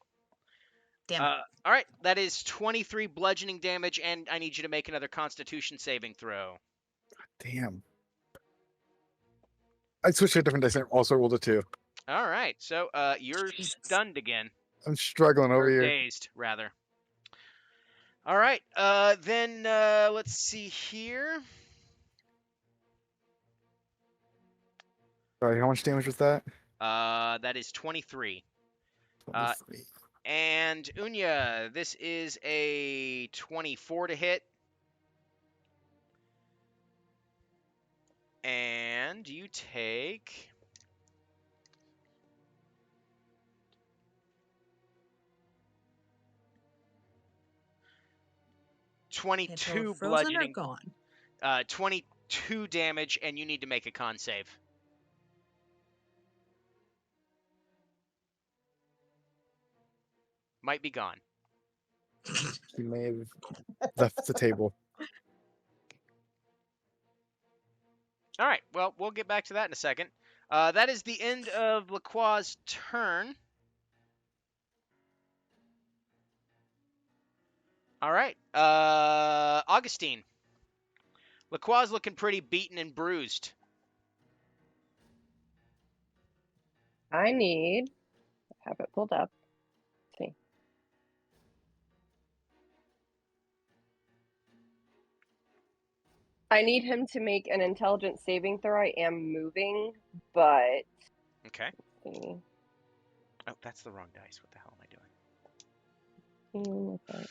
Damn it. All right. That is 23 bludgeoning damage, and I need you to make another Constitution saving throw. Damn. I switched to a different dice and also rolled a 2. All right. So, you're Jesus. stunned again, I'm struggling over or here. dazed rather. All right. Then let's see here. Sorry, how much damage was that? That is 23. 23. And Unya, this is a 24 to hit. And you take 22 Frozen or bludgeoning, gone? 22 damage, and you need to make a con save. Might be gone. He may have left the table. All right. Well, we'll get back to that in a second. That is the end of Lacroix's turn. All right. Augustine. Lacroix's looking pretty beaten and bruised. I need have it pulled up. Let's see. I need him to make an intelligence saving throw. I am moving, but Okay. let's see. Oh, that's the wrong dice. What the hell am I doing? 15, 5,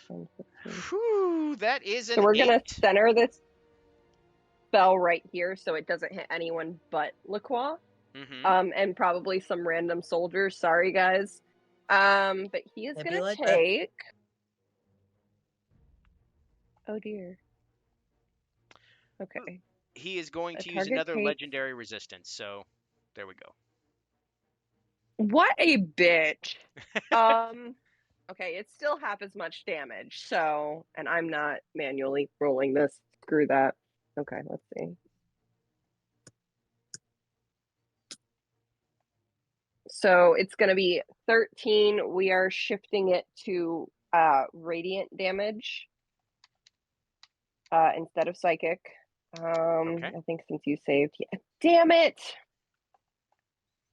10, 15. Whew, that is an So we're 8. gonna center this spell right here so it doesn't hit anyone but Lacroix. Mm-hmm. And probably some random soldiers. Sorry, guys. But he is It'd be gonna like that. take. Oh dear. Okay. He is going A to use target another takes. legendary resistance. So there we go. What a bitch. Okay, it's still half as much damage. So, and I'm not manually rolling this. Screw that. Okay, let's see. So it's going to be 13. We are shifting it to radiant damage instead of psychic. Okay. I think since you saved, yeah. Damn it!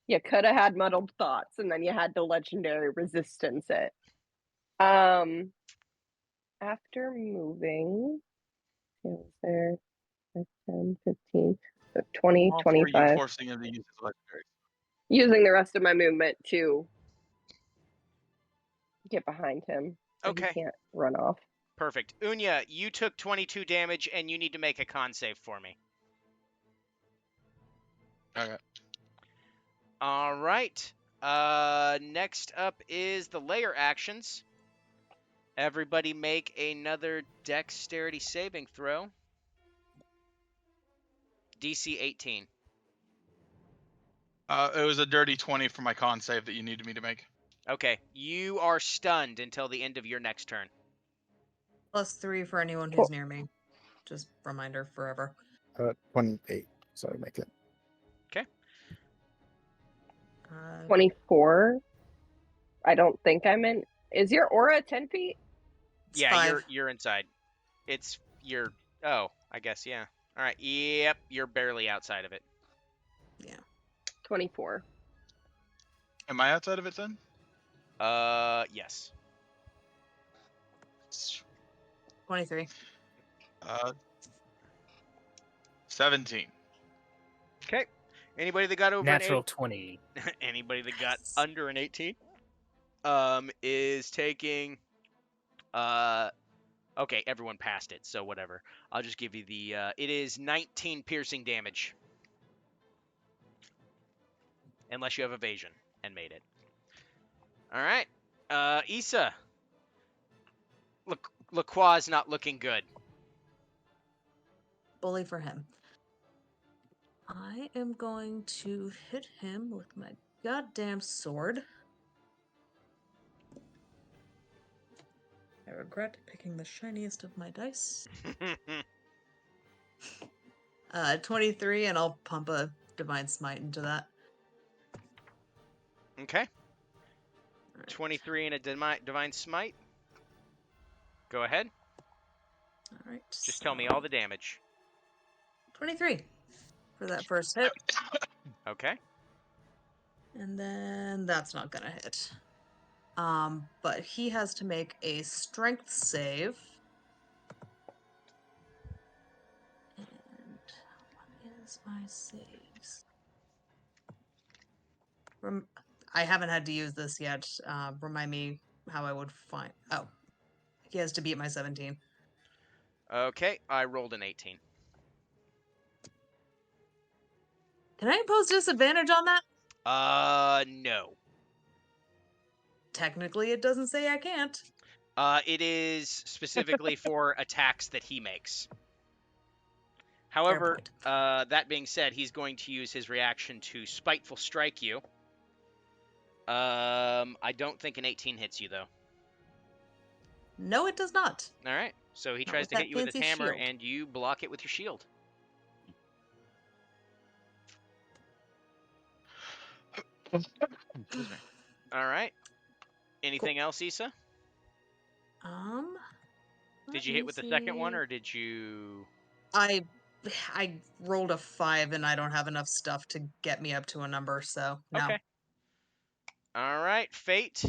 You could have had muddled thoughts, and then you had the legendary resistance it. After moving, it was there 10, 15, so 20, All for you 25. forcing him to use his legendary. Using the rest of my movement to get behind him so Okay. he can't run off. Perfect. Unya, you took 22 damage, and you need to make a con save for me. Okay. All right. Next up is the layer actions. Everybody make another dexterity saving throw. DC 18. It was a dirty 20 for my con save that you needed me to make. Okay. You are stunned until the end of your next turn. +3 for anyone who's near me. Just reminder forever. 28. So I make it. 24. I don't think I'm in. Is your aura 10 feet? It's Yeah, 5. you're inside. It's your. Oh, I guess yeah. All right. Yep, you're barely outside of it. 24. Am I outside of it then? Yes. 23. 17. Okay. Anybody that got over Natural an 20. 8, anybody that got under an 18, is taking Okay, everyone passed it, so whatever. I'll just give you the. It is 19 piercing damage. Unless you have evasion and made it. All right. Issa. Lacroix is not looking good. Bully for him. I am going to hit him with my goddamn sword. I regret picking the shiniest of my dice. 23, and I'll pump a Divine Smite into that. Okay. Alright. 23 and a Divine Smite. Go ahead. Alright. Just tell me all the damage. 23 for that first hit. Okay. And then that's not gonna hit. But he has to make a strength save. And what is my saves? I haven't had to use this yet. Remind me how I would find. Oh, he has to beat my 17. Okay, I rolled an 18. Can I impose disadvantage on that? No. Technically, it doesn't say I can't. It is specifically for attacks that he makes. However, point. that being said, he's going to use his reaction to Spiteful Strike you. I don't think an 18 hits you, though. No, it does not. All right, so he Not tries with to that hit you with his fancy hammer, shield. and you block it with your shield. Excuse me. All right. Anything else, Issa? Let Did you me hit with the second one, see. or did you? I rolled a 5 and I don't have enough stuff to get me up to a number, so no. Okay. All right, Fate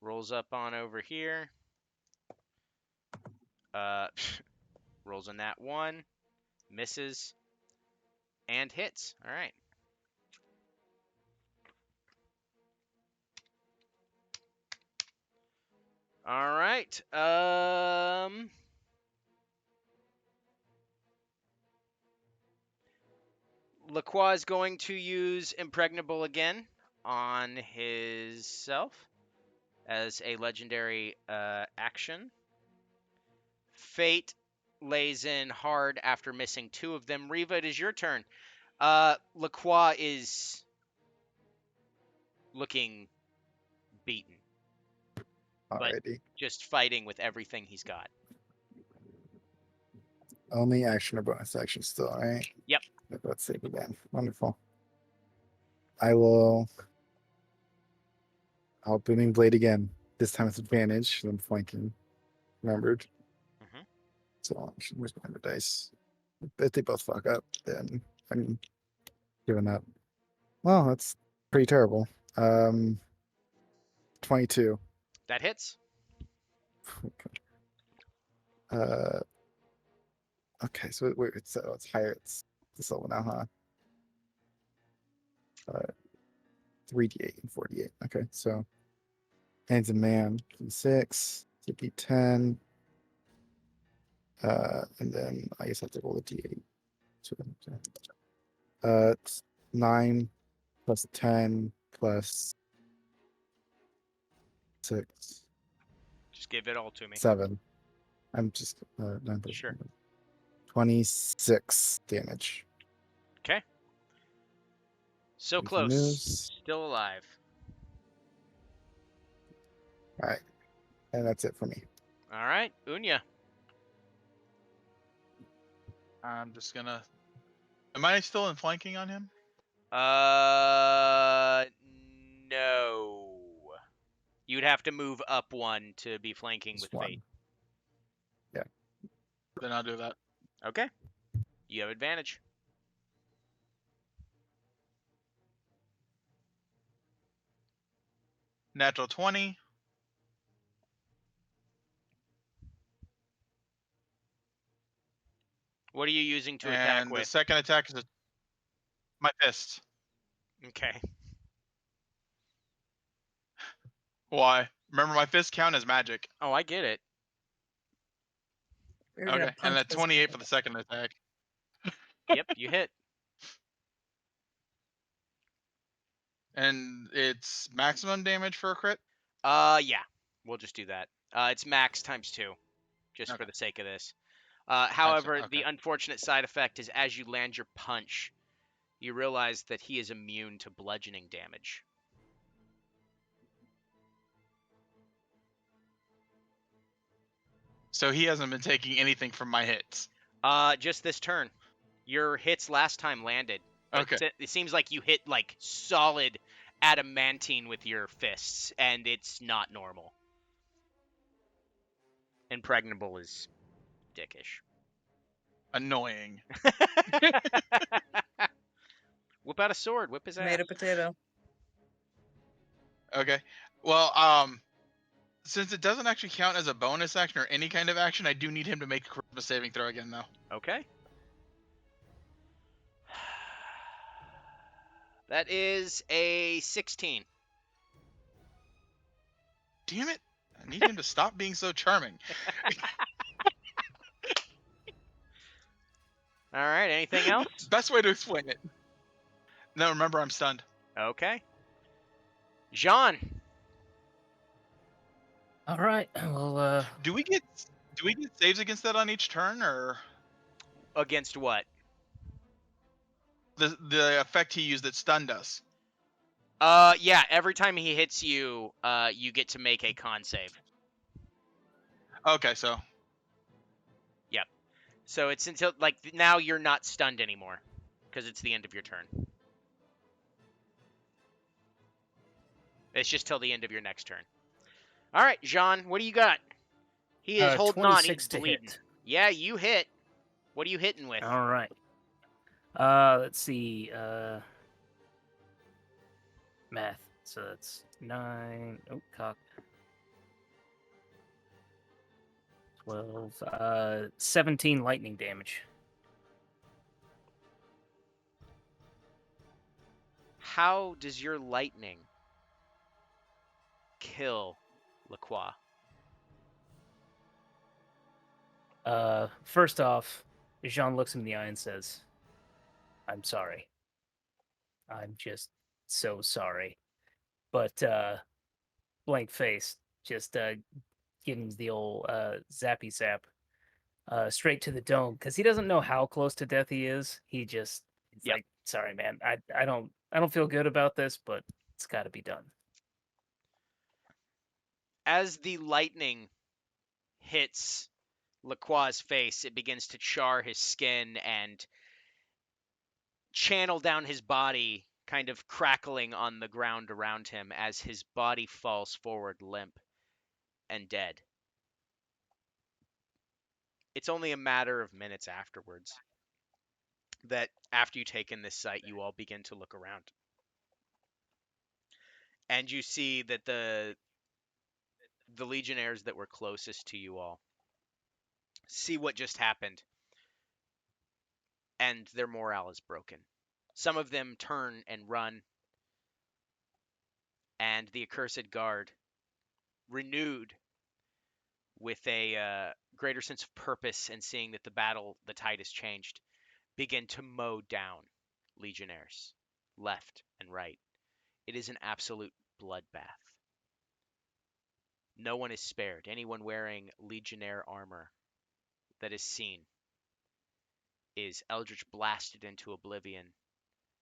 rolls up on over here. Rolls on that one, misses, and hits. All right. All right. Lacroix is going to use Impregnable again on his self as a legendary action. Fate lays in hard after missing 2 of them. Riva, it is your turn. Lacroix is looking beaten, but Alrighty. just fighting with everything he's got. Only action or bonus action still, right? Yep. Let's save again. Wonderful. I'll Booming Blade again. This time it's advantage. I'm flanking. Remembered. Mhm. So where's my other dice? If they both fuck up, then I'm giving up. Well, that's pretty terrible. 22. That hits. Okay, so it's higher. It's this level now, huh? 3d8 and 4d8. Okay, so hands and man, d6, d10, and then I guess I have to roll a d8. So, it's 9 plus 10 plus 6, Just give it all to me. 7. I'm just 9 plus Sure. 26 damage. Okay. So Ready for close. news? Still alive. All right, and that's it for me. All right, Unya. I'm just gonna. Am I still in flanking on him? No. You'd have to move up 1 to be flanking with Swan. Fate. Yeah. Then I'll do that. Okay. You have advantage. Natural 20. What are you using to attack And the with? second attack is my fist. Okay. Why? Remember, my fist count as magic. Oh, I get it. You're Okay, gonna and punch that this 28 guy. for the second attack. Yep, you hit. And it's maximum damage for a crit? Yeah, we'll just do that. It's max times 2, just for Okay. the sake of this. Times However, two, the okay. unfortunate side effect is as you land your punch, you realize that he is immune to bludgeoning damage. So he hasn't been taking anything from my hits. Just this turn. Your hits last time landed. But Okay. it seems like you hit like solid adamantine with your fists, and it's not normal. Impregnable is dickish. Annoying. Whip out a sword. Whip his ass. Tomato, potato. Okay. Well, since it doesn't actually count as a bonus action or any kind of action, I do need him to make a charisma saving throw again, though. Okay. That is a 16. Damn it! I need him to stop being so charming. All right. Anything else? Best way to explain it. No, remember, I'm stunned. Okay. Jean. All right. Well, Do we get saves against that on each turn, or Against what? the effect he used that stunned us? Yeah. Every time he hits you, you get to make a con save. Okay, so Yep. So it's until like now you're not stunned anymore, because it's the end of your turn. It's just till the end of your next turn. All right, Jean. What do you got? He is holding on. He's 26 to bleeding. hit. Yeah, you hit. What are you hitting with? All right. Let's see. Math. So that's 9. Oh, cock. 12. 17 lightning damage. How does your lightning kill Lacroix? First off, Jean looks him in the eye and says, "I'm sorry. I'm just so sorry." But blank face, just give him the old zappy zap straight to the dome because he doesn't know how close to death he is. He's Yep. like, "Sorry, man. I don't feel good about this, but it's got to be done." As the lightning hits Lacroix's face, it begins to char his skin and channel down his body, kind of crackling on the ground around him as his body falls forward limp and dead. It's only a matter of minutes afterwards that after you take in this sight, you all begin to look around. And you see that the legionnaires that were closest to you all see what just happened, and their morale is broken. Some of them turn and run, and the accursed guard, renewed with a greater sense of purpose and seeing that the tide has changed, begin to mow down legionnaires left and right. It is an absolute bloodbath. No one is spared. Anyone wearing legionnaire armor that is seen is eldritch blasted into oblivion,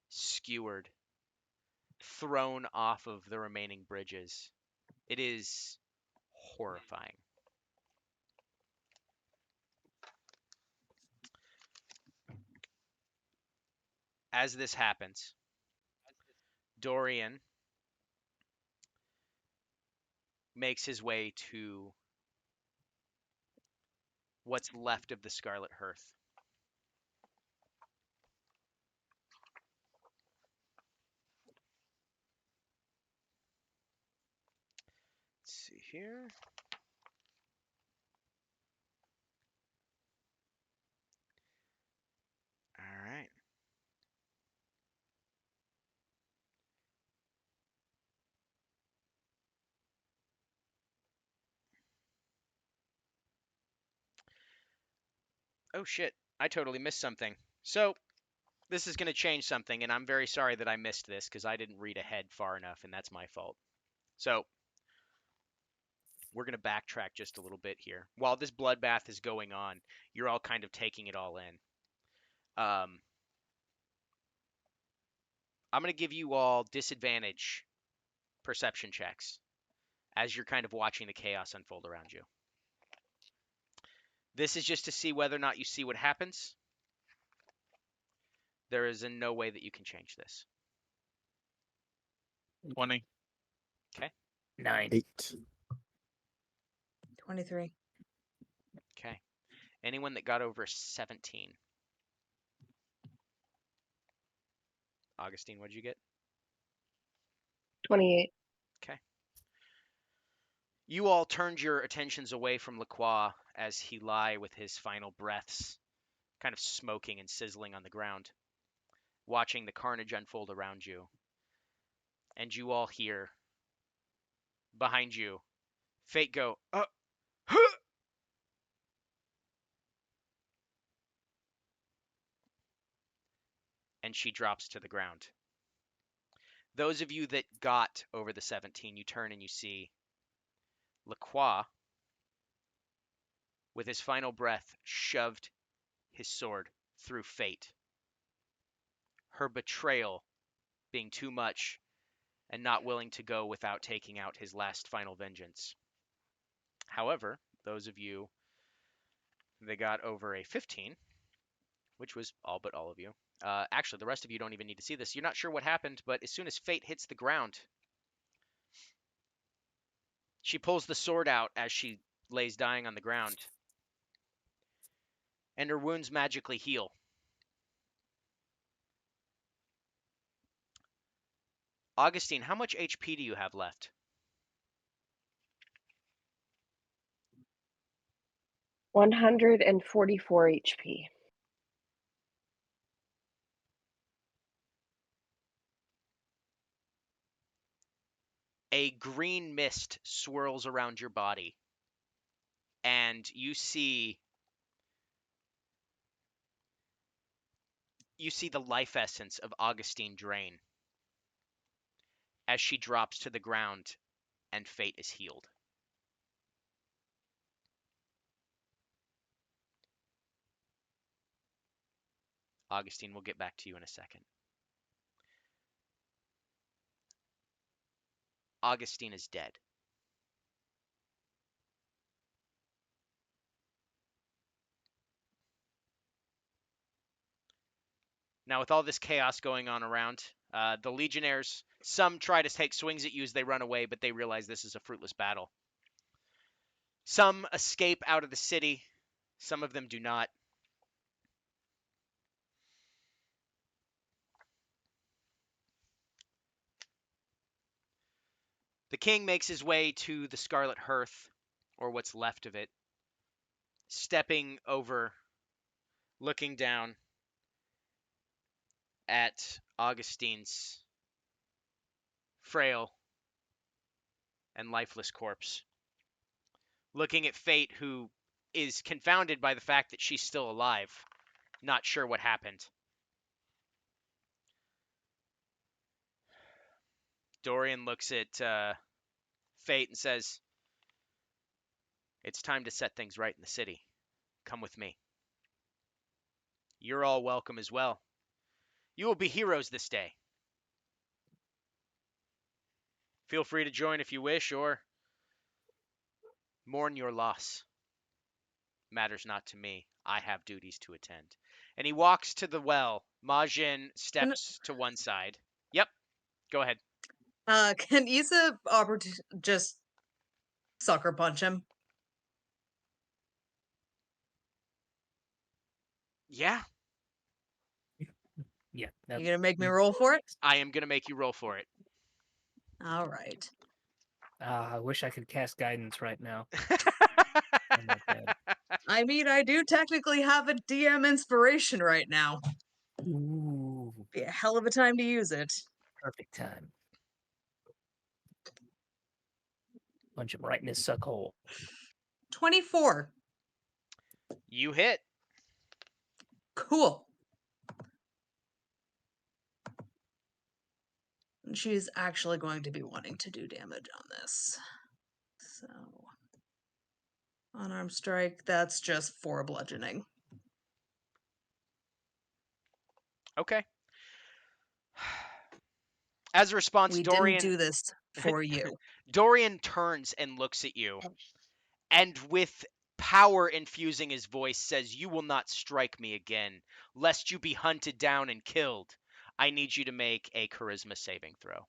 skewered, thrown off of the remaining bridges. It is horrifying. As this happens, Dorian makes his way to what's left of the Scarlet Hearth. Let's see here. All right. Oh shit, I totally missed something. So this is going to change something, and I'm very sorry that I missed this because I didn't read ahead far enough, and that's my fault. So we're going to backtrack just a little bit here. While this bloodbath is going on, you're all kind of taking it all in. I'm going to give you all disadvantage perception checks as you're kind of watching the chaos unfold around you. This is just to see whether or not you see what happens. There is in no way that you can change this. 20. 9. 8. 23. Okay. Anyone that got over 17? Augustine, what'd you get? 28. Okay. You all turned your attentions away from Lacroix as he lie with his final breaths, kind of smoking and sizzling on the ground, watching the carnage unfold around you. And you all hear behind you Fate go, huh! And she drops to the ground. Those of you that got over the 17, you turn and you see Lacroix, with his final breath, shoved his sword through Fate. Her betrayal being too much and not willing to go without taking out his last final vengeance. However, those of you that got over a 15, which was all but all of you, actually, the rest of you don't even need to see this. You're not sure what happened, but as soon as Fate hits the ground, she pulls the sword out as she lays dying on the ground, and her wounds magically heal. Augustine, how much HP do you have left? 144 HP. A green mist swirls around your body, and you see the life essence of Augustine drain as she drops to the ground and Fate is healed. Augustine, we'll get back to you in a second. Augustine is dead. Now, with all this chaos going on around, the Legionnaires, some try to take swings at you as they run away, but they realize this is a fruitless battle. Some escape out of the city. Some of them do not. The king makes his way to the Scarlet Hearth, or what's left of it, stepping over, looking down at Augustine's frail and lifeless corpse. Looking at Fate, who is confounded by the fact that she's still alive, not sure what happened. Dorian looks at Fate and says, "It's time to set things right in the city. Come with me. You're all welcome as well. You will be heroes this day. Feel free to join if you wish, or mourn your loss. Matters not to me. I have duties to attend." And he walks to the well. Majin steps to one side. Yep, go ahead. Can Issa just sucker punch him? Yeah, Yeah. You gonna make me roll for it? I am going to make you roll for it. All right. I wish I could cast guidance right now. Oh my god. I mean, I do technically have a DM inspiration right now. Ooh, Be a hell of a time to use it. perfect time. Punch him right in his suck hole. 24. You hit. Cool. And she's actually going to be wanting to do damage on this. So, unarmed strike, that's just 4 bludgeoning. Okay. As a response, We Dorian didn't do this for you. Dorian turns and looks at you, and with power infusing his voice says, "You will not strike me again, lest you be hunted down and killed. I need you to make a charisma saving throw."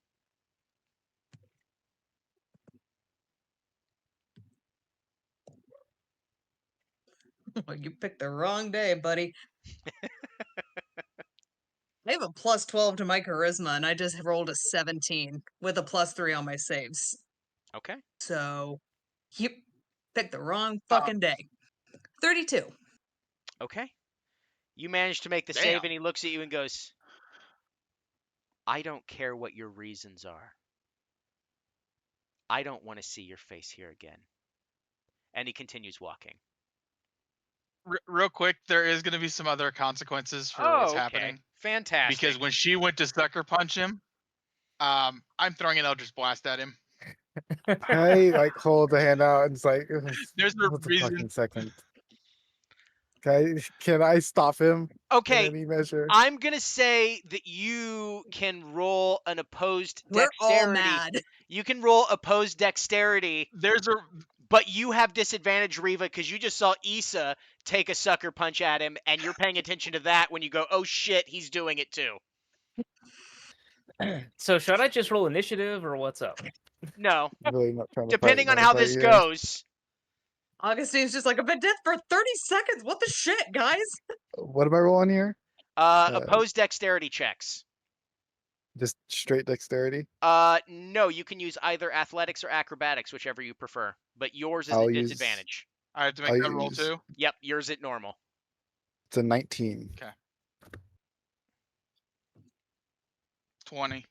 Well, you picked the wrong day, buddy. I have a plus 12 to my charisma, and I just rolled a 17 with a plus 3 on my saves. Okay. So, you picked the wrong Oh. fucking day. 32. Okay. You manage to make the Damn. save, and he looks at you and goes, "I don't care what your reasons are. I don't want to see your face here again." And he continues walking. Real quick, there is going to be some other consequences for what's Oh, okay. happening. Fantastic. Because when she went to sucker punch him, I'm throwing an Eldritch Blast at him. I like hold the hand out and it's like, There's a hold a reason. fucking second. Can I stop him in Okay, any measure? I'm going to say that you can roll an opposed We're all dexterity. mad. You can roll opposed dexterity, There's a but you have disadvantage, Riva, because you just saw Issa take a sucker punch at him, and you're paying attention to that when you go, "Oh shit, he's doing it too." So should I just roll initiative or what's up? No. Really not trying to Depending on fight how anybody this here. goes. Augustine's just like, I've been dead for 30 seconds. What the shit, guys? What am I rolling here? Opposed dexterity checks. Just straight dexterity. No, you can use either athletics or acrobatics, whichever you prefer. But yours is I'll at use- disadvantage. I have to make I'll that roll use- too. Yep, yours at normal. It's a 19. 20.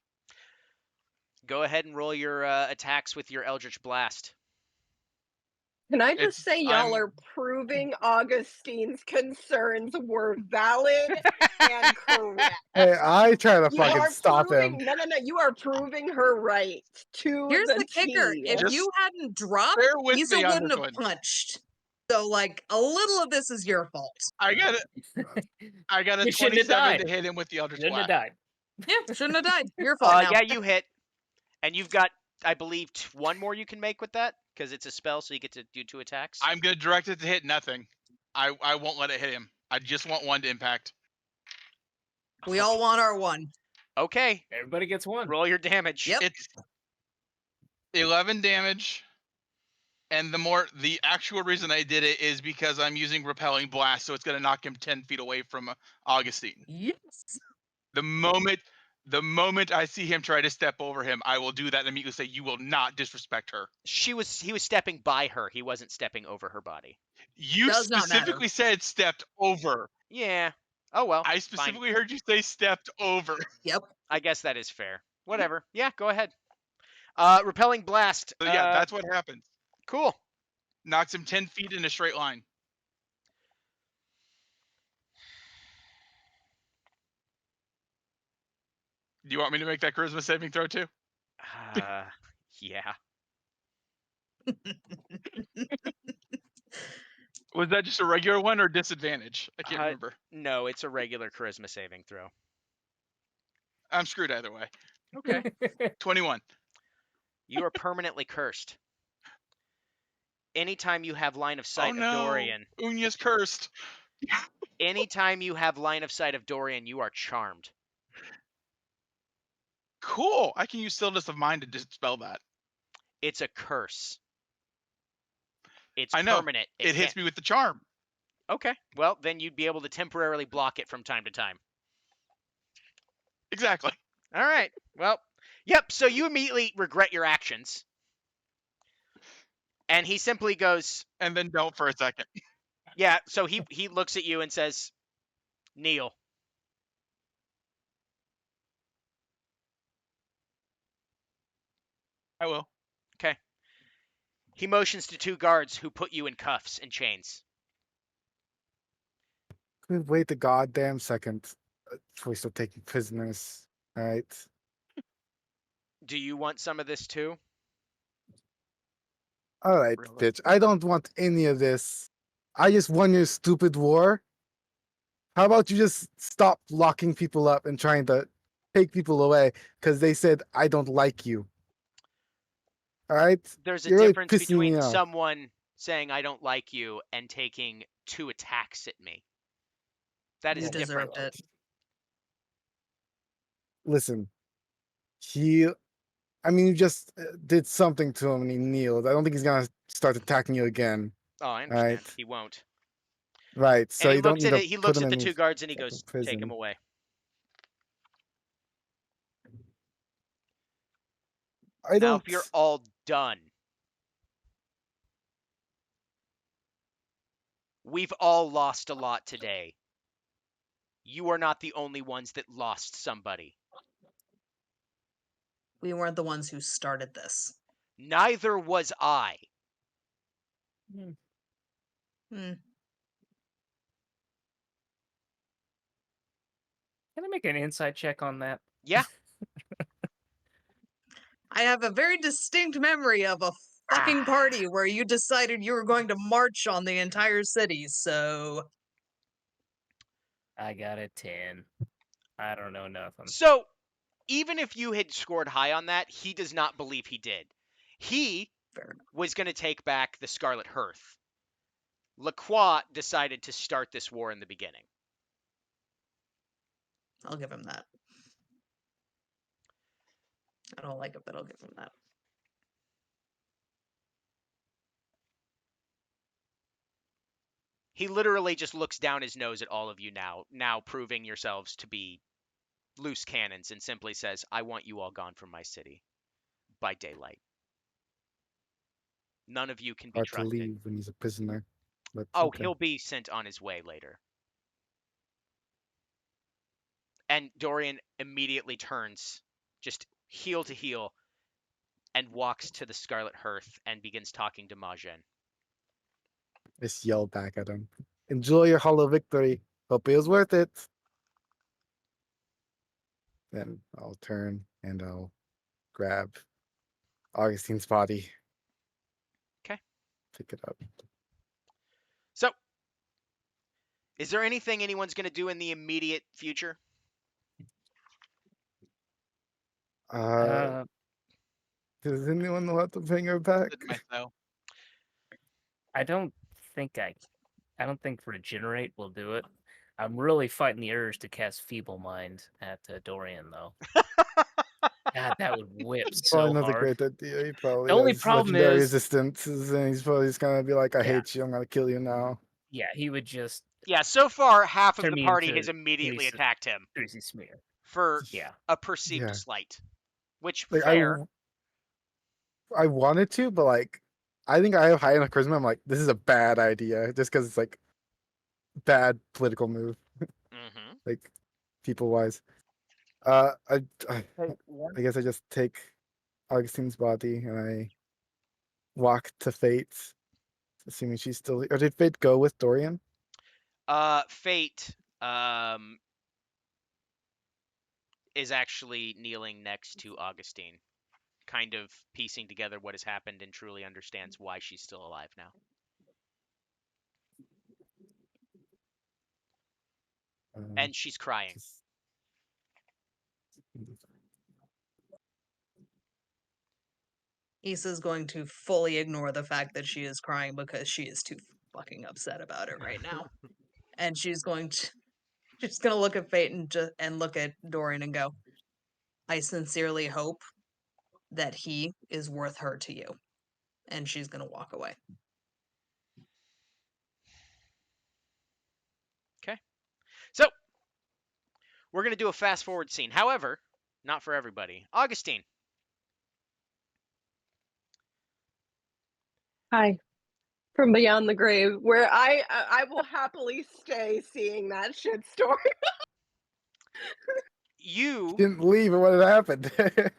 Go ahead and roll your attacks with your Eldritch Blast. Can I just It's- say y'all I'm- are proving Augustine's concerns were valid and correct. Hey, I try to You fucking are stop proving, him. No, you are proving her right to Here's the kicker. T. If Just you hadn't dropped, Bear with Issa me, wouldn't have Underwood. punched. So, like, a little of this is your fault. I got a You shouldn't have 27 died. to hit him with the Eldritch Shouldn't have Blast. died. Yeah, shouldn't have died. Your fault now. Yeah, you hit. And you've got, I believe, one more you can make with that, because it's a spell, so you get to do 2 attacks. I'm gonna direct it to hit nothing. I won't let it hit him. I just want one to impact. We all want our one. Okay, Everybody gets one. roll your damage. Yep. It's 11 damage. And the actual reason I did it is because I'm using repelling blast, so it's gonna knock him 10 feet away from Augustine. Yes. The moment I see him try to step over him, I will do that and immediately say, "You will not disrespect her." He was stepping by her. He wasn't stepping over her body. You Does not matter. specifically said stepped over. Yeah. Oh well. I fine. specifically heard you say stepped over. Yep. I guess that is fair. Whatever. Yeah, go ahead. Repelling blast. So yeah, that's what happens. Cool. Knocks him 10 feet in a straight line. Do you want me to make that charisma saving throw too? Yeah. Was that just a regular one or disadvantage? I can't remember. No, it's a regular charisma saving throw. I'm screwed either way. Okay. 21. You are permanently cursed. Anytime you have line of sight Oh of no. Dorian, Unya's cursed. anytime you have line of sight of Dorian, you are charmed. Cool. I can use stillness of mind to dispel that. It's a curse. It's I know. permanent. It hits me with the charm. Okay. Well, then you'd be able to temporarily block it from time to time. Exactly. All right. Well, yep. So you immediately regret your actions. And he simply goes, And then don't for a second. yeah. So he looks at you and says, "Kneel." I will. Okay. He motions to 2 guards who put you in cuffs and chains. Wait a goddamn second before we start taking prisoners. All right. Do you want some of this too? All right, Really? bitch. I don't want any of this. I just won your stupid war. How about you just stop locking people up and trying to take people away because they said I don't like you. All right? There's a You're really difference pissing me between off. someone saying I don't like you and taking 2 attacks at me. That You is different. deserved it. Listen, I mean, you just did something to him and he kneeled. I don't think he's gonna start attacking you again. Oh, I All understand. right. He won't. Right. And So you don't need to he put looks him at in the 2 these guards and he fucking goes, "Take him prison. away." I Now, don't. if you're all done, we've all lost a lot today. You are not the only ones that lost somebody. We weren't the ones who started this. Neither was I. Hmm. Can I make an insight check on that? Yeah. I have a very distinct memory of a fucking party where you decided you were going to march on the entire city, so I got a 10. I don't know nothing. So, even if you had scored high on that, he does not believe he did. He fair enough. was going to take back the Scarlet Hearth. Lacroix decided to start this war in the beginning. I'll give him that. I don't like it, but I'll give him that. He literally just looks down his nose at all of you now proving yourselves to be loose cannons, and simply says, "I want you all gone from my city by daylight. None of you can be Hard to trusted." leave when he's a prisoner. But Oh, okay. he'll be sent on his way later. And Dorian immediately turns, just heel to heel, and walks to the Scarlet Hearth and begins talking to Majin. Just yell back at him. Enjoy your hollow victory. Hope it was worth it. Then I'll turn and I'll grab Augustine's body. Okay. Pick it up. So, is there anything anyone's going to do in the immediate future? Does anyone know how to bring her back? Did myself. I don't think regenerate will do it. I'm really fighting the urge to cast Feeble Mind at Dorian, though. God, that would whip Probably so not a hard. great idea. He probably The only has problem legendary is, resistance, and he's probably just gonna be like, "I Yeah. hate you. I'm gonna kill you now." yeah, he would just Yeah, so far, half of turn the me party into has immediately greasy, attacked him greasy smear. for Yeah. a perceived Yeah. slight. Which, Like fair. I wanted to, but like, I think I have high enough charisma. I'm like, this is a bad idea, just because it's like bad political move, Mm-hmm. like people wise. I guess I just take Augustine's body and I walk to Fate, assuming she's still. Or did Fate go with Dorian? Fate is actually kneeling next to Augustine, kind of piecing together what has happened and truly understands why she's still alive now. And she's crying. Just- Issa's going to fully ignore the fact that she is crying because she is too fucking upset about it right now. And she's going to look at Fate and look at Dorian and go, "I sincerely hope that he is worth her to you." And she's going to walk away. Okay. So, we're going to do a fast forward scene. However, not for everybody. Augustine. Hi. From beyond the grave, where I will happily stay seeing that shit story. You Didn't leave, or what had happened? I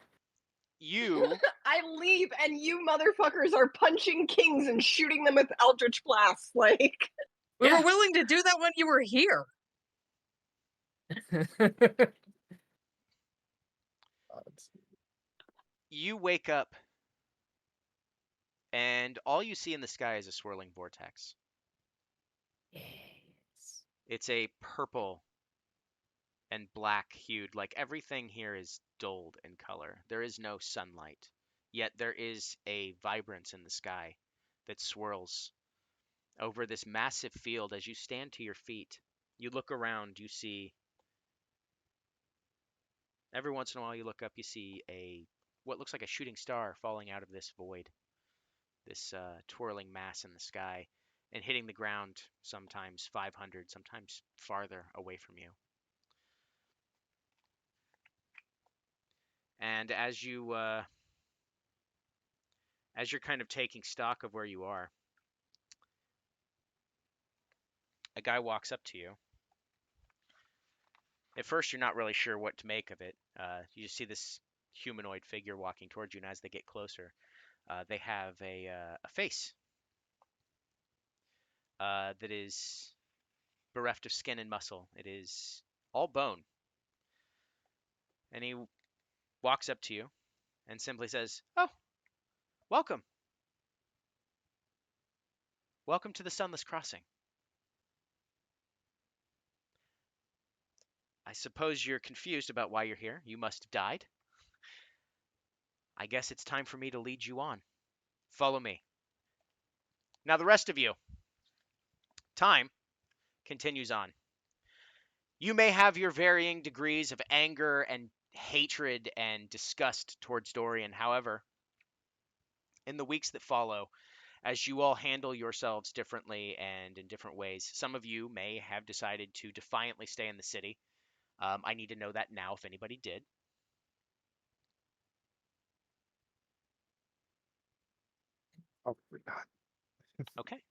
leave and you motherfuckers are punching kings and shooting them with eldritch blasts. Like, We Yeah. were willing to do that when you were here. Odds. You wake up, and all you see in the sky is a swirling vortex. Yes. It's a purple and black hued, like everything here is dulled in color. There is no sunlight, yet there is a vibrance in the sky that swirls over this massive field. As you stand to your feet, you look around, you see, every once in a while you look up, you see what looks like a shooting star falling out of this void, this twirling mass in the sky, and hitting the ground sometimes 500, sometimes farther away from you. And as you're kind of taking stock of where you are, a guy walks up to you. At first, you're not really sure what to make of it. You just see this humanoid figure walking towards you, and as they get closer, they have a face that is bereft of skin and muscle. It is all bone. And he walks up to you and simply says, "Oh, welcome. Welcome to the Sunless Crossing. I suppose you're confused about why you're here. You must have died. I guess it's time for me to lead you on. Follow me." Now, the rest of you, time continues on. You may have your varying degrees of anger and hatred and disgust towards Dorian. However, in the weeks that follow, as you all handle yourselves differently and in different ways, some of you may have decided to defiantly stay in the city. I need to know that now if anybody did. Probably not. Okay.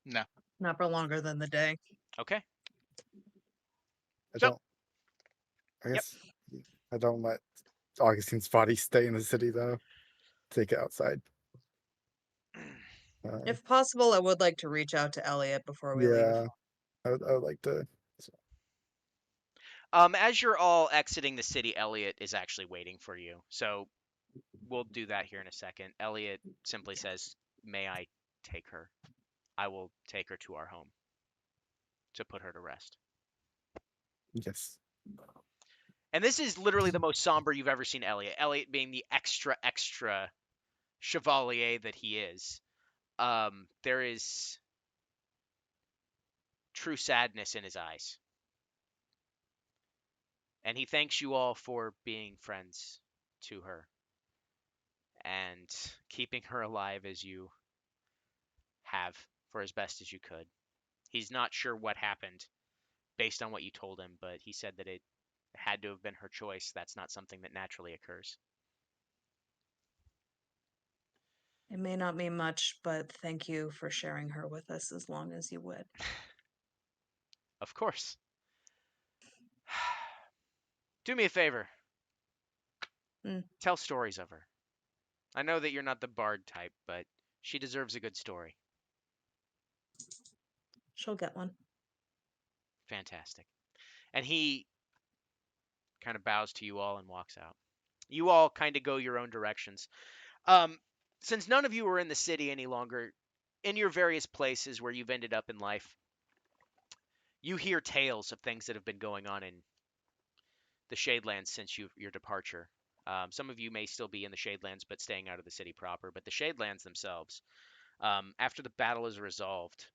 No. Not for longer than the day. Okay. I So- don't. I Yep. guess I don't let Augustine's body stay in the city though. Take it outside. If possible, I would like to reach out to Elliot before we leave. Yeah, I would like to. As you're all exiting the city, Elliot is actually waiting for you. So we'll do that here in a second. Elliot simply says, "May I take her? I will take her to our home to put her to rest." Yes. And this is literally the most somber you've ever seen Elliot. Elliot being the extra chevalier that he is. There is true sadness in his eyes. And he thanks you all for being friends to her and keeping her alive as you have for as best as you could. He's not sure what happened based on what you told him, but he said that it had to have been her choice. That's not something that naturally occurs. It may not mean much, but thank you for sharing her with us as long as you would. Of course. Do me a favor. Hmm. Tell stories of her. I know that you're not the bard type, but she deserves a good story. She'll get one. Fantastic. And he kind of bows to you all and walks out. You all kind of go your own directions. Since none of you are in the city any longer, in your various places where you've ended up in life, you hear tales of things that have been going on in the Shadelands since your departure. Some of you may still be in the Shadelands, but staying out of the city proper. But the Shadelands themselves, after the battle is resolved,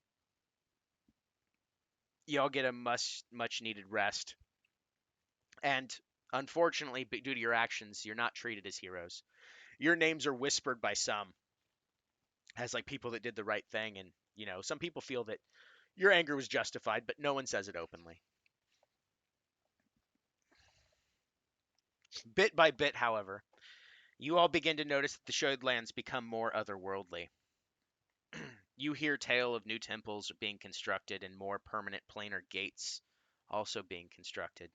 y'all get a much needed rest. And unfortunately, due to your actions, you're not treated as heroes. Your names are whispered by some as like people that did the right thing, and some people feel that your anger was justified, but no one says it openly. Bit by bit, however, you all begin to notice that the Shadelands become more otherworldly. You hear tale of new temples being constructed and more permanent planar gates also being constructed.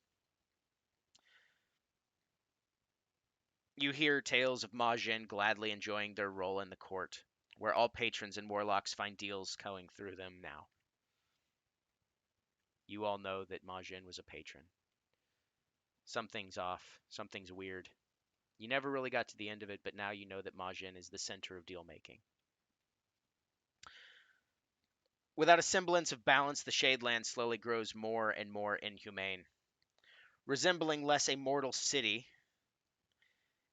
You hear tales of Majin gladly enjoying their role in the court, where all patrons and warlocks find deals going through them now. You all know that Majin was a patron. Something's off. Something's weird. You never really got to the end of it, but now you know that Majin is the center of deal making. Without a semblance of balance, the Shadeland slowly grows more and more inhumane, resembling less a mortal city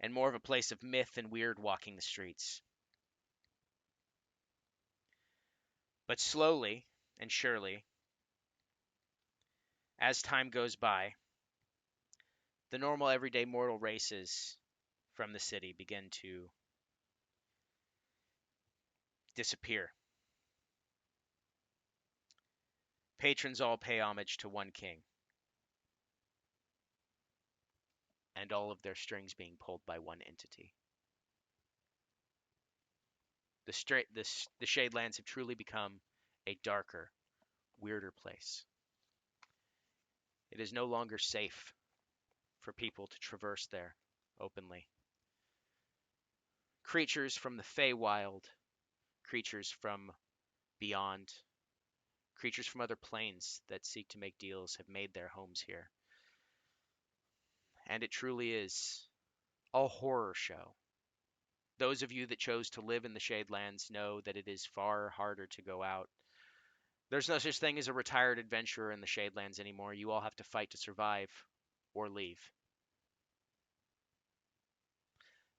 and more of a place of myth and weird walking the streets. But slowly and surely, as time goes by, the normal everyday mortal races from the city begin to disappear. Patrons all pay homage to one king, and all of their strings being pulled by one entity. The Shadelands have truly become a darker, weirder place. It is no longer safe for people to traverse there openly. Creatures from the Feywild, creatures from beyond, creatures from other planes that seek to make deals have made their homes here. And it truly is a horror show. Those of you that chose to live in the Shadelands know that it is far harder to go out. There's no such thing as a retired adventurer in the Shadelands anymore. You all have to fight to survive or leave.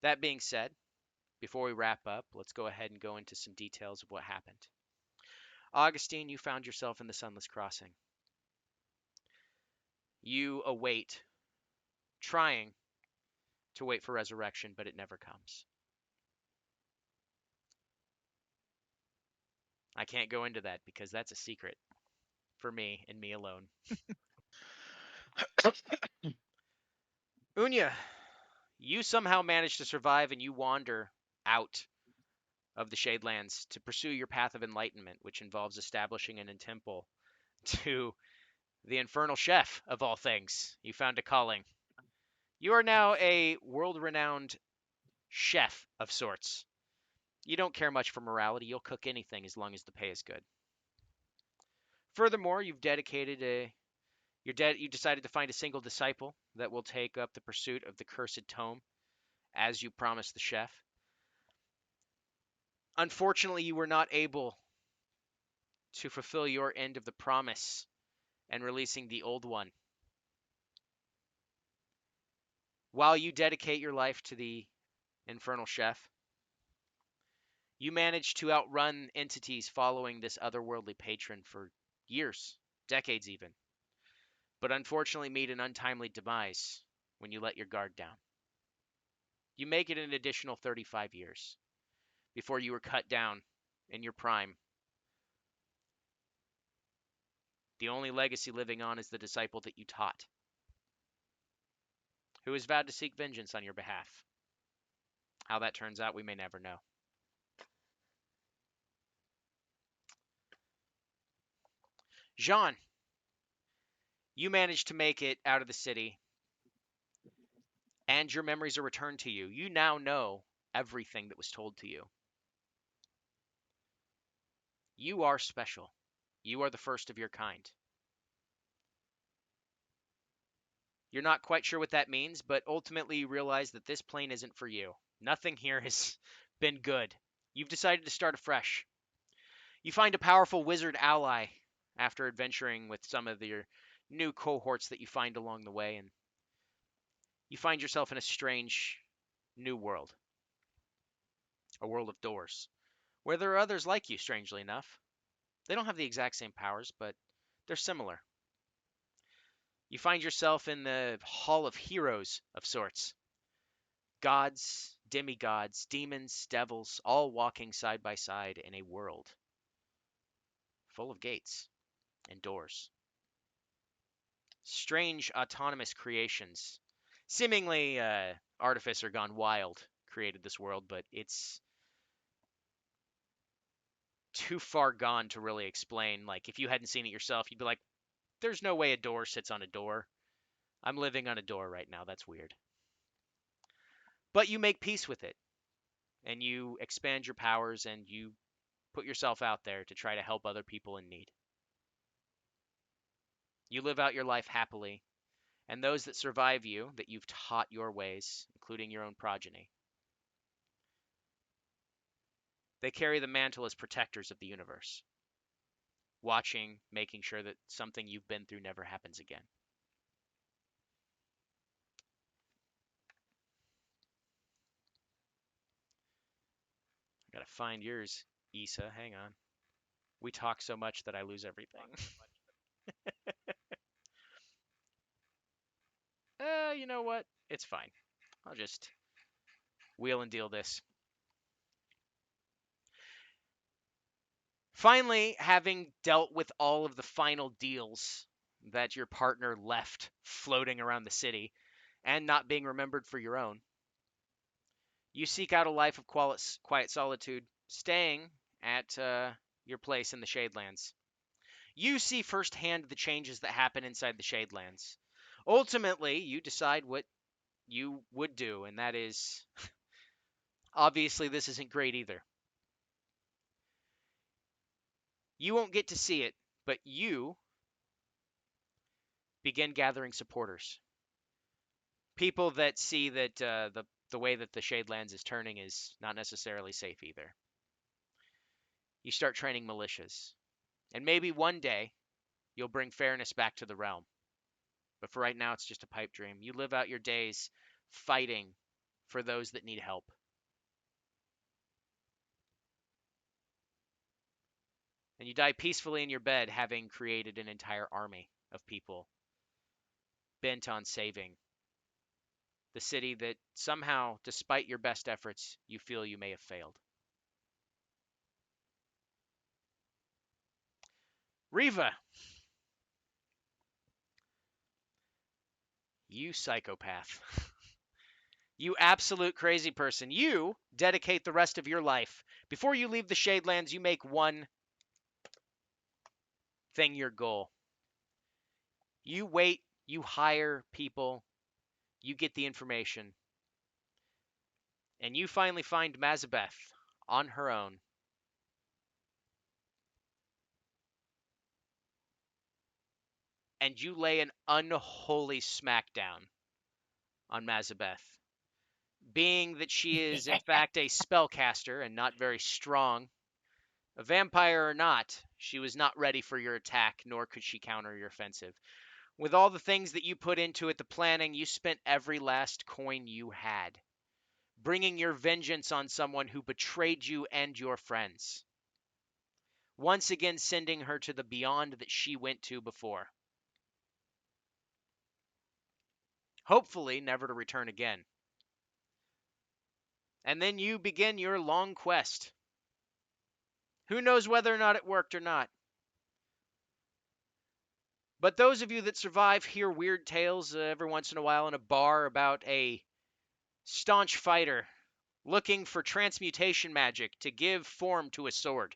That being said, before we wrap up, let's go ahead and go into some details of what happened. Augustine, you found yourself in the Sunless Crossing. You await, trying to wait for resurrection, but it never comes. I can't go into that because that's a secret for me and me alone. Unya, you somehow manage to survive and you wander out of the Shadelands to pursue your path of enlightenment, which involves establishing a temple to the infernal chef of all things. You found a calling. You are now a world-renowned chef of sorts. You don't care much for morality. You'll cook anything as long as the pay is good. Furthermore, you've dedicated you decided to find a single disciple that will take up the pursuit of the cursed tome, as you promised the chef. Unfortunately, you were not able to fulfill your end of the promise and releasing the old one. While you dedicate your life to the infernal chef, you manage to outrun entities following this otherworldly patron for years, decades even, but unfortunately meet an untimely demise when you let your guard down. You make it an additional 35 years before you were cut down in your prime. The only legacy living on is the disciple that you taught, who has vowed to seek vengeance on your behalf. How that turns out, we may never know. Jean, you managed to make it out of the city, and your memories are returned to you. You now know everything that was told to you. You are special. You are the first of your kind. You're not quite sure what that means, but ultimately you realize that this plane isn't for you. Nothing here has been good. You've decided to start afresh. You find a powerful wizard ally after adventuring with some of your new cohorts that you find along the way, and you find yourself in a strange new world. A world of doors, where there are others like you, strangely enough. They don't have the exact same powers, but they're similar. You find yourself in the Hall of Heroes of sorts. Gods, demigods, demons, devils, all walking side by side in a world full of gates and doors. Strange autonomous creations. Seemingly artificer gone wild created this world, but it's too far gone to really explain. Like, if you hadn't seen it yourself, you'd be like, there's no way a door sits on a door. I'm living on a door right now. That's weird. But you make peace with it, and you expand your powers, and you put yourself out there to try to help other people in need. You live out your life happily, and those that survive you, that you've taught your ways, including your own progeny, they carry the mantle as protectors of the universe, watching, making sure that something you've been through never happens again. I gotta find yours, Issa. Hang on. We talk so much that I lose everything. You know what? It's fine. I'll just wheel and deal this. Finally, having dealt with all of the final deals that your partner left floating around the city and not being remembered for your own, you seek out a life of quiet solitude, staying at your place in the Shadelands. You see firsthand the changes that happen inside the Shadelands. Ultimately, you decide what you would do, and that is obviously this isn't great either. You won't get to see it, but you begin gathering supporters. People that see that the way that the Shadelands is turning is not necessarily safe either. You start training militias, and maybe one day you'll bring fairness back to the realm. But for right now, it's just a pipe dream. You live out your days fighting for those that need help. And you die peacefully in your bed, having created an entire army of people bent on saving the city that somehow, despite your best efforts, you feel you may have failed. Riva, you psychopath. You absolute crazy person. You dedicate the rest of your life. Before you leave the Shadelands, you make one thing your goal. You wait, you hire people, you get the information, and you finally find Mazabeth on her own. And you lay an unholy smackdown on Mazabeth. Being that she is, in fact, a spellcaster and not very strong, a vampire or not, she was not ready for your attack, nor could she counter your offensive. With all the things that you put into it, the planning, you spent every last coin you had, bringing your vengeance on someone who betrayed you and your friends. Once again, sending her to the beyond that she went to before. Hopefully, never to return again. And then you begin your long quest. Who knows whether or not it worked or not? But those of you that survive hear weird tales every once in a while in a bar about a staunch fighter looking for transmutation magic to give form to a sword.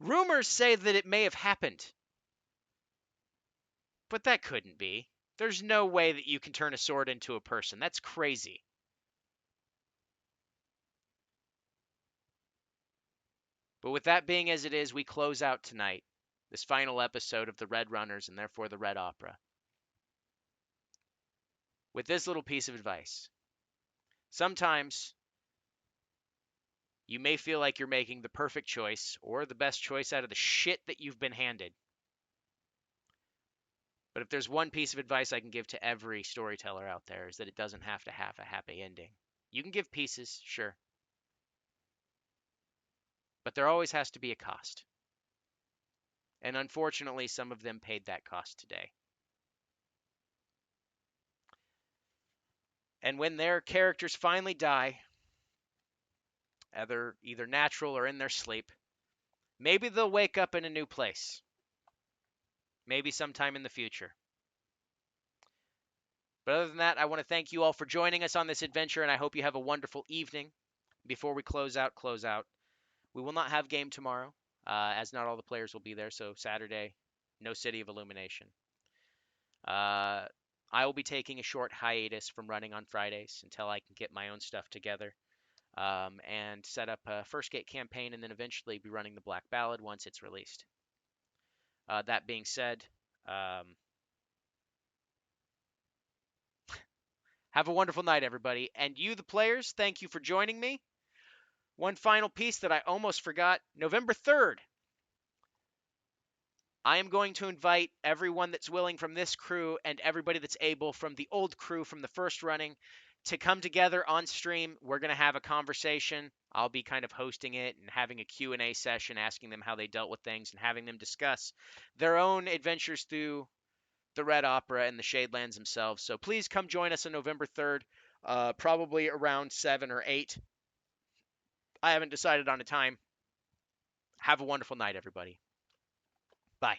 Rumors say that it may have happened, but that couldn't be. There's no way that you can turn a sword into a person. That's crazy. But with that being as it is, we close out tonight, this final episode of the Red Runners and therefore the Red Opera, with this little piece of advice. Sometimes you may feel like you're making the perfect choice or the best choice out of the shit that you've been handed. But if there's one piece of advice I can give to every storyteller out there, is that it doesn't have to have a happy ending. You can give pieces, sure, but there always has to be a cost. And unfortunately, some of them paid that cost today. And when their characters finally die, either natural or in their sleep, maybe they'll wake up in a new place. Maybe sometime in the future. But other than that, I want to thank you all for joining us on this adventure, and I hope you have a wonderful evening. Before we close out, we will not have game tomorrow, as not all the players will be there. So Saturday, no City of Illumination. I will be taking a short hiatus from running on Fridays until I can get my own stuff together and set up a First Gate campaign, and then eventually be running the Black Ballad once it's released. That being said, have a wonderful night, everybody. And you, the players, thank you for joining me. One final piece that I almost forgot. November 3rd, I am going to invite everyone that's willing from this crew and everybody that's able from the old crew from the first running to come together on stream. We're going to have a conversation. I'll be kind of hosting it and having a Q&A session, asking them how they dealt with things and having them discuss their own adventures through the Red Opera and the Shadelands themselves. So please come join us on November 3rd, probably around 7 or 8. I haven't decided on a time. Have a wonderful night, everybody. Bye.